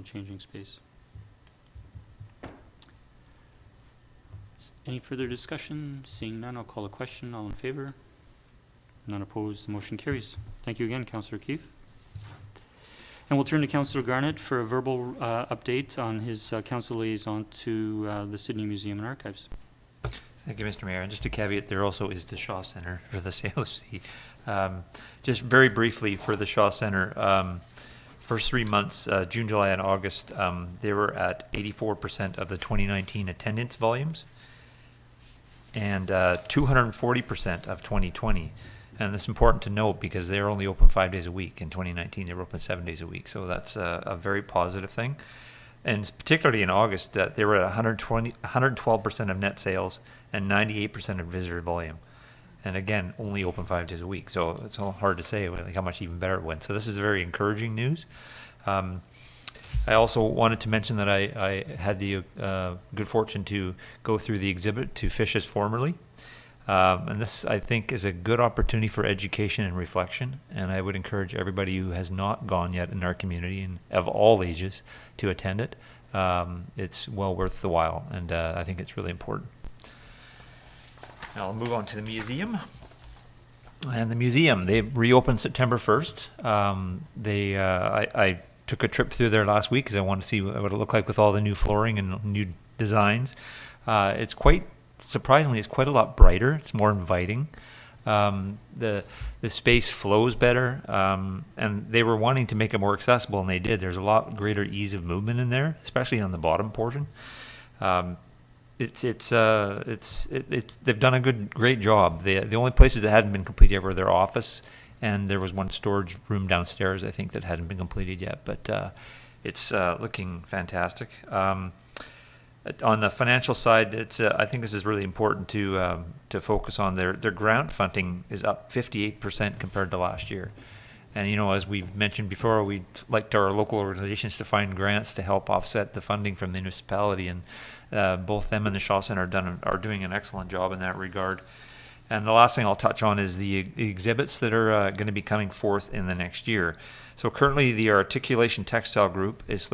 changing space. Any further discussion? Seeing none, I'll call a question. All in favor? None opposed. The motion carries. Thank you again, Councillor O'Keefe. And we'll turn to Councillor Garnett for a verbal update on his council liaison to the Sydney Museum and Archives. Thank you, Mr. Mayor. And just a caveat, there also is the Shaw Centre for the Salish Sea. Just very briefly for the Shaw Centre, first 3 months, June, July, and August, they were at 84% of the 2019 attendance volumes and 240% of 2020. And that's important to note because they were only open 5 days a week. In 2019, they were open 7 days a week. So that's a very positive thing. And particularly in August, they were at 112% of net sales and 98% of visitor volume. And again, only open 5 days a week. So it's all hard to say like how much even better it went. So this is very encouraging news. I also wanted to mention that I had the good fortune to go through the exhibit To Fish as Formerly. And this, I think, is a good opportunity for education and reflection. And I would encourage everybody who has not gone yet in our community and of all ages to attend it. It's well worth the while, and I think it's really important. Now I'll move on to the museum. And the museum, they reopened September 1st. I took a trip through there last week because I wanted to see what it looked like with all the new flooring and new designs. It's quite, surprisingly, it's quite a lot brighter. It's more inviting. The space flows better, and they were wanting to make it more accessible, and they did. There's a lot greater ease of movement in there, especially on the bottom portion. They've done a great job. The only places that hadn't been completed yet were their office, and there was one storage room downstairs, I think, that hadn't been completed yet. But it's looking fantastic. On the financial side, I think this is really important to focus on. Their grant funding is up 58% compared to last year. And, you know, as we've mentioned before, we'd like our local organizations to find grants to help offset the funding from the municipality. And both them and the Shaw Centre are doing an excellent job in that regard. And the last thing I'll touch on is the exhibits that are going to be coming forth in the next year. So currently the Articulation Textile Group is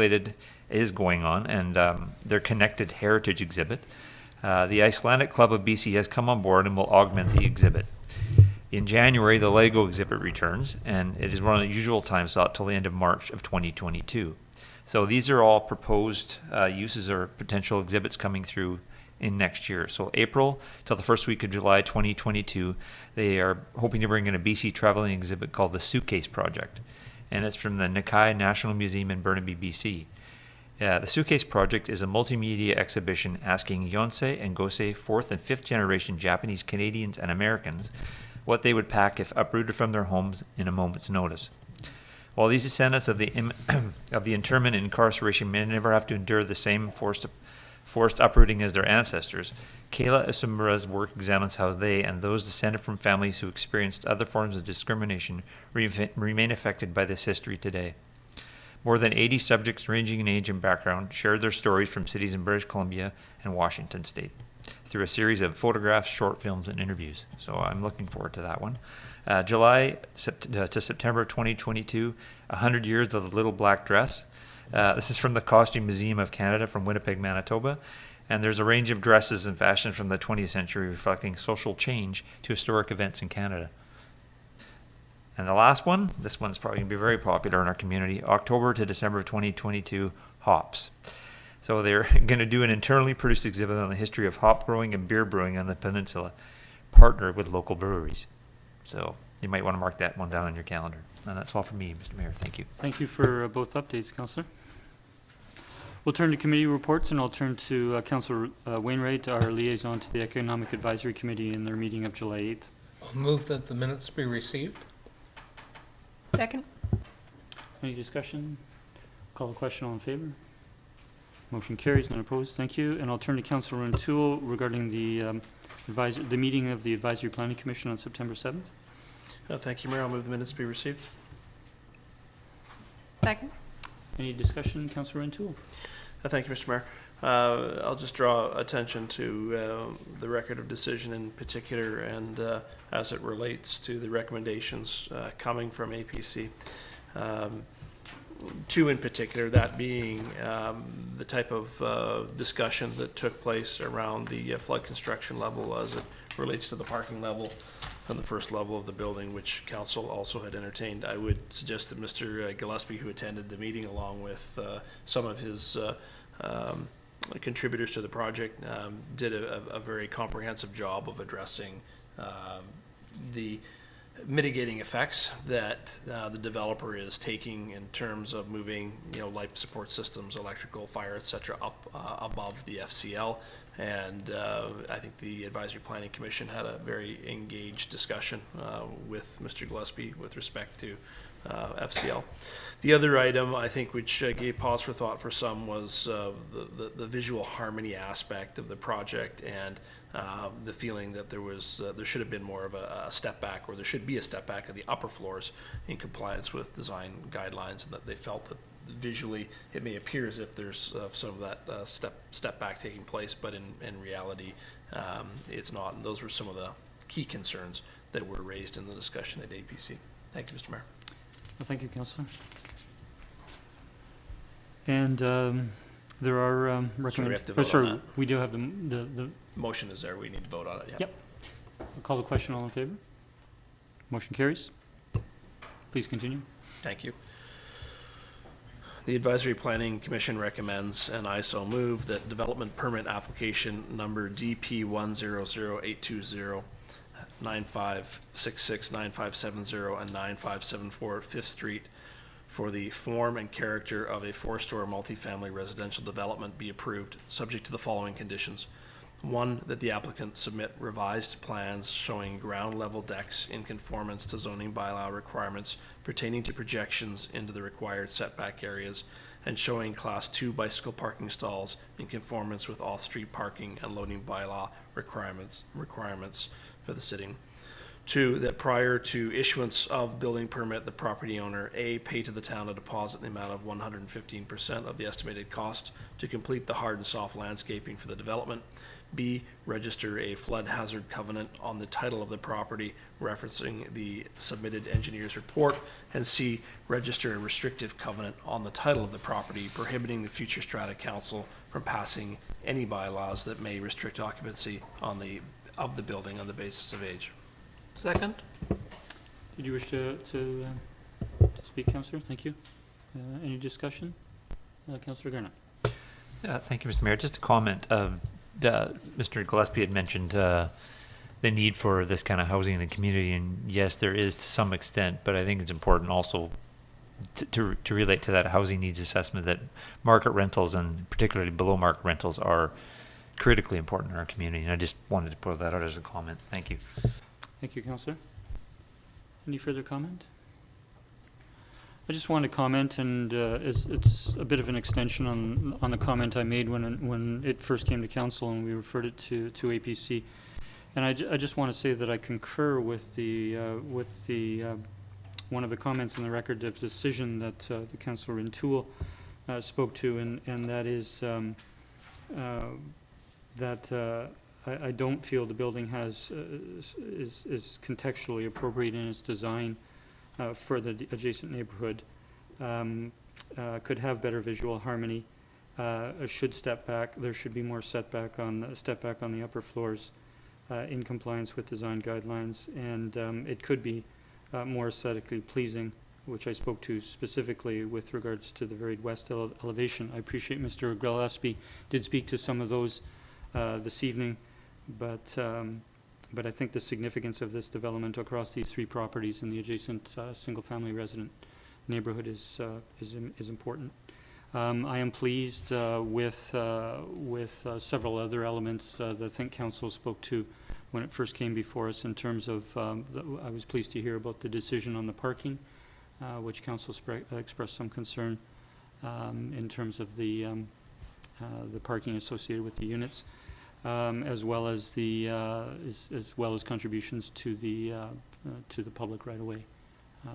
going on, and their Connected Heritage exhibit. The Icelandic Club of BC has come on board and will augment the exhibit. In January, the Lego exhibit returns, and it is run at usual time slot till the end of March of 2022. So these are all proposed uses or potential exhibits coming through in next year. So April till the first week of July 2022, they are hoping to bring in a BC traveling exhibit called the Suitcase Project, and it's from the Nakai National Museum in Burnaby, BC. The Suitcase Project is a multimedia exhibition asking Yonsei and Gosei 4th and 5th generation Japanese, Canadians, and Americans what they would pack if uprooted from their homes in a moment's notice. While these descendants of the internment and incarceration may never have to endure the same forced uprooting as their ancestors, Kayla Isumura's work examines how they and those descended from families who experienced other forms of discrimination remain affected by this history today. More than 80 subjects ranging in age and background shared their stories from cities in British Columbia and Washington State through a series of photographs, short films, and interviews. So I'm looking forward to that one. July to September 2022, 100 Years of the Little Black Dress. This is from the Costume Museum of Canada from Winnipeg, Manitoba. And there's a range of dresses and fashions from the 20th century reflecting social change to historic events in Canada. And the last one, this one's probably going to be very popular in our community, October to December of 2022, hops. So they're going to do an internally produced exhibit on the history of hop growing and beer brewing on the peninsula, partnered with local breweries. So you might want to mark that one down on your calendar. And that's all from me, Mr. Mayor. Thank you. Thank you for both updates, Councillor. We'll turn to committee reports, and I'll turn to Councillor Wainwright, our liaison to the Economic Advisory Committee in their meeting of July 8th. I'll move that the minutes be received. Second. Any discussion? Call the question, all in favor? Motion carries, none opposed. Thank you. And I'll turn to Councillor O'Toole regarding the meeting of the Advisory Planning Commission on September 7th. Thank you, Mayor. I'll move the minutes be received. Second. Any discussion, Councillor O'Toole? Thank you, Mr. Mayor. I'll just draw attention to the record of decision in particular, and as it relates to the recommendations coming from APC. Two in particular, that being the type of discussion that took place around the flood construction level as it relates to the parking level on the first level of the building, which council also had entertained. I would suggest that Mr. Gillespie, who attended the meeting along with some of his contributors to the project, did a very comprehensive job of addressing the mitigating effects that the developer is taking in terms of moving, life support systems, electrical, fire, etc., up above the FCL. And I think the Advisory Planning Commission had a very engaged discussion with Mr. Gillespie with respect to FCL. The other item, I think, which gave pause for thought for some was the visual harmony aspect of the project, and the feeling that there should have been more of a step back, or there should be a step back of the upper floors in compliance with design guidelines, and that they felt that visually it may appear as if there's some of that step back taking place, but in reality it's not. And those were some of the key concerns that were raised in the discussion at APC. Thank you, Mr. Mayor. Well, thank you, Councillor. And there are we have to vote on that. We do have the motion is there. We need to vote on it. Yep. I'll call the question. All in favor? Motion carries. Please continue. Thank you. The Advisory Planning Commission recommends, and I so move, that development permit application number DP 100820 9566, 9570, and 9574 5th Street for the form and character of a 4-store multifamily residential development be approved, subject to the following conditions. 1, that the applicant submit revised plans showing ground level decks in conformance to zoning bylaw requirements pertaining to projections into the required setback areas, and showing Class 2 bicycle parking stalls in conformance with off-street parking and loading bylaw requirements for the sitting. 2, that prior to issuance of building permit, the property owner, A, pay to the town a deposit in the amount of 115% of the estimated cost to complete the hard and soft landscaping for the development. B, register a flood hazard covenant on the title of the property referencing the submitted engineer's report. And C, register a restrictive covenant on the title of the property prohibiting the future strata council from passing any bylaws that may restrict occupancy of the building on the basis of age. Second. Did you wish to speak, Councillor? Thank you. Any discussion? Councillor Garnett. Thank you, Mr. Mayor. Just a comment. Mr. Gillespie had mentioned the need for this kind of housing in the community, and yes, there is to some extent, but I think it's important also to relate to that housing needs assessment that market rentals, and particularly below market rentals, are critically important in our community, and I just wanted to put that out as a comment. Thank you. Thank you, Councillor. Any further comment? I just want to comment, and it's a bit of an extension on the comment I made when it first came to council and we referred it to APC. And I just want to say that I concur with the one of the comments in the record of decision that the Councillor Rintoul spoke to, and that is that I don't feel the building is contextually appropriate in its design for the adjacent neighborhood. Could have better visual harmony. Should step back. There should be more step back on the upper floors in compliance with design guidelines, and it could be more aesthetically pleasing, which I spoke to specifically with regards to the very west elevation. I appreciate Mr. Gillespie did speak to some of those this evening, but I think the significance of this development across these 3 properties in the adjacent single-family resident neighborhood is important. I am pleased with several other elements that I think Council spoke to when it first came before us in terms of, I was pleased to hear about the decision on the parking, which Council expressed some concern in terms of the parking associated with the units. As well as contributions to the public right away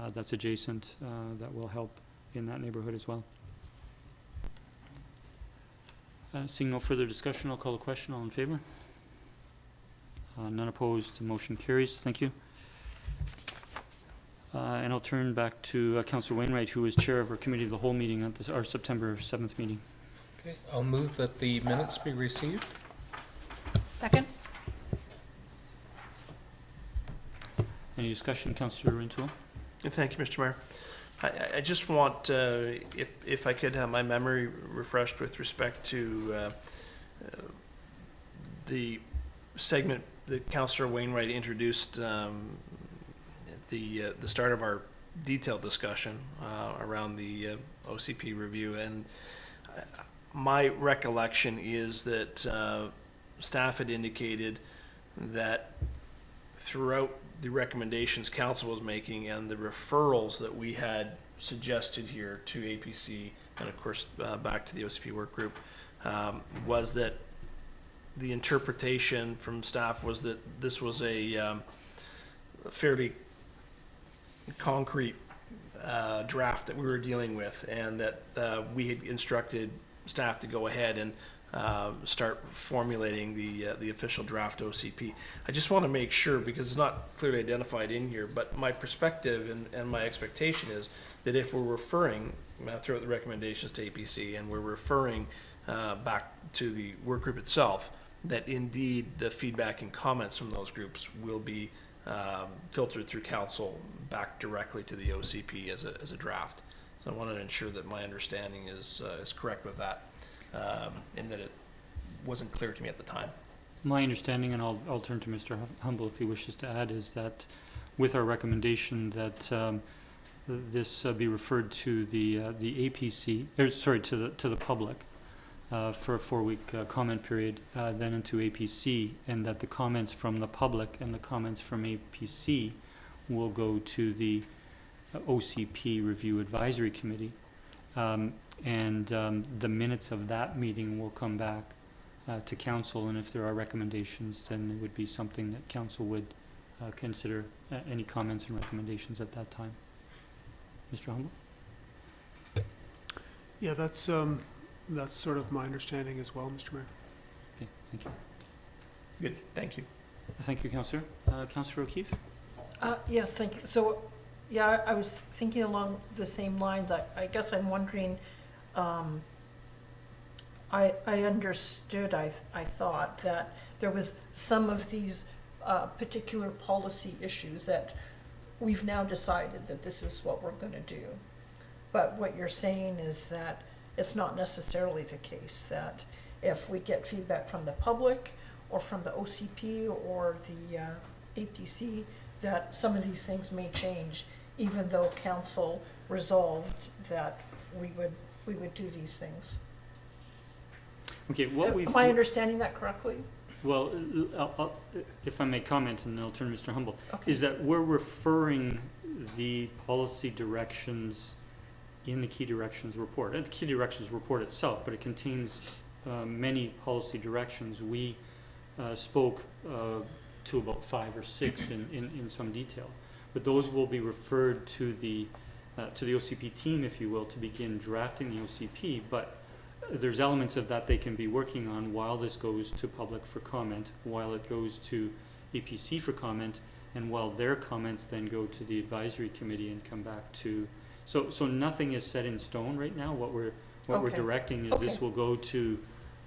that's adjacent, that will help in that neighborhood as well. Seeing no further discussion, I'll call the question. All in favor? None opposed. Motion carries. Thank you. And I'll turn back to Councillor Wainwright, who is chair of our committee of the whole meeting at our September 7th meeting. Okay, I'll move that the minutes be received. Second. Any discussion, Councillor Rintoul? Thank you, Mr. Mayor. I just want, if I could have my memory refreshed with respect to the segment that Councillor Wainwright introduced at the start of our detailed discussion around the OCP review. And my recollection is that staff had indicated that throughout the recommendations council was making and the referrals that we had suggested here to APC and of course back to the OCP work group was that the interpretation from staff was that this was a fairly concrete draft that we were dealing with, and that we had instructed staff to go ahead and start formulating the official draft OCP. I just want to make sure, because it's not clearly identified in here, but my perspective and my expectation is that if we're referring throughout the recommendations to APC and we're referring back to the work group itself, that indeed the feedback and comments from those groups will be filtered through council back directly to the OCP as a draft. So I wanted to ensure that my understanding is correct with that, and that it wasn't clear to me at the time. My understanding, and I'll turn to Mr. Humble if he wishes to add, is that with our recommendation that this be referred to the APC, to the public for a 4-week comment period, then into APC, and that the comments from the public and the comments from APC will go to the OCP Review Advisory Committee, and the minutes of that meeting will come back to council, and if there are recommendations, then it would be something that council would consider any comments and recommendations at that time. Mr. Humble? Yeah, that's sort of my understanding as well, Mr. Mayor. Okay, thank you. Good, thank you. Thank you, Councillor. Councillor O'Keefe? Yes, thank you. So, yeah, I was thinking along the same lines. I guess I'm wondering, I understood, I thought that there was some of these particular policy issues that we've now decided that this is what we're going to do. But what you're saying is that it's not necessarily the case, that if we get feedback from the public or from the OCP or the APC, that some of these things may change, even though council resolved that we would do these things. Okay, what we've... Am I understanding that correctly? Well, if I may comment, and then I'll turn to Mr. Humble, Okay. is that we're referring the policy directions in the key directions report. And the key directions report itself, but it contains many policy directions. We spoke to about 5 or 6 in some detail, but those will be referred to the OCP team, if you will, to begin drafting the OCP. But there's elements of that they can be working on while this goes to public for comment, while it goes to APC for comment, and while their comments then go to the advisory committee and come back to. So nothing is set in stone right now. What we're directing is this will go to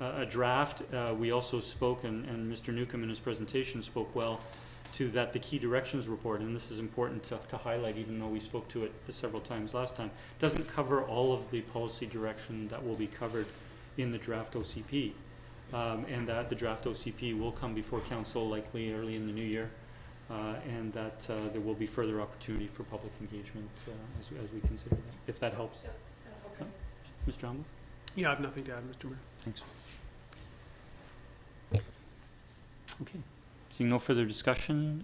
a draft. We also spoke, and Mr. Newcomb in his presentation spoke well to that the key directions report, and this is important to highlight, even though we spoke to it several times last time, doesn't cover all of the policy direction that will be covered in the draft OCP, and that the draft OCP will come before council likely early in the new year, and that there will be further opportunity for public engagement as we consider that, if that helps. Yeah, okay. Mr. Humble? Yeah, I have nothing to add, Mr. Mayor. Thanks. Okay. Seeing no further discussion,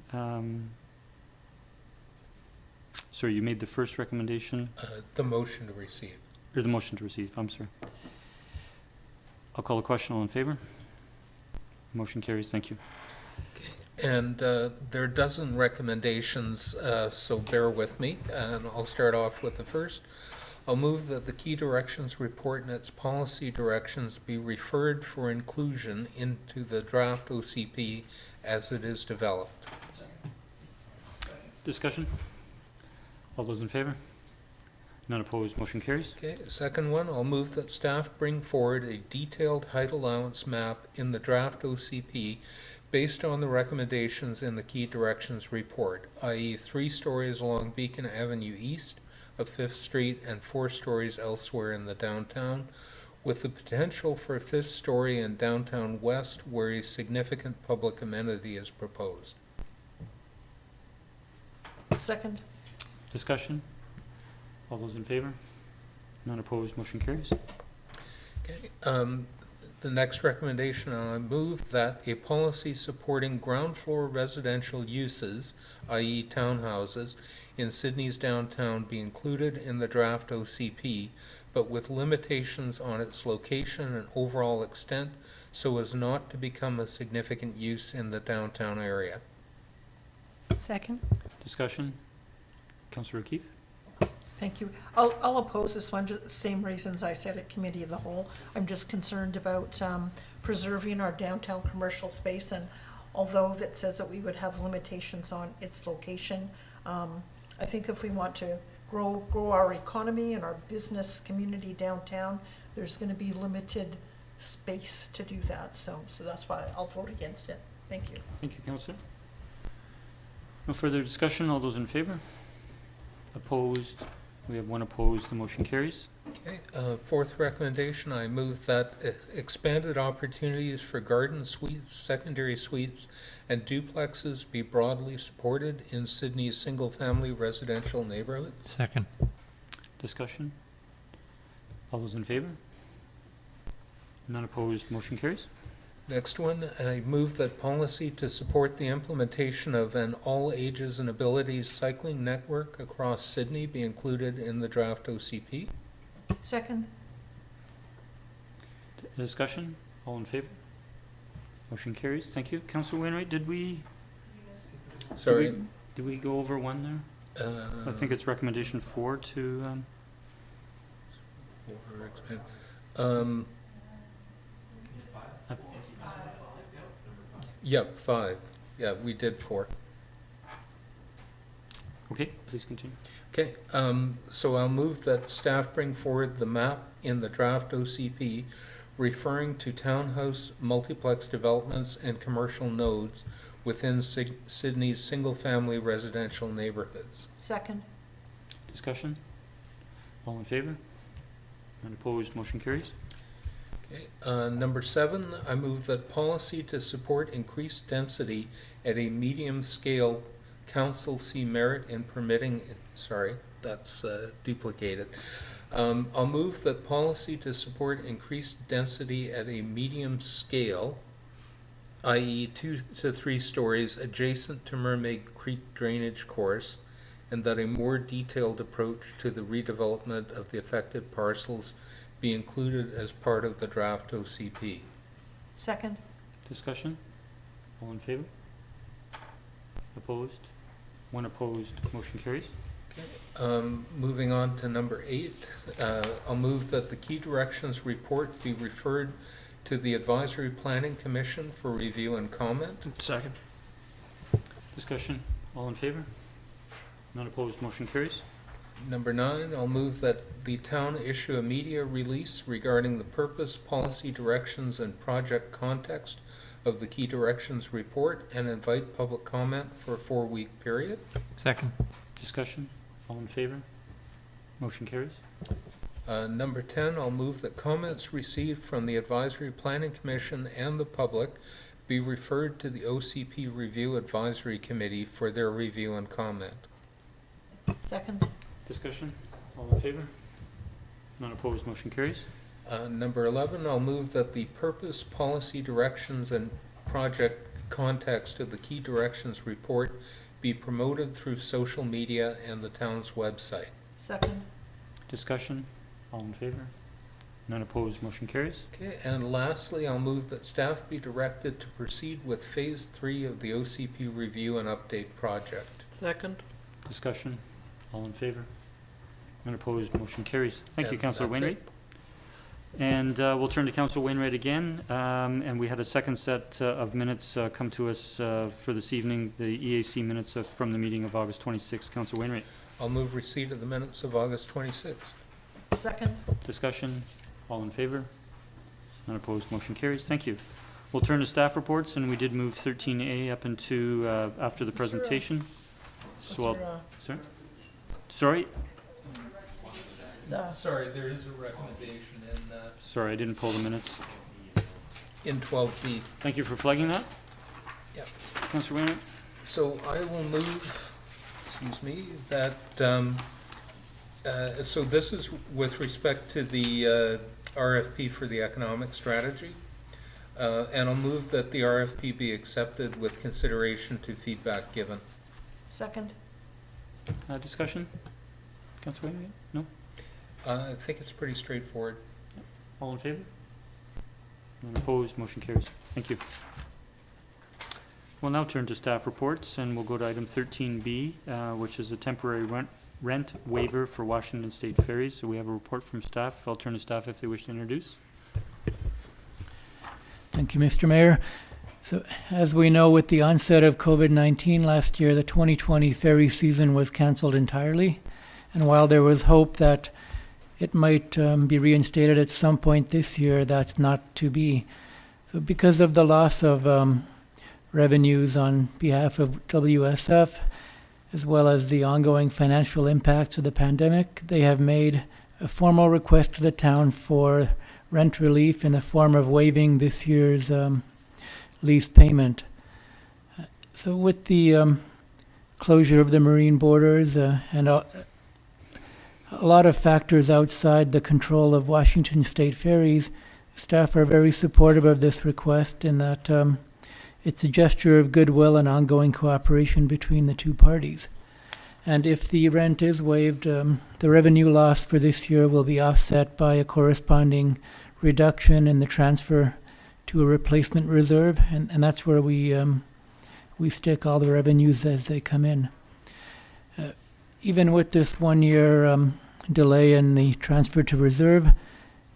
sorry, you made the first recommendation? The motion to receive. Or the motion to receive, I'm sorry. I'll call the question. All in favor? Motion carries. Thank you. Okay. And there are a dozen recommendations, so bear with me, and I'll start off with the first. I'll move that the key directions report and its policy directions be referred for inclusion into the draft OCP as it is developed. Discussion? All those in favor? None opposed, motion carries. Okay, second one, I'll move that staff bring forward a detailed height allowance map in the draft OCP based on the recommendations in the key directions report, i.e. 3 stories along Beacon Avenue East of 5th Street and 4 stories elsewhere in the downtown, with the potential for a 5th story in downtown west where a significant public amenity is proposed. Second. Discussion? All those in favor? None opposed, motion carries. Okay, the next recommendation, I move that a policy supporting ground floor residential uses, i.e. townhouses, in Sydney's downtown be included in the draft OCP, but with limitations on its location and overall extent so as not to become a significant use in the downtown area. Second. Discussion? Councillor O'Keefe? Thank you. I'll oppose this one, just the same reasons I said at committee of the whole. I'm just concerned about preserving our downtown commercial space, and although that says that we would have limitations on its location, I think if we want to grow our economy and our business community downtown, there's going to be limited space to do that. So that's why I'll vote against it. Thank you. Thank you, Councillor. No further discussion. All those in favor? Opposed? We have 1 opposed. The motion carries. Okay, fourth recommendation, I move that expanded opportunities for garden suites, secondary suites, and duplexes be broadly supported in Sydney's single-family residential neighborhoods. Second. Discussion? All those in favor? None opposed. Motion carries. Next one, I move that policy to support the implementation of an all ages and abilities cycling network across Sydney be included in the draft OCP. Second. Discussion? All in favor? Motion carries. Thank you. Councillor Wainwright, did we go over one there? I think it's recommendation 4 to, Yep, 5. Yeah, we did 4. okay, please continue. Okay, so I'll move that staff bring forward the map in the draft OCP referring to townhouse multiplex developments and commercial nodes within Sydney's single-family residential neighborhoods. Second. Discussion? All in favor? None opposed. Motion carries. Okay, number 7, I move that policy to support increased density at a medium scale council see merit in permitting, sorry, that's duplicated. I'll move that policy to support increased density at a medium scale, i.e. 2 to 3 stories adjacent to Mermaid Creek drainage course, and that a more detailed approach to the redevelopment of the affected parcels be included as part of the draft OCP. Second. Discussion? All in favor? Opposed? 1 opposed. Motion carries. Moving on to number 8, I'll move that the key directions report be referred to the Advisory Planning Commission for review and comment. Second. Discussion? All in favor? None opposed. Motion carries. Number 9, I'll move that the town issue a media release regarding the purpose, policy directions, and project context of the key directions report and invite public comment for a 4-week period. Second. Discussion? All in favor? Motion carries. Number 10, I'll move that comments received from the Advisory Planning Commission and the public be referred to the OCP Review Advisory Committee for their review and comment. Second. Discussion? All in favor? None opposed. Motion carries. Number 11, I'll move that the purpose, policy directions, and project context of the key directions report be promoted through social media and the town's website. Second. Discussion? All in favor? None opposed. Motion carries. Okay, and lastly, I'll move that staff be directed to proceed with Phase 3 of the OCP Review and Update project. Second. Discussion? All in favor? None opposed. Motion carries. Thank you, And Councillor that's Wainwright. And we'll turn to Councillor Wainwright again. And we had a second set of minutes come to us for this evening, the EAC minutes from the meeting of August 26th. Councillor Wainwright. I'll move receipt of the minutes of August 26th. Second. Discussion, all in favor? None opposed, motion carries. Thank you. We'll turn to staff reports, and we did move 13A up into after the presentation. So I'll, sorry? Sorry, there is a recommendation in Sorry, I didn't pull the minutes. in 12B. Thank you for flagging that. Yep. Councillor Wainwright? So I will move, excuse me, that, so this is with respect to the RFP for the economic strategy. And I'll move that the RFP be accepted with consideration to feedback given. Second. Discussion? Councillor Wainwright? No? I think it's pretty straightforward. All in favor? None opposed, motion carries. Thank you. We'll now turn to staff reports, and we'll go to item 13B, which is a temporary rent waiver for Washington State Ferries. So we have a report from staff. I'll turn to staff if they wish to introduce. Thank you, Mr. Mayor. So as we know, with the onset of COVID-19 last year, the 2020 ferry season was canceled entirely. And while there was hope that it might be reinstated at some point this year, that's not to be. So because of the loss of revenues on behalf of WSF, as well as the ongoing financial impacts of the pandemic, they have made a formal request to the town for rent relief in the form of waiving this year's lease payment. So with the closure of the marine borders and a lot of factors outside the control of Washington State Ferries, staff are very supportive of this request in that it's a gesture of goodwill and ongoing cooperation between the two parties. And if the rent is waived, the revenue loss for this year will be offset by a corresponding reduction in the transfer to a replacement reserve, and that's where we stick all the revenues as they come in. Even with this 1 year delay in the transfer to reserve,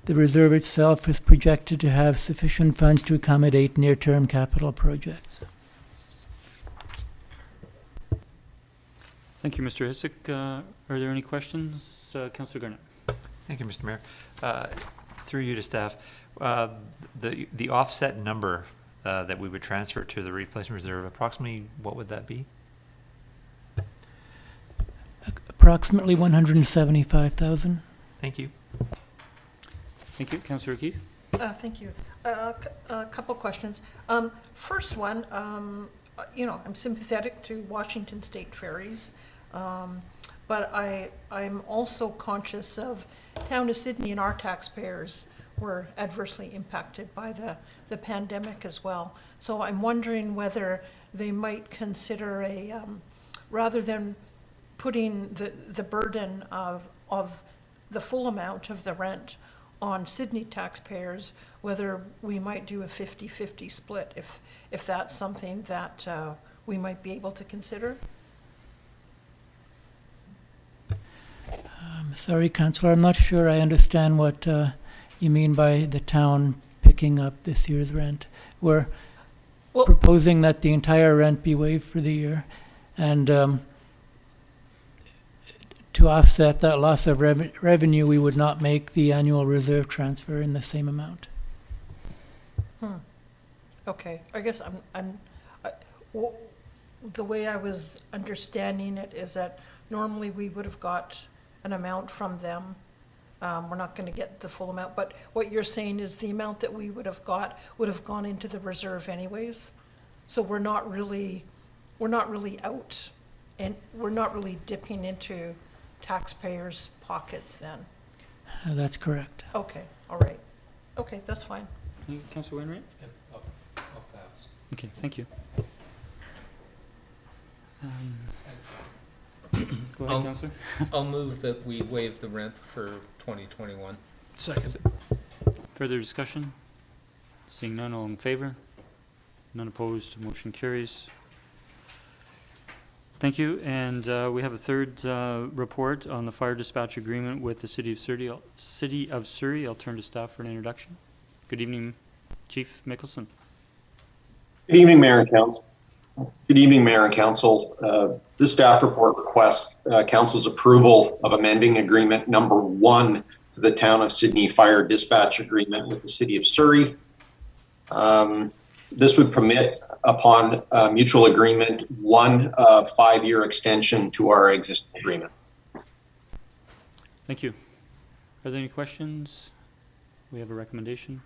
the reserve itself is projected to have sufficient funds to accommodate near-term capital projects. Thank you, Mr. Hissick. Are there any questions? Councillor Garnett. Thank you, Mr. Mayor. Through you to staff, the offset number that we would transfer to the replacement reserve, approximately what would that be? Approximately 175,000. Thank you. Thank you, Councillor Keith. Thank you. A couple questions. First one, I'm sympathetic to Washington State Ferries, but I'm also conscious of Town of Sydney and our taxpayers were adversely impacted by the pandemic as well. So I'm wondering whether they might consider rather than putting the burden of the full amount of the rent on Sydney taxpayers, whether we might do a 50-50 split, if that's something that we might be able to consider. Sorry, Councillor, I'm not sure I understand what you mean by the town picking up this year's rent. We're proposing that the entire rent be waived for the year, and to offset that loss of revenue, we would not make the annual reserve transfer in the same amount. Okay, I guess the way I was understanding it is that normally we would have got an amount from them. We're not going to get the full amount, but what you're saying is the amount that we would have got would have gone into the reserve anyways. So we're not really out, and we're not really dipping into taxpayers' pockets then. That's correct. Okay, all right. Okay, that's fine. Councillor Wainwright? I'll pass. Okay, thank you. Go ahead, Councillor. I'll move that we waive the rent for 2021. Second. Further discussion? Seeing none, all in favor? None opposed, motion carries. Thank you, and we have a third report on the fire dispatch agreement with the City of Surrey. I'll turn to staff for an introduction. Good evening, Chief Mickelson. Good evening, Mayor and Council. Good evening, Mayor and Council. This staff report requests Council's approval of amending agreement number 1 to the Town of Sydney Fire Dispatch Agreement with the City of Surrey. This would permit, upon mutual agreement, 1 5-year extension to our existing agreement. Thank you. Are there any questions? We have a recommendation.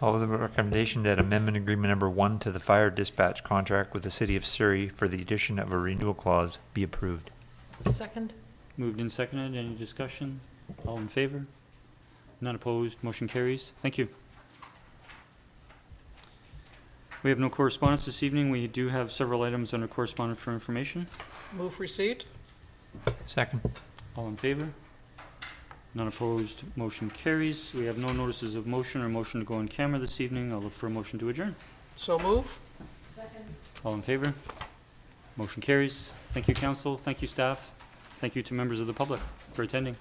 All of the recommendation that amendment agreement number 1 to the fire dispatch contract with the City of Surrey for the addition of a renewal clause be approved. Second? Moved and seconded. Any discussion? All in favor? None opposed. Motion carries. Thank you. We have no correspondence this evening. We do have several items under correspondence for information. Move receipt. Second. All in favor? None opposed. Motion carries. We have no notices of motion or motion to go on camera this evening. I'll look for a motion to adjourn. So move. All in favor? Motion carries. Thank you, council. Thank you, staff. Thank you to members of the public for attending.